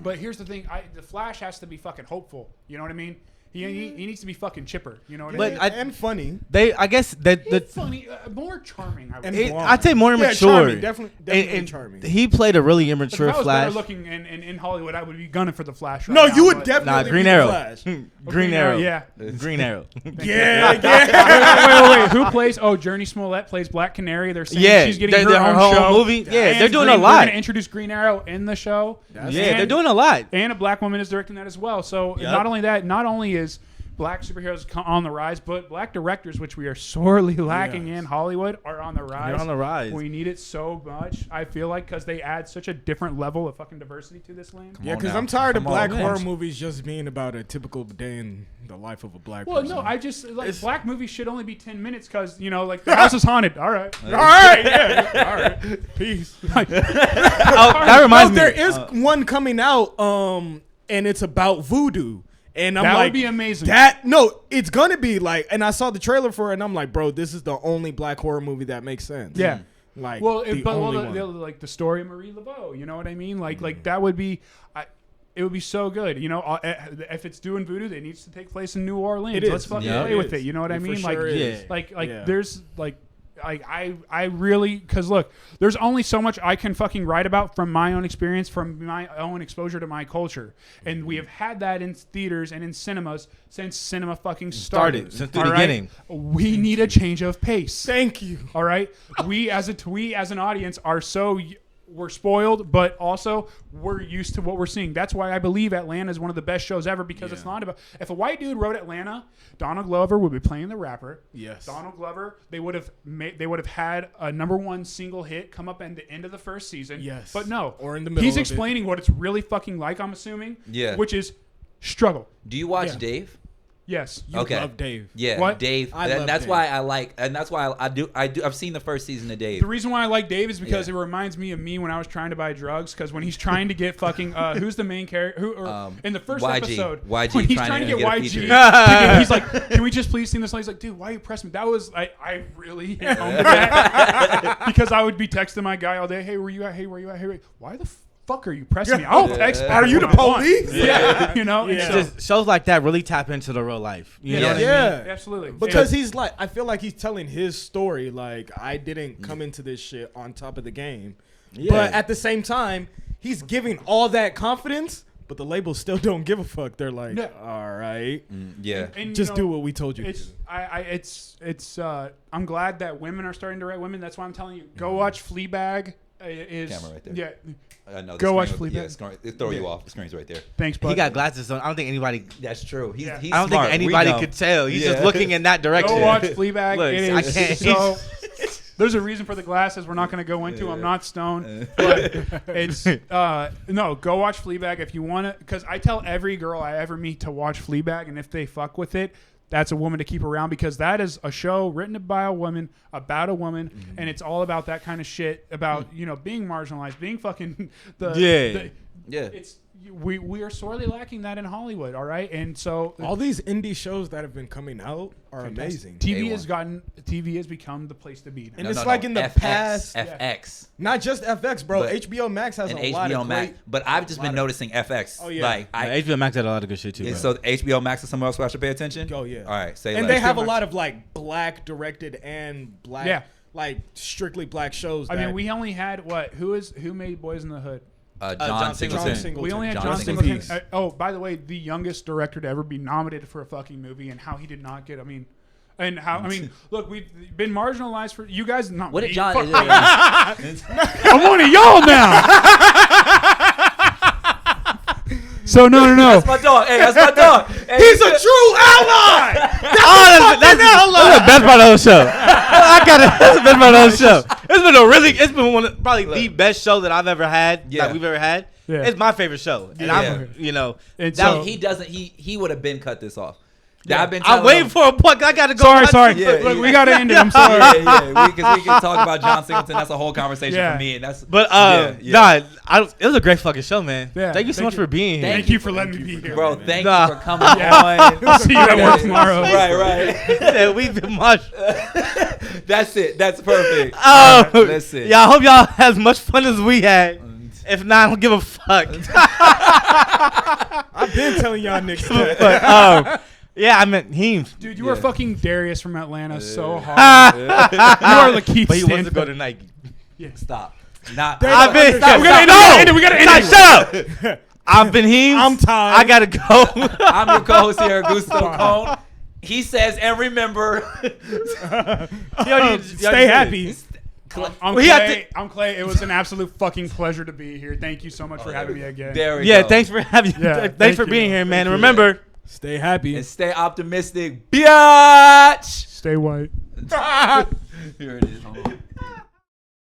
But here's the thing: the Flash has to be fucking hopeful. You know what I mean? He needs to be fucking chipper. You know what I mean? And funny. I guess that funny, more charming. I'd say more mature. Charming, definitely charming. He played a really immature if I was Flash. better looking in Hollywood, I would be gunning for the Flash. Right No, now, you would definitely Green be Arrow. the Flash. Green Arrow. Yeah. Green Arrow. Wait. Who plays? Oh, Journey Smollett plays Black Canary. They're saying she's getting her own show. Movie. Yeah, and they're doing a lot. They're going to introduce Green Arrow in the show. They're doing a lot. And a black woman is directing that as well. So not only is black superheroes on the rise, but black directors, which we are sorely lacking in Hollywood, are on the rise. They're on the rise. We need it so much, I feel like, because they add such a different level of fucking diversity to this land. Because I'm tired of black horror movies just being about a typical day in the life of a black person. Well, no, I just, black movies should only be 10 minutes because, the house is haunted. All right. All right. Peace. That reminds me. There is one coming out, and it's about voodoo. And I'm that like, would be amazing. It's gonna be like, and I saw the trailer for it, and I'm like, bro, this is the only black horror movie that makes sense. Yeah, like, the story of Marie Laveau, you know what I mean? Like that would be, it would be so good. If it's doing voodoo, it needs to take place in New Orleans. Let's fucking play with it. You know what I mean? There's I really, because look, there's only so much I can fucking write about from my own experience, from my own exposure to my culture. And we have had that in theaters and in cinemas since cinema fucking started. Since the beginning. We need a change of pace. Thank you. All right? We as an audience are we're spoiled, but also we're used to what we're seeing. That's why I believe Atlanta is one of the best shows ever, because it's not about, if a white dude wrote Atlanta, Donald Glover would be playing the rapper. Yes. Donald Glover, they would have had a #1 single hit come up at the end of the first season. Yes. But no. Or in the middle He's of explaining what it's really fucking like, I'm assuming. Yeah. Which is struggle. Do you watch Dave? Yes. You love Dave. Yeah, What? Dave. I love that's Dave. why I like, and that's why I do. I've seen the first season of Dave. The reason why I like Dave is because it reminds me of me when I was trying to buy drugs. Because when he's trying to get fucking who's the main character? In the first episode, YG when he's trying to to get get a YG, he's like, "Can we just please sing this song?" He's like, "Dude, why are you pressing me?" That was I really hit home with that because I would be texting my guy all day. Hey, where you at? Hey, where you at? Hey, why the fuck are you pressing me? I'll text. Are you the police? Yeah, It's just shows like that really tap into the real life. You know what I mean? Yeah, absolutely. Because he's like, I feel like he's telling his story. Like, I didn't come into this shit on top of the game, but at the same time, he's giving all that confidence. But the labels still don't give a fuck. They're like, all right, and, just do what we told you. I'm glad that women are starting to write women. That's why I'm telling you, go watch Fleabag. Camera right there. Yeah. No, go watch Fleabag. Yeah, it throw you off. The screen's right there. Thanks, bud. He got glasses on. I don't think anybody. That's true. He's I don't think anybody could tell. He's just looking in that direction. Go watch Fleabag. Look, it is I can't. so. There's a reason for the glasses we're not going to go into. I'm not stoned. But it's no, go watch Fleabag if you want to, because I tell every girl I ever meet to watch Fleabag, and if they fuck with it, that's a woman to keep around, because that is a show written by a woman about a woman, and it's all about that kind of shit about being marginalized, being fucking Yeah. We are sorely lacking that in Hollywood, all right? And so all these indie shows that have been coming out are amazing. TV has become the place to be. And it's like in the past, FX. Not just FX, bro. But HBO Max has a HBO lot of Max, great. but I've just been noticing FX. Oh, yeah. Like HBO Max had a lot of good shit too. Yeah, bro. so HBO Max is somewhere else where I should pay attention. Oh yeah. All right, say and less. they have a lot of like black directed and black, like strictly black shows. I mean, we only had who made Boys in the Hood? John Singleton. We only had John Singleton. Oh, by the way, the youngest director to ever be nominated for a fucking movie, and how he did not get. Look, we've been marginalized for you guys. Not What me, did John? I'm one of y'all now. So no. That's my dog. Hey, that's my dog. Hey, He's a true ally. That's the best part of the whole show. That's the best part of the whole show. It's been one of probably the best show that I've ever had. That we've ever had. Yeah. It's my favorite show, and he would have been cut this off. Yeah. I'm waiting for a point. I gotta go. Sorry. Look, we gotta end it. I'm sorry. Because we can talk about John Singleton. That's a whole conversation for me, and that's. But it was a great fucking show, man. Yeah, thank you so much for being here. Thank you for letting me be here, bro. Thank you for coming on. I'll see you at work tomorrow. Right. Yeah, we've been much. That's it. That's perfect. Listen. Yeah, I hope y'all had as much fun as we had. If not, I don't give a fuck. I've been telling y'all niggas that. Yeah, I meant Heems. Dude, you are fucking Darius from Atlanta so hard. You are Lakeith But he wants to go to Nike. Yeah. Stop. Not. I've been. We gotta end it. We gotta end it. Shut up. I've been Heems. I'm tired. I gotta go. I'm your co-host here, Gusto Cone. He says, and remember, stay happy. I'm Clay. It was an absolute fucking pleasure to be here. Thank you so much for having me again. There we go. Thanks for having. Thanks for being here, man. And remember. Stay happy. And stay optimistic, biatch. Stay white. Here it is.